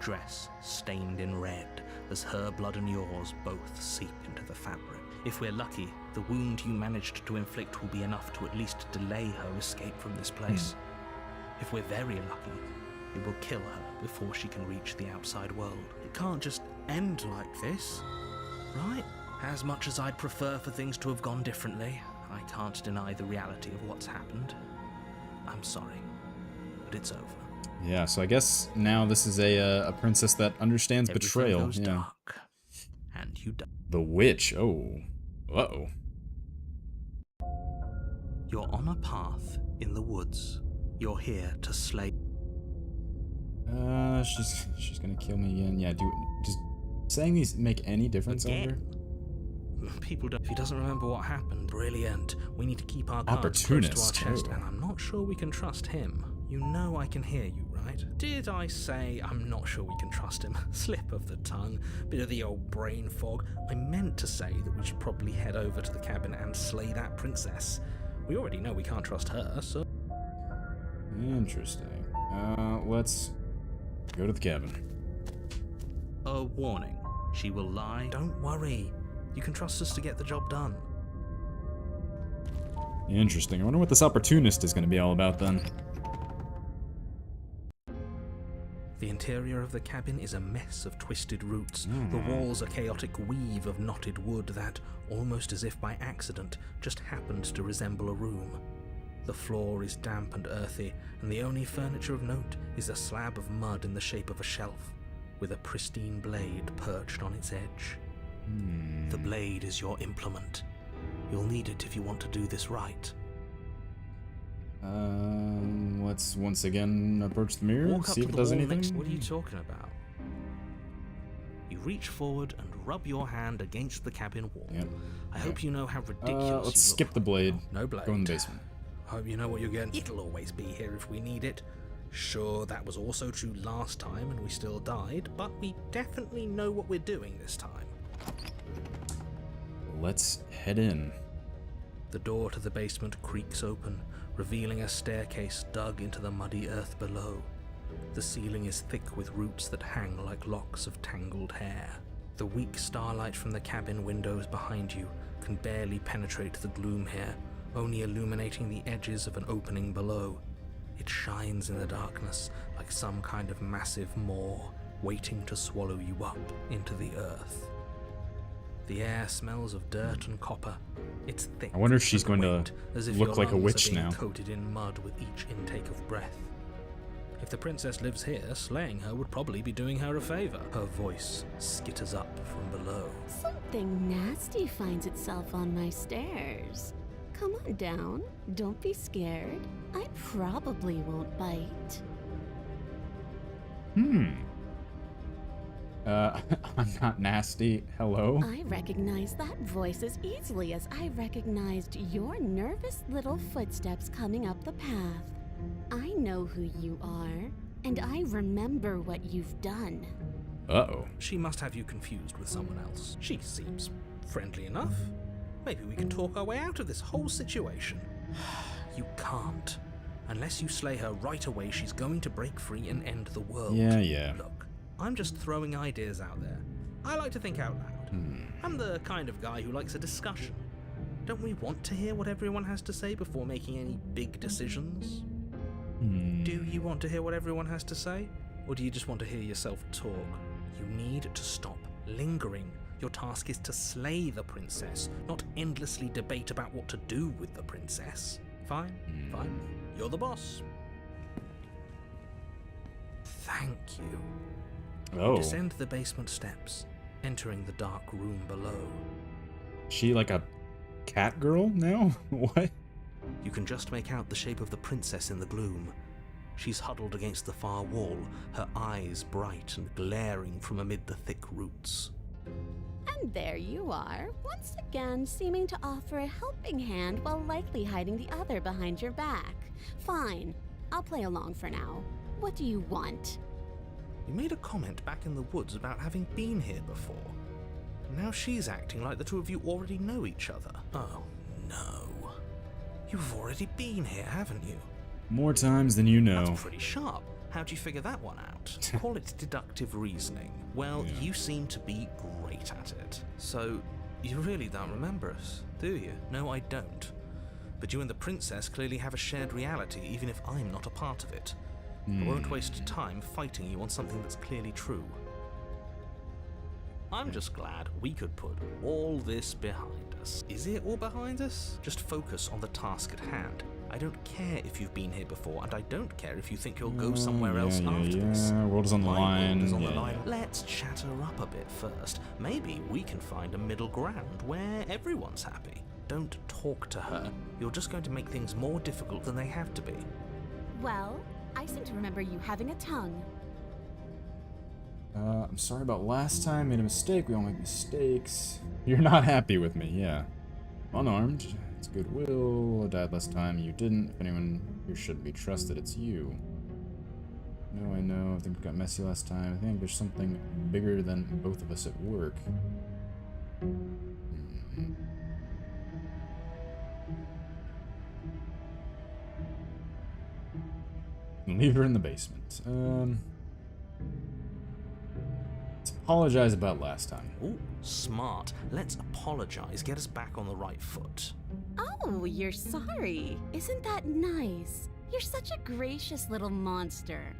Speaker 2: dress stained in red as her blood and yours both seep into the fabric. If we're lucky, the wound you managed to inflict will be enough to at least delay her escape from this place. If we're very lucky, it will kill her before she can reach the outside world. It can't just end like this, right? As much as I'd prefer for things to have gone differently, I can't deny the reality of what's happened. I'm sorry, but it's over.
Speaker 1: Yeah, so I guess now this is a princess that understands
Speaker 2: Everything
Speaker 1: betrayal.
Speaker 2: goes
Speaker 1: Yeah.
Speaker 2: dark, and you die.
Speaker 1: The witch. Oh. Uh-oh.
Speaker 2: You're on a path in the woods. You're here to slay.
Speaker 1: She's gonna kill me again. Yeah, does saying these make any difference over?
Speaker 2: Again? People don't. If he doesn't remember what happened, brilliant. We need to keep our cards close to our
Speaker 1: Opportunist,
Speaker 2: chest,
Speaker 1: oh.
Speaker 2: and I'm not sure we can trust him. You know I can hear you, right? Did I say I'm not sure we can trust him? Slip of the tongue, bit of the old brain fog. I meant to say that we should probably head over to the cabin and slay that princess. We already know we can't trust her, so...
Speaker 1: Interesting. Let's go to the cabin.
Speaker 2: A warning. She will lie. Don't worry. You can trust us to get the job done.
Speaker 1: Interesting. I wonder what this opportunist is going to be all about then.
Speaker 2: The interior of the cabin is a mess of twisted roots. The walls a chaotic weave of knotted wood that, almost as if by accident, just happened to resemble a room. The floor is damp and earthy, and the only furniture of note is a slab of mud in the shape of a shelf, with a pristine blade perched on its edge. The blade is your implement. You'll need it if you want to do this right.
Speaker 1: Let's once again approach the mirror,
Speaker 2: Walk up
Speaker 1: see
Speaker 2: to
Speaker 1: if it
Speaker 2: the
Speaker 1: does
Speaker 2: wall
Speaker 1: anything.
Speaker 2: next- What are you talking about? You reach forward and rub your hand against the cabin wall.
Speaker 1: Yep.
Speaker 2: I hope you know how ridiculous
Speaker 1: Let's
Speaker 2: you
Speaker 1: skip
Speaker 2: look
Speaker 1: the
Speaker 2: right
Speaker 1: blade.
Speaker 2: now. No blade.
Speaker 1: Go in the basement.
Speaker 2: Hope you know what you're getting. It'll always be here if we need it. Sure, that was also true last time and we still died, but we definitely know what we're doing this time.
Speaker 1: Let's head in.
Speaker 2: The door to the basement creaks open, revealing a staircase dug into the muddy earth below. The ceiling is thick with roots that hang like locks of tangled hair. The weak starlight from the cabin windows behind you can barely penetrate the gloom here, only illuminating the edges of an opening below. It shines in the darkness like some kind of massive maw waiting to swallow you up into the earth. The air smells of dirt and copper. It's thick.
Speaker 1: I wonder if she's going to
Speaker 2: as if
Speaker 1: look
Speaker 2: your
Speaker 1: like a
Speaker 2: lungs
Speaker 1: witch
Speaker 2: are being
Speaker 1: now.
Speaker 2: coated in mud with each intake of breath. If the princess lives here, slaying her would probably be doing her a favor. Her voice skitters up from below.
Speaker 8: Something nasty finds itself on my stairs. Come on down. Don't be scared. I probably won't bite.
Speaker 1: I'm not nasty. Hello?
Speaker 8: I recognize that voice as easily as I recognized your nervous little footsteps coming up the path. I know who you are, and I remember what you've done.
Speaker 1: Uh-oh.
Speaker 2: She must have you confused with someone else. She seems friendly enough. Maybe we can talk our way out of this whole situation. You can't. Unless you slay her right away, she's going to break free and end the world.
Speaker 1: Yeah.
Speaker 2: Look, I'm just throwing ideas out there. I like to think out loud. I'm the kind of guy who likes a discussion. Don't we want to hear what everyone has to say before making any big decisions? Do you want to hear what everyone has to say? Or do you just want to hear yourself talk? You need to stop lingering. Your task is to slay the princess, not endlessly debate about what to do with the princess. Fine. You're the boss. Thank you.
Speaker 1: Oh.
Speaker 2: Descend the basement steps, entering the dark room below.
Speaker 1: She like a cat girl now? What?
Speaker 2: You can just make out the shape of the princess in the gloom. She's huddled against the far wall, her eyes bright and glaring from amid the thick roots.
Speaker 8: And there you are, once again seeming to offer a helping hand while likely hiding the other behind your back. Fine, I'll play along for now. What do you want?
Speaker 2: You made a comment back in the woods about having been here before. Now she's acting like the two of you already know each other. Oh, no. You've already been here, haven't you?
Speaker 1: More times than you know.
Speaker 2: That's pretty sharp. How'd you figure that one out? Call it deductive reasoning. Well,
Speaker 1: Yeah.
Speaker 2: you seem to be great at it. So, you really don't remember us, do you? No, I don't. But you and the princess clearly have a shared reality, even if I'm not a part of it. I won't waste time fighting you on something that's clearly true. I'm just glad we could put all this behind us. Is it all behind us? Just focus on the task at hand. I don't care if you've been here before, and I don't care if you think you'll go somewhere else after this.
Speaker 1: World is on the
Speaker 2: My
Speaker 1: line.
Speaker 2: world is on the
Speaker 1: Yeah.
Speaker 2: line. Let's chat her up a bit first. Maybe we can find a middle ground where everyone's happy. Don't talk to her. You're just going to make things more difficult than they have to be.
Speaker 8: Well, I seem to remember you having a tongue.
Speaker 1: I'm sorry about last time. Made a mistake. We all make mistakes. You're not happy with me, yeah. Unarmed. It's goodwill. I died last time. You didn't. If anyone here shouldn't be trusted, it's you. No, I know. I think it got messy last time. I think there's something bigger than both of us at work. Leave her in the basement. Let's apologize about last time.
Speaker 2: Ooh, smart. Let's apologize. Get us back on the right foot.
Speaker 8: Oh, you're sorry. Isn't that nice? You're such a gracious little monster.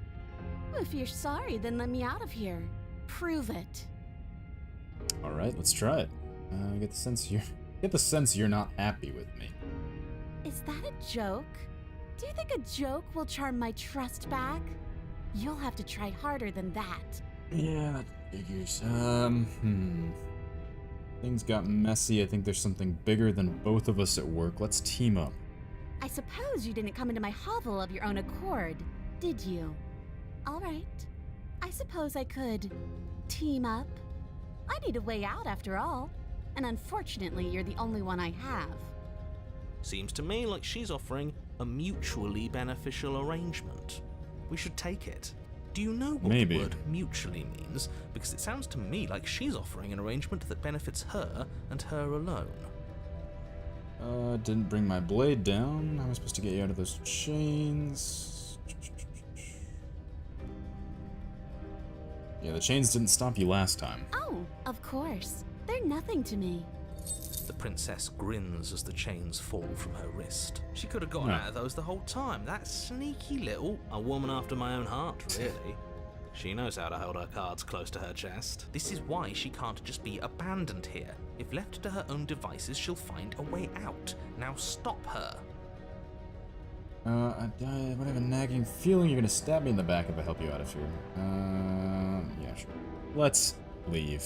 Speaker 8: If you're sorry, then let me out of here. Prove it.
Speaker 1: All right, let's try it. I get the sense you're not happy with me.
Speaker 8: Is that a joke? Do you think a joke will charm my trust back? You'll have to try harder than that.
Speaker 1: Yeah, that figures. Things got messy. I think there's something bigger than both of us at work. Let's team up.
Speaker 8: I suppose you didn't come into my hovel of your own accord, did you? All right. I suppose I could team up. I need a way out after all. And unfortunately, you're the only one I have.
Speaker 2: Seems to me like she's offering a mutually beneficial arrangement. We should take it. Do you know what
Speaker 1: Maybe.
Speaker 2: the word mutually means? Because it sounds to me like she's offering an arrangement that benefits her and her alone.
Speaker 1: Didn't bring my blade down. How am I supposed to get you out of those chains? Yeah, the chains didn't stop you last time.
Speaker 8: Oh, of course. They're nothing to me.
Speaker 2: The princess grins as the chains fall from her wrist. She could have gotten
Speaker 1: No.
Speaker 2: out of those the whole time. That sneaky little, a woman after my own heart, really. She knows how to hold her cards close to her chest. This is why she can't just be abandoned here. If left to her own devices, she'll find a way out. Now stop her.
Speaker 1: I have a nagging feeling you're gonna stab me in the back if I help you out of here. Yeah, sure. Let's leave.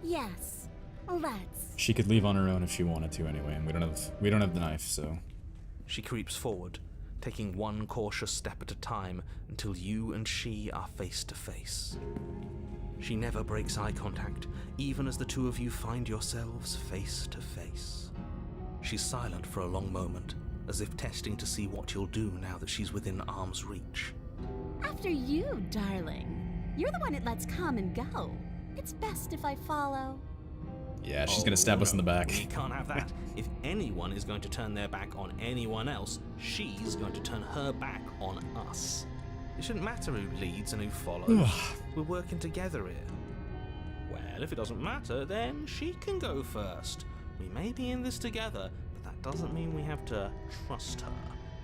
Speaker 8: Yes, let's.
Speaker 1: She could leave on her own if she wanted to anyway, and we don't have the knife, so.
Speaker 2: She creeps forward, taking one cautious step at a time until you and she are face to face. She never breaks eye contact, even as the two of you find yourselves face to face. She's silent for a long moment, as if testing to see what you'll do now that she's within arm's reach.
Speaker 8: After you, darling. You're the one that lets come and go. It's best if I follow.
Speaker 1: Yeah, she's gonna stab us in the back.
Speaker 2: We can't have that. If anyone is going to turn their back on anyone else, she's going to turn her back on us. It shouldn't matter who leads and who follows. We're working together here. Well, if it doesn't matter, then she can go first. We may be in this together, but that doesn't mean we have to trust her.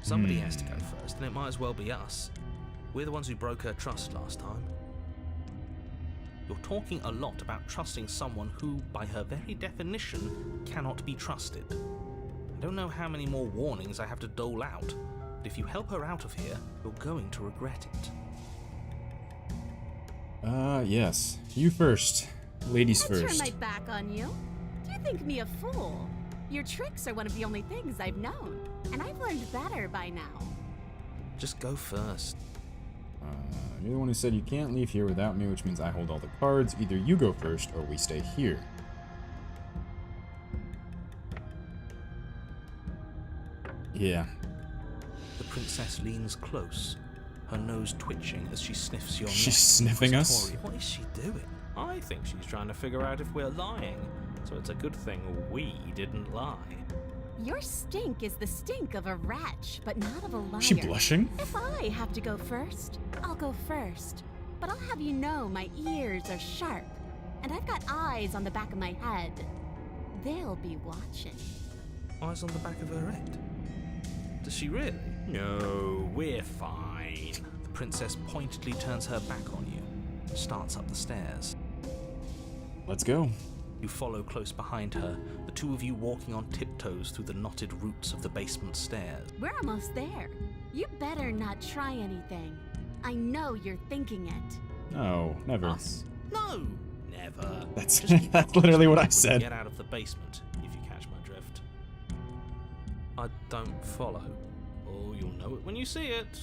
Speaker 2: Somebody has to go first, and it might as well be us. We're the ones who broke her trust last time. You're talking a lot about trusting someone who, by her very definition, cannot be trusted. I don't know how many more warnings I have to dole out, but if you help her out of here, you're going to regret it.
Speaker 1: Yes. You first. Ladies
Speaker 8: I'd
Speaker 1: first.
Speaker 8: turn my back on you. Do you think me a fool? Your tricks are one of the only things I've known, and I've learned better by now.
Speaker 2: Just go first.
Speaker 1: You're the one who said you can't leave here without me, which means I hold all the cards. Either you go first, or we stay here. Yeah.
Speaker 2: The princess leans close, her nose twitching as she sniffs your neck.
Speaker 1: She's sniffing us?
Speaker 2: Tori, what is she doing? I think she's trying to figure out if we're lying, so it's a good thing we didn't lie.
Speaker 8: Your stink is the stink of a wretch, but not of a liar.
Speaker 1: Is she blushing?
Speaker 8: If I have to go first, I'll go first. But I'll have you know my ears are sharp, and I've got eyes on the back of my head. They'll be watching.
Speaker 2: Eyes on the back of her head? Does she really? No, we're fine. The princess pointedly turns her back on you and starts up the stairs.
Speaker 1: Let's go.
Speaker 2: You follow close behind her, the two of you walking on tiptoes through the knotted roots of the basement stairs.
Speaker 8: We're almost there. You better not try anything. I know you're thinking it.
Speaker 1: No, never.
Speaker 2: Us? No, never.
Speaker 1: That's
Speaker 2: Just keep
Speaker 1: that's
Speaker 2: your
Speaker 1: literally what I
Speaker 2: eyes
Speaker 1: said.
Speaker 2: Get out of the basement, if you catch my drift. I don't follow. Oh, you'll know it when you see it.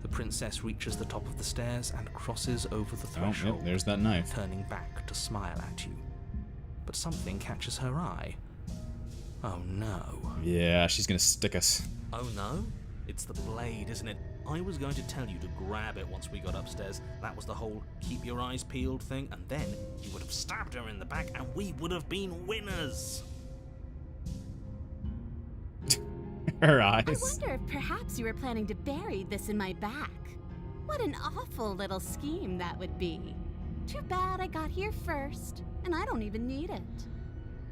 Speaker 2: The princess reaches the top of the stairs and crosses over the
Speaker 1: Oh,
Speaker 2: threshold,
Speaker 1: yep, there's that knife.
Speaker 2: turning back to smile at you. But something catches her eye. Oh no.
Speaker 1: Yeah, she's gonna stick us.
Speaker 2: Oh no? It's the blade, isn't it? I was going to tell you to grab it once we got upstairs. That was the whole keep your eyes peeled thing, and then you would have stabbed her in the back and we would have been winners.
Speaker 1: Her
Speaker 8: I
Speaker 1: eyes.
Speaker 8: wonder if perhaps you were planning to bury this in my back. What an awful little scheme that would be. Too bad I got here first, and I don't even need it.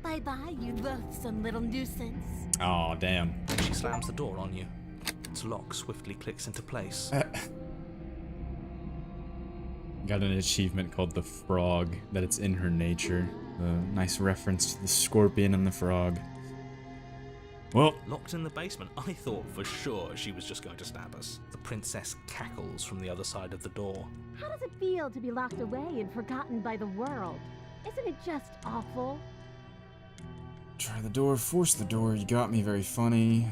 Speaker 8: Bye-bye, you loathsome little nuisance.
Speaker 1: Oh, damn.
Speaker 2: Then she slams the door on you. Its lock swiftly clicks into place.
Speaker 1: Got an achievement called the Frog, that it's in her nature. A nice reference to the scorpion and the frog. Well,
Speaker 2: Locked in the basement, I thought for sure she was just going to stab us. The princess cackles from the other side of the door.
Speaker 7: How does it feel to be locked away and forgotten by the world? Isn't it just awful?
Speaker 1: try the door, force the door, you got me, very funny.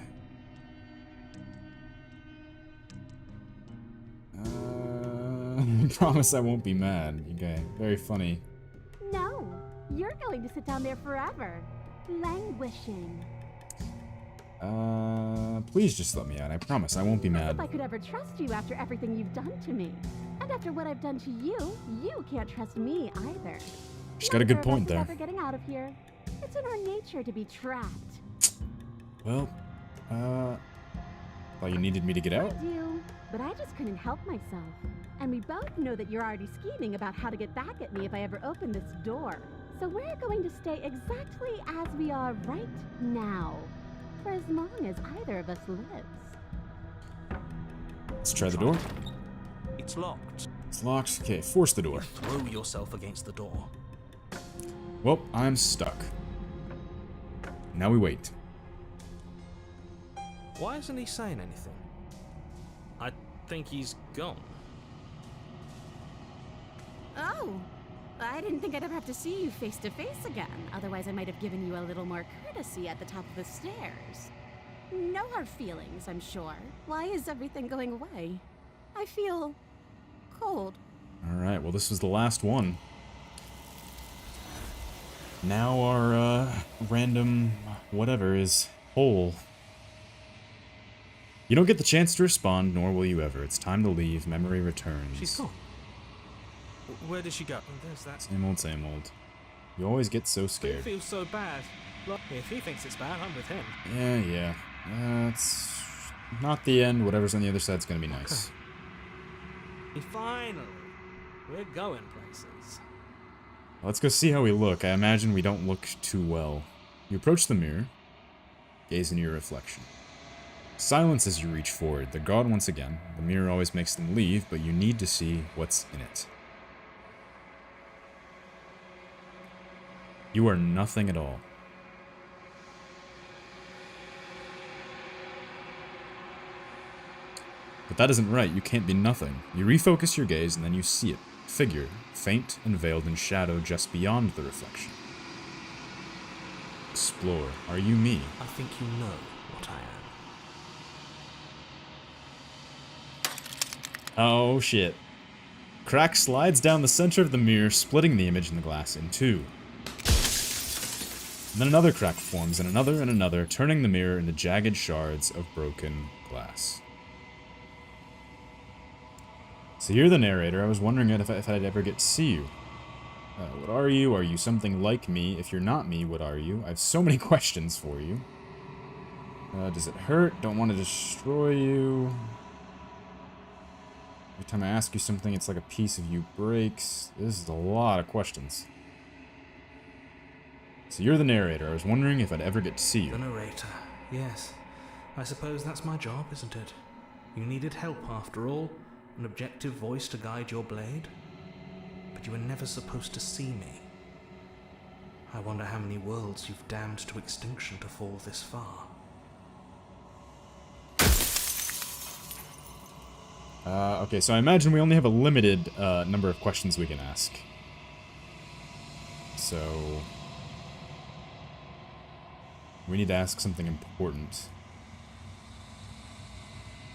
Speaker 1: Promise I won't be mad. Okay, very funny.
Speaker 7: No, you're going to sit down there forever, languishing.
Speaker 1: Please just let me out. I promise I won't be mad.
Speaker 7: If I could ever trust you after everything you've done to me. And after what I've done to you, you can't trust me either.
Speaker 1: She's got a good point there.
Speaker 7: Never getting out of here. It's in our nature to be trapped.
Speaker 1: Well, thought you needed me to get out?
Speaker 7: I do, but I just couldn't help myself. And we both know that you're already scheming about how to get back at me if I ever open this door. So we're going to stay exactly as we are right now. For as long as either of us lives.
Speaker 1: Let's try the door.
Speaker 2: It's locked.
Speaker 1: It's locked. Okay, force the door.
Speaker 2: Throw yourself against the door.
Speaker 1: Well, I'm stuck. Now we wait.
Speaker 2: Why isn't he saying anything? I think he's gone.
Speaker 8: Oh, I didn't think I'd ever have to see you face to face again. Otherwise, I might have given you a little more courtesy at the top of the stairs. No hard feelings, I'm sure. Why is everything going away? I feel cold.
Speaker 1: Alright, well this was the last one. Now our, random whatever is whole. You don't get the chance to respond, nor will you ever. It's time to leave. Memory returns.
Speaker 2: She's gone. Where did she go? Oh, there's that.
Speaker 1: Same old, same old. You always get so
Speaker 9: It
Speaker 1: scared.
Speaker 9: feels so bad. Look, if he thinks it's bad, I'm with him.
Speaker 1: Yeah. It's not the end. Whatever's on the other side's gonna be nice.
Speaker 9: Finally, we're going places.
Speaker 1: Let's go see how we look. I imagine we don't look too well. You approach the mirror. Gaze into your reflection. Silence as you reach forward. They're gone once again. The mirror always makes them leave, but you need to see what's in it. You are nothing at all. But that isn't right. You can't be nothing. You refocus your gaze and then you see it. Figure, faint and veiled in shadow just beyond the reflection. Explore. Are you me?
Speaker 2: I think you know what I am.
Speaker 1: Oh shit. Crack slides down the center of the mirror, splitting the image in the glass in two. And then another crack forms, and another, turning the mirror into jagged shards of broken glass. So you're the narrator. I was wondering if I'd ever get to see you. What are you? Are you something like me? If you're not me, what are you? I have so many questions for you. Does it hurt? Don't want to destroy you. Every time I ask you something, it's like a piece of you breaks. This is a lot of questions. So you're the narrator. I was wondering if I'd ever get to see you.
Speaker 2: The narrator. Yes. I suppose that's my job, isn't it? You needed help after all. An objective voice to guide your blade. But you were never supposed to see me. I wonder how many worlds you've damned to extinction to fall this far.
Speaker 1: Okay, so I imagine we only have a limited number of questions we can ask. So we need to ask something important.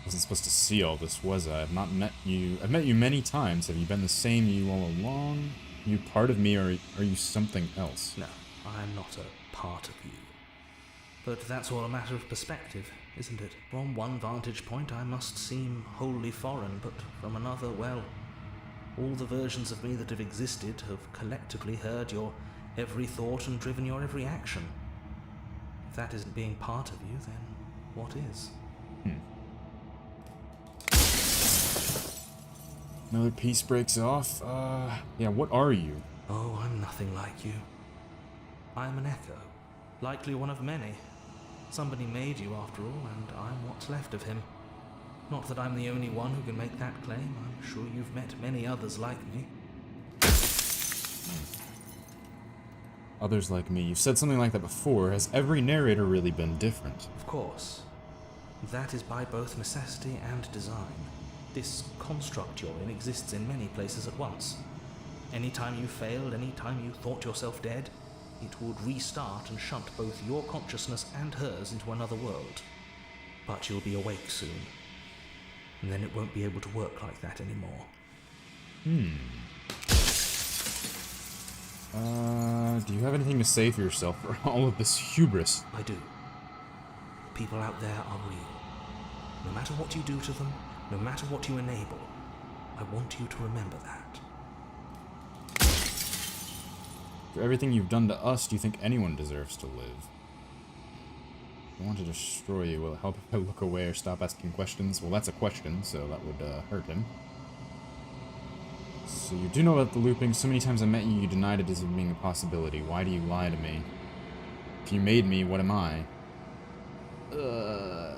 Speaker 1: I wasn't supposed to see all this, was I? I've not met you. I've met you many times. Have you been the same you all along? Are you part of me, or are you something else?
Speaker 2: No, I am not a part of you. But that's all a matter of perspective, isn't it? From one vantage point I must seem wholly foreign, but from another, well, all the versions of me that have existed have collectively heard your every thought and driven your every action. If that isn't being part of you, then what is?
Speaker 1: Another piece breaks off. Yeah, what are you?
Speaker 2: Oh, I'm nothing like you. I'm an echo, likely one of many. Somebody made you after all, and I'm what's left of him. Not that I'm the only one who can make that claim. I'm sure you've met many others like me.
Speaker 1: Others like me. You've said something like that before. Has every narrator really been different?
Speaker 2: Of course. That is by both necessity and design. This construct you're in exists in many places at once. Anytime you failed, anytime you thought yourself dead, it would restart and shunt both your consciousness and hers into another world. But you'll be awake soon. And then it won't be able to work like that anymore.
Speaker 1: Do you have anything to say for yourself for all of this hubris?
Speaker 2: I do. people out there are real. No matter what you do to them, no matter what you enable, I want you to remember that.
Speaker 1: For everything you've done to us, do you think anyone deserves to live? I want to destroy you. Will it help if I look away or stop asking questions? Well, that's a question, so that would hurt him. So you do know about the looping. So many times I met you, you denied it as being a possibility. Why do you lie to me? If you made me, what am I? Yeah,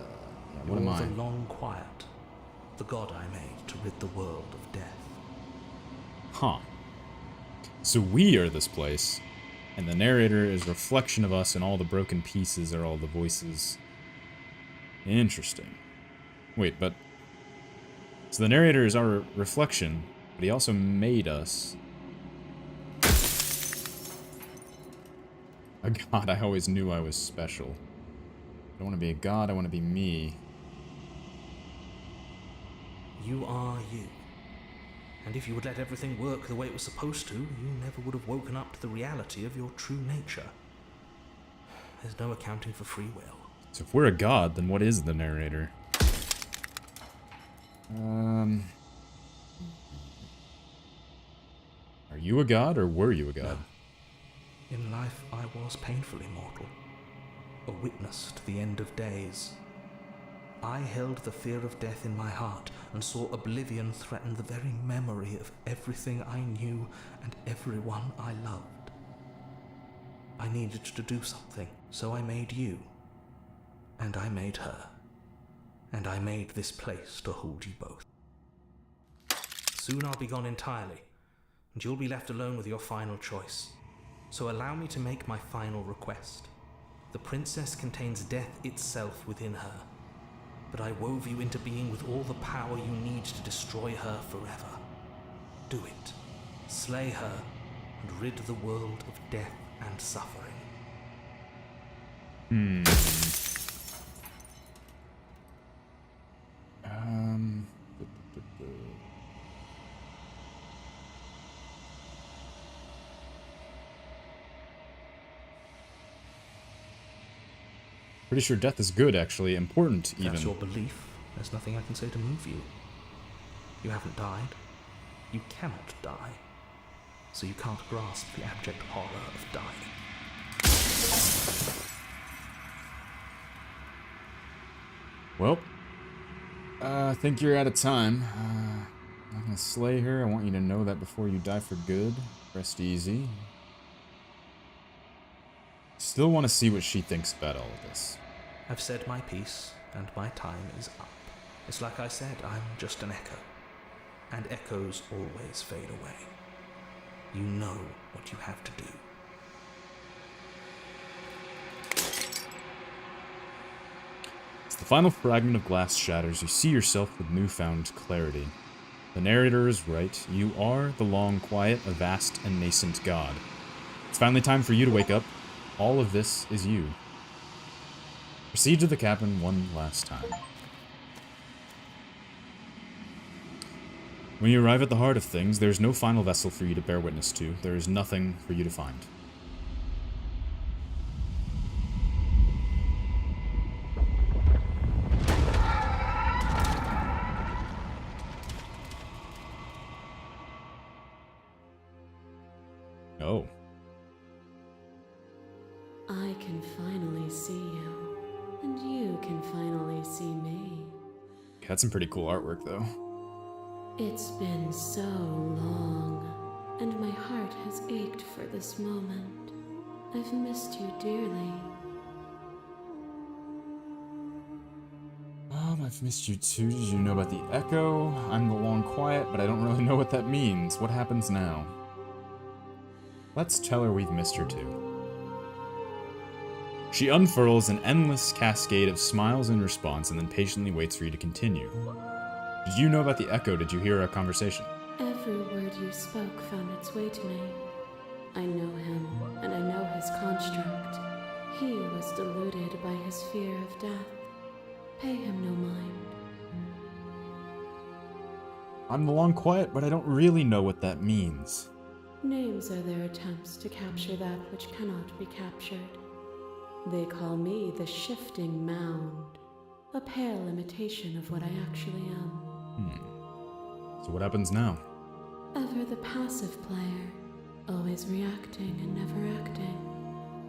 Speaker 1: what am I?
Speaker 2: You're the long quiet, the god I made to rid the world of death.
Speaker 1: Huh. So we are this place, and the narrator is a reflection of us, and all the broken pieces are all the voices. Interesting. Wait, but... So the narrator is our reflection, but he also made us. A god, I always knew I was special. I don't want to be a god, I want to be me.
Speaker 2: You are you. And if you would let everything work the way it was supposed to, you never would have woken up to the reality of your true nature. There's no accounting for free will.
Speaker 1: So if we're a god, then what is the narrator? Are you a god, or were you a god?
Speaker 2: No. In life, I was painfully mortal. A witness to the end of days. I held the fear of death in my heart and saw oblivion threaten the very memory of everything I knew and everyone I loved. I needed to do something, so I made you. And I made her. And I made this place to hold you both. Soon I'll be gone entirely, and you'll be left alone with your final choice. So allow me to make my final request. The princess contains death itself within her. But I wove you into being with all the power you need to destroy her forever. Do it. Slay her, and rid the world of death and suffering.
Speaker 1: Pretty sure death is good, actually. Important, even.
Speaker 2: That's your belief. There's nothing I can say to move you. You haven't died. You cannot die. So you can't grasp the abject horror of dying.
Speaker 1: Well, I think you're out of time. I'm not gonna slay her. I want you to know that before you die for good. Rest easy. Still want to see what she thinks about all of this.
Speaker 2: I've said my piece, and my time is up. It's like I said, I'm just an echo. And echoes always fade away. You know what you have to do.
Speaker 1: As the final fragment of glass shatters, you see yourself with newfound clarity. The narrator is right. You are the long, quiet, a vast and nascent god. It's finally time for you to wake up. All of this is you. Proceed to the cabin one last time. When you arrive at the heart of things, there is no final vessel for you to bear witness to. There is nothing for you to find. Oh.
Speaker 6: I can finally see you, and you can finally see me.
Speaker 1: Had some pretty cool artwork, though.
Speaker 6: It's been so long, and my heart has ached for this moment. I've missed you dearly.
Speaker 1: I've missed you too. Did you know about the echo? I'm the long quiet, but I don't really know what that means. What happens now? Let's tell her we've missed her too. She unfurls an endless cascade of smiles in response and then patiently waits for you to continue. Did you know about the echo? Did you hear our conversation?
Speaker 6: Every word you spoke found its way to me. I know him, and I know his construct. He was deluded by his fear of death. Pay him no mind.
Speaker 1: I'm the long quiet, but I don't really know what that means.
Speaker 6: Names are their attempts to capture that which cannot be captured. They call me the Shifting Mound, a pale imitation of what I actually am.
Speaker 1: So what happens now?
Speaker 6: Ever the passive player, always reacting and never acting.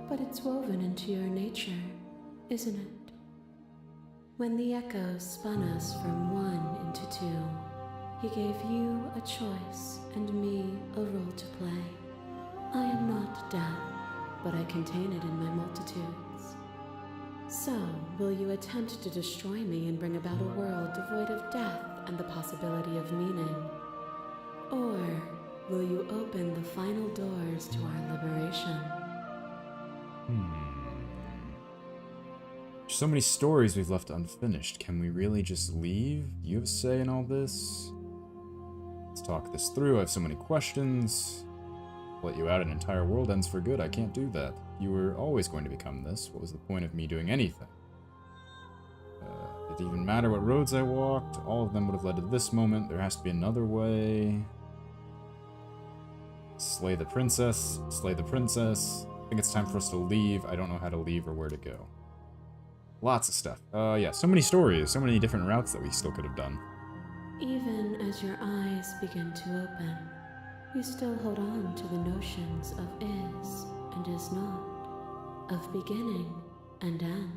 Speaker 6: But it's woven into your nature, isn't it? When the echo spun us from one into two, he gave you a choice and me a role to play. I am not death, but I contain it in my multitudes. So, will you attempt to destroy me and bring about a world devoid of death and the possibility of meaning? Or will you open the final doors to our liberation?
Speaker 1: There's so many stories we've left unfinished. Can we really just leave? Do you have a say in all this? Let's talk this through. I have so many questions. Let you out, an entire world ends for good. I can't do that. You were always going to become this. What was the point of me doing anything? Did it even matter what roads I walked? All of them would have led to this moment. There has to be another way. Slay the princess. Slay the princess. I think it's time for us to leave. I don't know how to leave or where to go. Lots of stuff. Yeah, so many stories, so many different routes that we still could have done.
Speaker 6: Even as your eyes begin to open, you still hold on to the notions of is and is not, of beginning and end.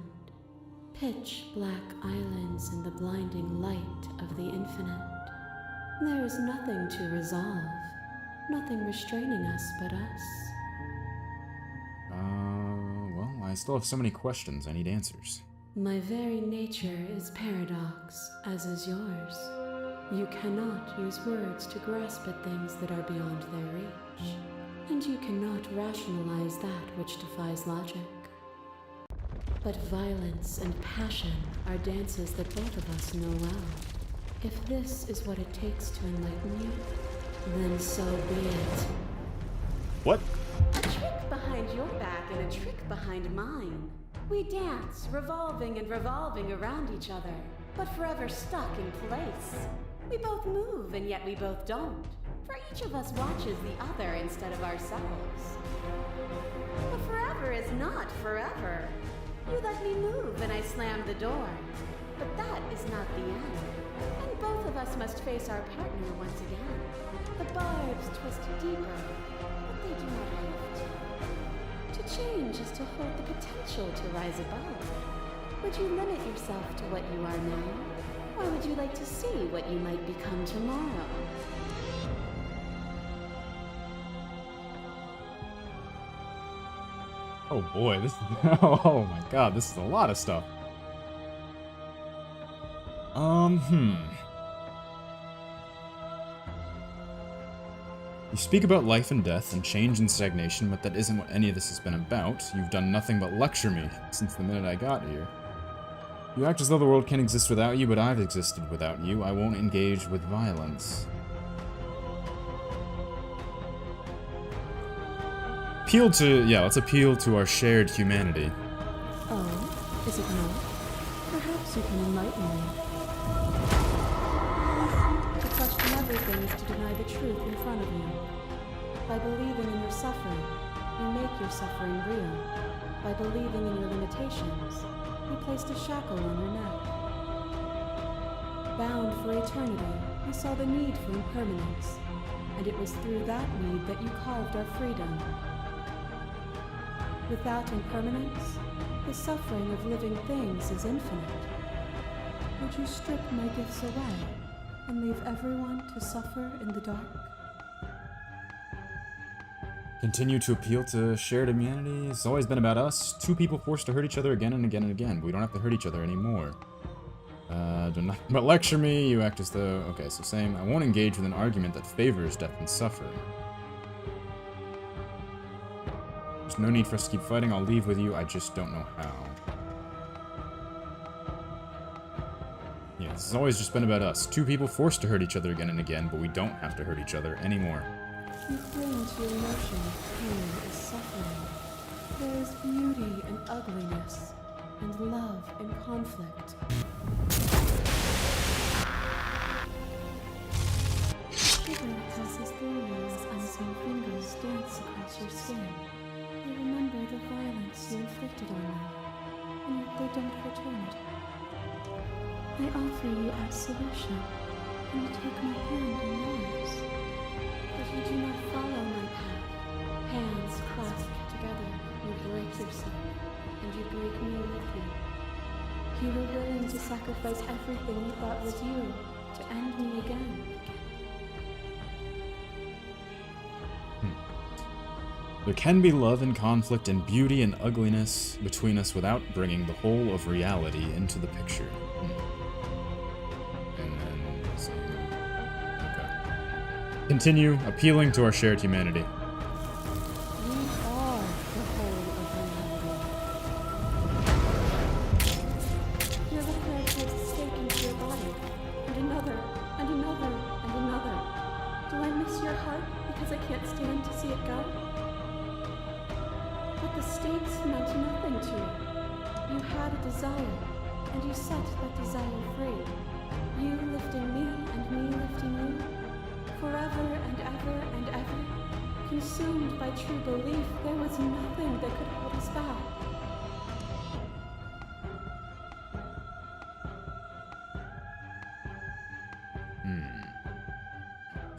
Speaker 6: Pitch black islands in the blinding light of the infinite. There is nothing to resolve, nothing restraining us but us.
Speaker 1: Well, I still have so many questions. I need answers.
Speaker 6: My very nature is paradox, as is yours. You cannot use words to grasp at things that are beyond their reach, and you cannot rationalize that which defies logic. But violence and passion are dances that both of us know well. If this is what it takes to enlighten you, then so be it.
Speaker 1: What?
Speaker 3: A trick behind your back and a trick behind mine. We dance, revolving and revolving around each other, but forever stuck in place. We both move, and yet we both don't. For each of us watches the other instead of ourselves. But forever is not forever. You let me move, and I slammed the door. But that is not the end. And both of us must face our partner once again. The barbs twist deeper, but they do not have to. To change is to hold the potential to rise above. Would you limit yourself to what you are now? Or would you like to see what you might become tomorrow?
Speaker 1: Oh boy, this is... oh my god, this is a lot of stuff. You speak about life and death and change and stagnation, but that isn't what any of this has been about. You've done nothing but lecture me since the minute I got here. You act as though the world can't exist without you, but I've existed without you. I won't engage with violence. Let's appeal to our shared humanity.
Speaker 7: Oh, is it not? Perhaps you can enlighten me. To question everything is to deny the truth in front of you. By believing in your suffering, you make your suffering real. By believing in your limitations, you placed a shackle on your neck. Bound for eternity, you saw the need for impermanence, and it was through that need that you carved our freedom. Without impermanence, the suffering of living things is infinite. Would you strip my gifts away and leave everyone to suffer in the dark?
Speaker 1: Continue to appeal to shared humanity. It's always been about us. Two people forced to hurt each other again and again and again, but we don't have to hurt each other anymore. Do nothing but lecture me. You act as though... Okay, so same. I won't engage with an argument that favors death and suffering. There's no need for us to keep fighting. I'll leave with you. I just don't know how. Yeah, this has always just been about us. Two people forced to hurt each other again and again, but we don't have to hurt each other anymore.
Speaker 7: You cling to your notion of pain as suffering. There is beauty in ugliness, and love in conflict. Shiver passes through you as unseen fingers dance across your skin. They remember
Speaker 6: remember the violence you inflicted on them, and yet they don't return it. I offer you absolution, and you take my hand in yours. But you do not follow my path. Hands clasped together, you break yourself, and you break me with you. You were willing to sacrifice everything you thought was you to end me again.
Speaker 1: There can be love and conflict and beauty and ugliness between us without bringing the whole of reality into the picture. And then, okay. Continue appealing to our shared humanity.
Speaker 7: We are the whole of reality.
Speaker 6: Your little hair takes a stake into your body, and another, and another, and another. Do I miss your heart because I can't stand to see it go? But the stakes meant nothing to you. You had a desire, and you set that desire free. You lifting me, and me lifting you. Forever and ever and ever. Consumed by true belief, there was nothing that could hold us back.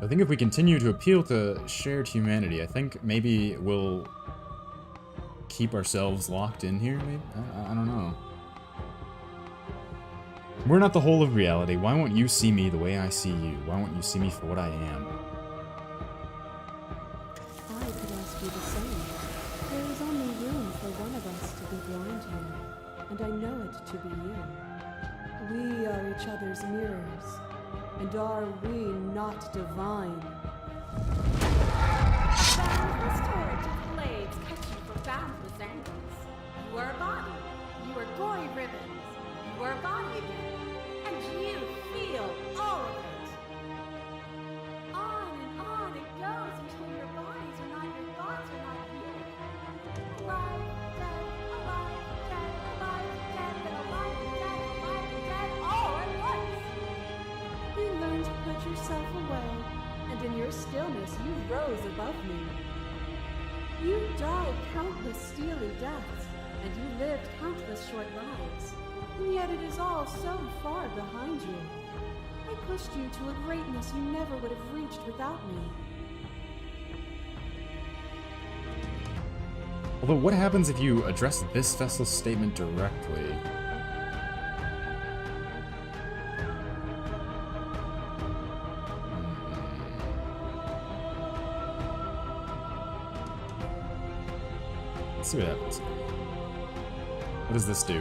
Speaker 1: I think if we continue to appeal to shared humanity, I think maybe we'll keep ourselves locked in here, maybe? I don't know. We're not the whole of reality. Why won't you see me the way I see you? Why won't you see me for what I am?
Speaker 7: I could ask you the same. There is only room for one of us to be blind here, and I know it to be you. We are each other's mirrors, and are we not divine?
Speaker 3: Boundless torrent of blades cut you from boundless angles. You are a body. You are gory ribbons. You are a body again. And you feel all of it. On and on it goes until your bodies are not your thoughts are not you. Alive, dead, alive, dead, alive, dead, then alive, dead, all at once.
Speaker 7: You learned to put yourself away, and in your stillness you rose above me. You died countless steely deaths, and you lived countless short lives, and yet it is all so far behind you. I pushed you to a greatness you never would have reached without me.
Speaker 1: Although, what happens if you address this vessel's statement directly? Let's see what happens. What does this do?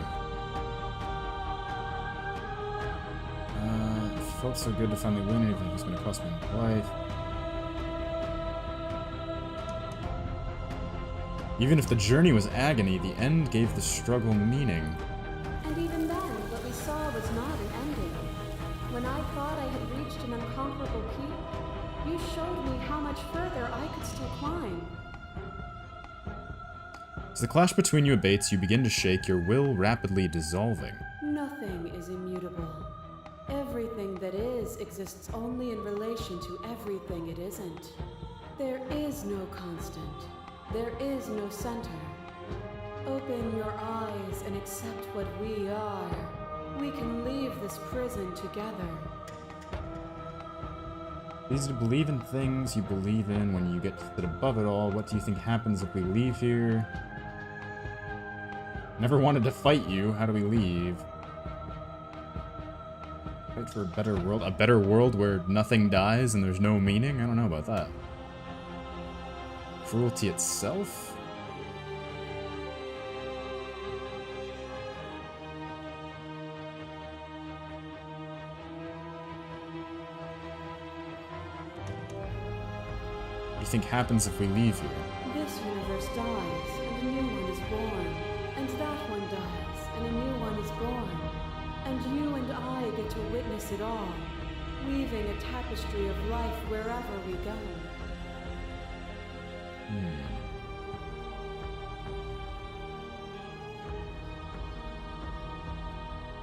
Speaker 1: It felt so good to finally win, even if it's going to cost me my life. Even if the journey was agony, the end gave the struggle meaning.
Speaker 7: And even then, what we saw was not an ending. When I thought I had reached an unconquerable peak, you showed me how much further I could still climb.
Speaker 1: As the clash between you abates, you begin to shake, your will rapidly dissolving.
Speaker 7: Nothing is immutable. Everything that is exists only in relation to everything it isn't. There is no constant. There is no center. Open your eyes and accept what we are. We can leave this prison together.
Speaker 1: Easy to believe in things you believe in when you get to above it all. What do you think happens if we leave here? Never wanted to fight you. How do we leave? Fight for a better world? A better world where nothing dies and there's no meaning? I don't know about that. Cruelty itself? What do you think happens if we leave here?
Speaker 7: This universe dies, and a new one is born. And that one dies, and a new one is born. And you and I get to witness it all, weaving a tapestry of life wherever we go.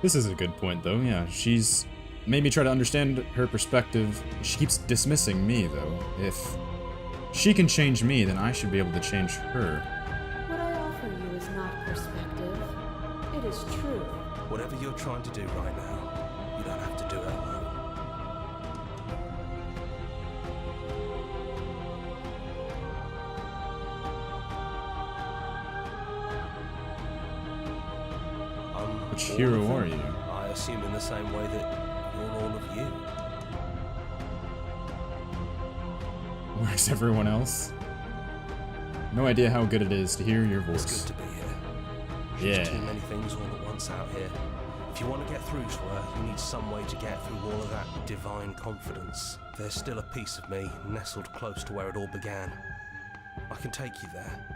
Speaker 1: This is a good point, though. Yeah, she's made me try to understand her perspective. She keeps dismissing me, though. If she can change me, then I should be able to change her.
Speaker 7: What I
Speaker 4: Whatever you're trying to do right now, you don't have to do it alone.
Speaker 1: Which hero are you?
Speaker 4: I assume in the same way that you're all of you.
Speaker 1: Where's everyone else? No idea how good it is to hear your voice.
Speaker 4: It's good to be here.
Speaker 1: Yeah.
Speaker 4: There's too many things all at once out here. If you want to get through to her, you need some way to get through all of that divine confidence. There's still a piece of me nestled close to where it all began. I can take you there.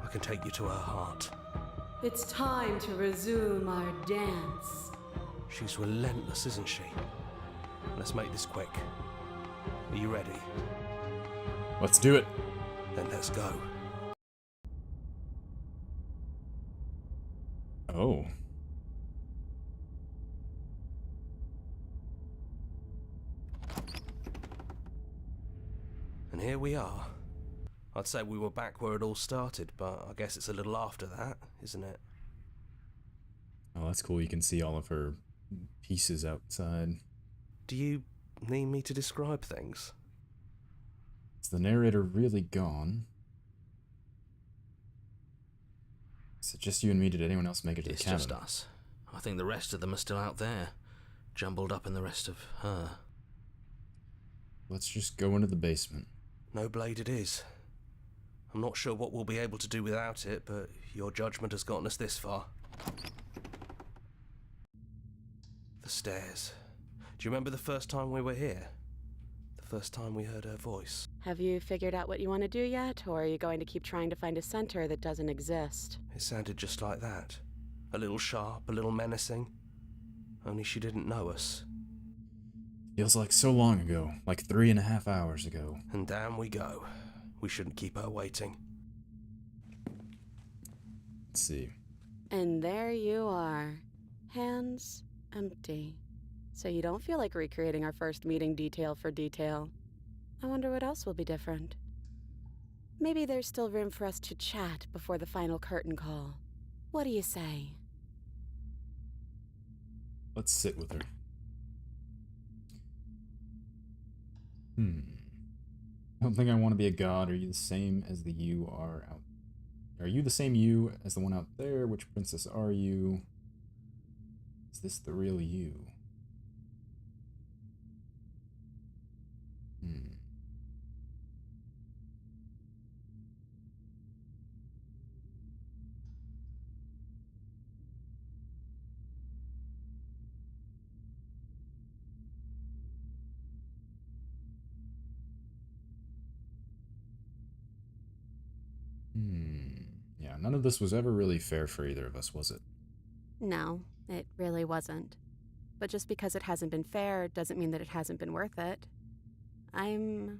Speaker 4: I can take you to her heart.
Speaker 6: It's time to resume our dance.
Speaker 4: She's relentless, isn't she? Let's make this quick. Are you ready?
Speaker 1: Let's do it.
Speaker 4: Then let's go.
Speaker 1: Oh.
Speaker 4: And here we are. I'd say we were back where it all started, but I guess it's a little after that, isn't it?
Speaker 1: Oh, that's cool. You can see all of her pieces outside.
Speaker 4: Do you need me to describe things?
Speaker 1: Is the narrator really gone? Is it just you and me? Did anyone else make it to the cabin?
Speaker 2: It's just us. I think the rest of them are still out there, jumbled up in the rest of her.
Speaker 1: Let's just go into the basement.
Speaker 4: No blade it is. I'm not sure what we'll be able to do without it, but your judgment has gotten us this far. The stairs. Do you remember the first time we were here? The first time we heard her voice?
Speaker 3: Have you figured out what you want to do yet, or are you going to keep trying to find a center that doesn't exist?
Speaker 4: It sounded just like that. A little sharp, a little menacing. Only she didn't know us.
Speaker 1: Feels like so long ago, like 3.5 hours ago.
Speaker 4: And down we go. We shouldn't keep her waiting.
Speaker 1: Let's see.
Speaker 3: And there you are. Hands empty. So you don't feel like recreating our first meeting detail for detail. I wonder what else will be different. Maybe there's still room for us to chat before the final curtain call. What do you say?
Speaker 1: Let's sit with her. I don't think I want to be a god. Are you the same as the you are out? Are you the same you as the one out there? Which princess are you? Is this the real you? Yeah, none of this was ever really fair for either of us, was it?
Speaker 3: No, it really wasn't. But just because it hasn't been fair doesn't mean that it hasn't been worth it. I'm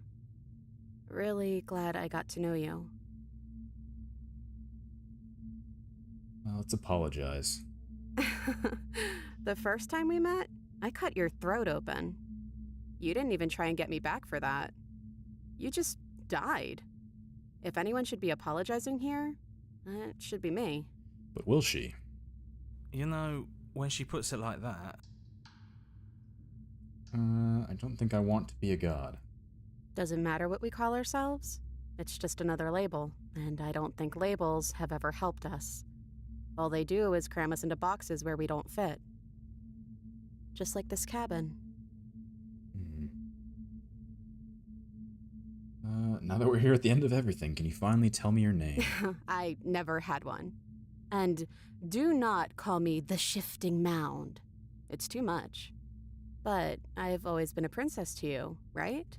Speaker 3: really glad I got to know you.
Speaker 1: Well, let's apologize.
Speaker 3: The first time we met, I cut your throat open. You didn't even try and get me back for that. You just died. If anyone should be apologizing here, it should be me.
Speaker 1: But will she?
Speaker 2: You know, when she puts it like that...
Speaker 1: I don't think I want to be a god.
Speaker 3: Doesn't matter what we call ourselves. It's just another label, and I don't think labels have ever helped us. All they do is cram us into boxes where we don't fit. Just like this cabin.
Speaker 1: Now that we're here at the end of everything, can you finally tell me your name?
Speaker 3: I never had one. And do not call me the Shifting Mound. It's too much. But I've always been a princess to you, right?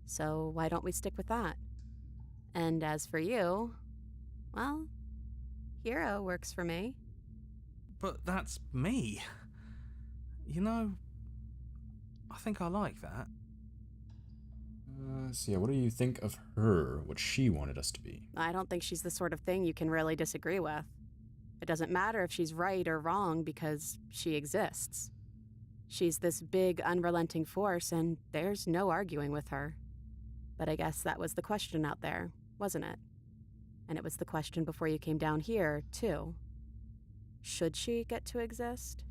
Speaker 3: So why don't we stick with that? And as for you, well, hero works for me.
Speaker 2: But that's me. You know, I think I like that.
Speaker 1: So yeah, what do you think of her, what she wanted us to be?
Speaker 3: I don't think she's the sort of thing you can really disagree with. It doesn't matter if she's right or wrong because she exists. She's this big, unrelenting force, and there's no arguing with her. But I guess that was the question out there, wasn't it? And it was the question before you came down here, too. should she get to exist.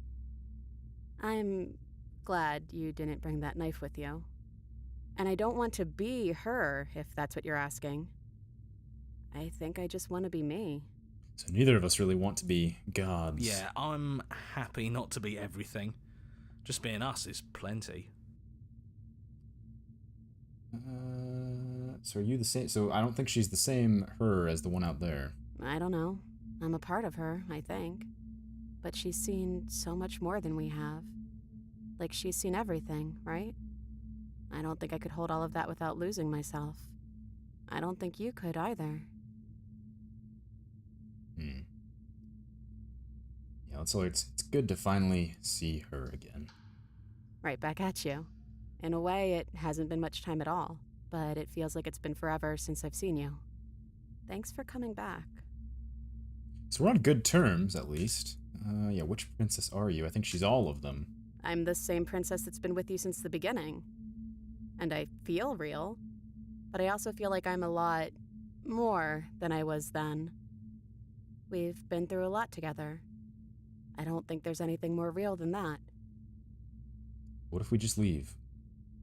Speaker 3: I'm glad you didn't bring that knife with you. And I don't want to be her, if that's what you're asking. I think I just want to be me.
Speaker 1: So neither of us really want to be gods.
Speaker 2: Yeah, I'm happy not to be everything. Just being us is plenty.
Speaker 1: So are you the same? So I don't think she's the same her as the one out there.
Speaker 3: I don't know. I'm a part of her, I think. But she's seen so much more than we have. Like, she's seen everything, right? I don't think I could hold all of that without losing myself. I don't think you could either.
Speaker 1: Yeah, it's good to finally see her again.
Speaker 3: Right back at you. In a way, it hasn't been much time at all, but it feels like it's been forever since I've seen you. Thanks for coming back.
Speaker 1: So we're on good terms, at least. Yeah, which princess are you? I think she's all of them.
Speaker 3: I'm the same princess that's been with you since the beginning. And I feel real, but I also feel like I'm a lot more than I was then. We've been through a lot together. I don't think there's anything more real than that.
Speaker 1: What if we just leave?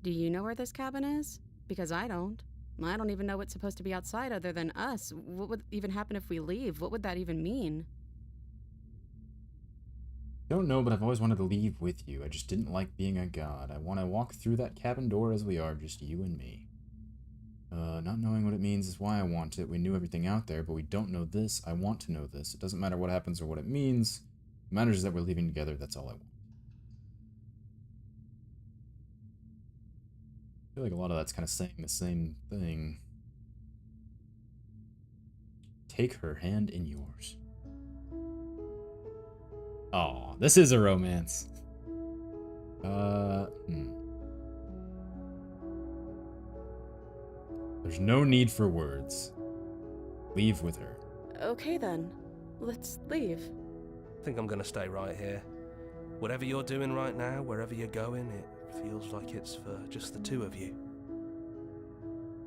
Speaker 3: Do you know where this cabin is? Because I don't. I don't even know what's supposed to be outside other than us. What would even happen if we leave? What would that even mean?
Speaker 1: Don't know, but I've always wanted to leave with you. I just didn't like being a god. I want to walk through that cabin door as we are, just you and me. Not knowing what it means is why I want it. We knew everything out there, but we don't know this. I want to know this. It doesn't matter what happens or what it means. What matters is that we're leaving together. That's all I want. I feel like a lot of that's kind of saying the same thing. Take her hand in yours. Oh, this is a romance. There's no need for words. Leave with her.
Speaker 3: Okay then. Let's leave.
Speaker 5: I think I'm gonna stay right here. Whatever you're doing right now, wherever you're going, it feels like it's for just the two of you.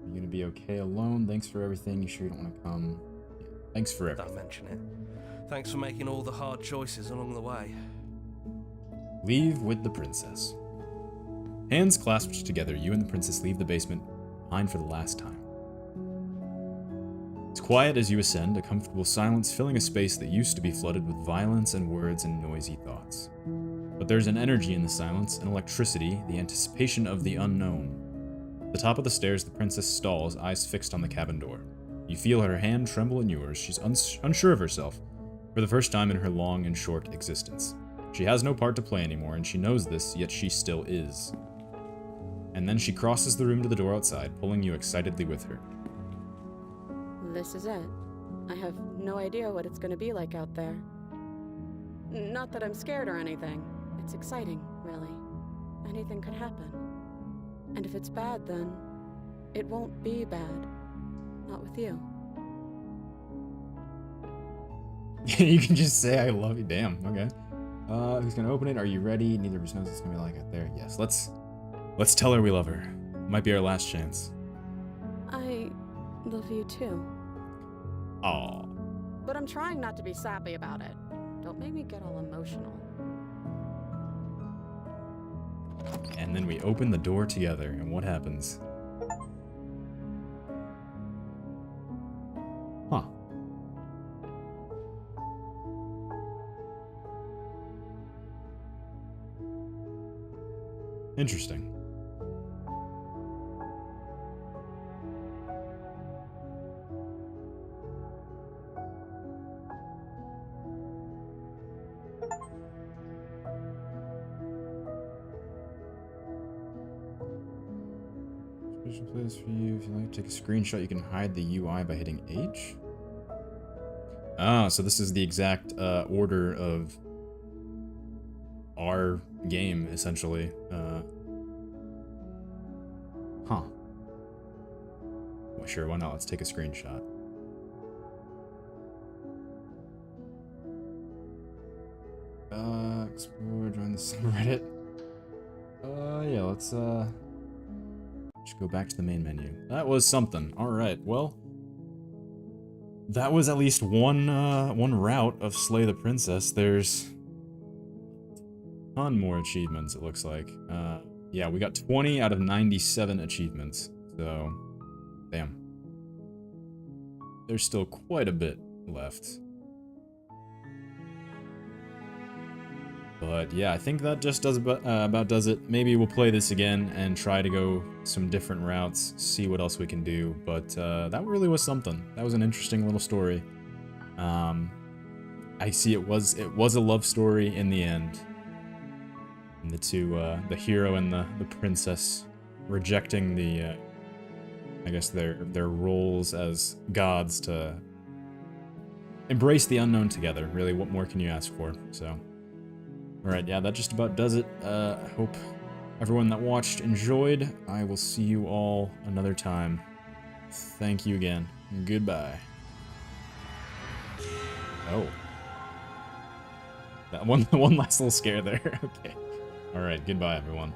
Speaker 1: You're gonna be okay alone. Thanks for everything. You sure you don't want to come? Yeah. Thanks for everything.
Speaker 5: Don't mention it. Thanks for making all the hard choices along the way.
Speaker 1: Leave with the princess. Hands clasped together, you and the princess leave the basement behind for the last time. It's quiet as you ascend, a comfortable silence filling a space that used to be flooded with violence and words and noisy thoughts. But there's an energy in the silence, an electricity, the anticipation of the unknown. At the top of the stairs, the princess stalls, eyes fixed on the cabin door. You feel her hand tremble in yours. She's unsure of herself, for the first time in her long and short existence. She has no part to play anymore, and she knows this, yet she still is. And then she crosses the room to the door outside, pulling you excitedly with her.
Speaker 3: This is it. I have no idea what it's gonna be like out there. Not that I'm scared or anything. It's exciting, really. Anything could happen. And if it's bad, then it won't be bad. Not with you.
Speaker 1: You can just say I love you. Damn, okay. Who's gonna open it? Are you ready? Neither of us knows it's gonna be like out there. Yes, let's tell her we love her. Might be our last chance.
Speaker 3: I love you too.
Speaker 1: Aww.
Speaker 3: But I'm trying not to be sappy about it. Don't make me get all emotional.
Speaker 1: And then we open the door together, and what happens? Huh. Interesting. Special place for you. If you like to take a screenshot, you can hide the UI by hitting H. Ah, so this is the exact order of our game, essentially. Huh. Well, sure, why not? Let's take a screenshot. Explore, join the subreddit. Yeah, let's, just go back to the main menu. That was something. Alright, well, that was at least one route of Slay the Princess. There's a ton more achievements, it looks like. Yeah, we got 20 out of 97 achievements, so damn. There's still quite a bit left. But yeah, I think that just does about does it. Maybe we'll play this again and try to go some different routes, see what else we can do. But that really was something. That was an interesting little story. I see it was a love story in the end. And the two, the hero and the princess, rejecting the, I guess their roles as gods to embrace the unknown together. Really, what more can you ask for? So. Alright, yeah, that just about does it. I hope everyone that watched enjoyed. I will see you all another time. Thank you again. Goodbye. Oh. That one last little scare there. Okay. Alright, goodbye, everyone.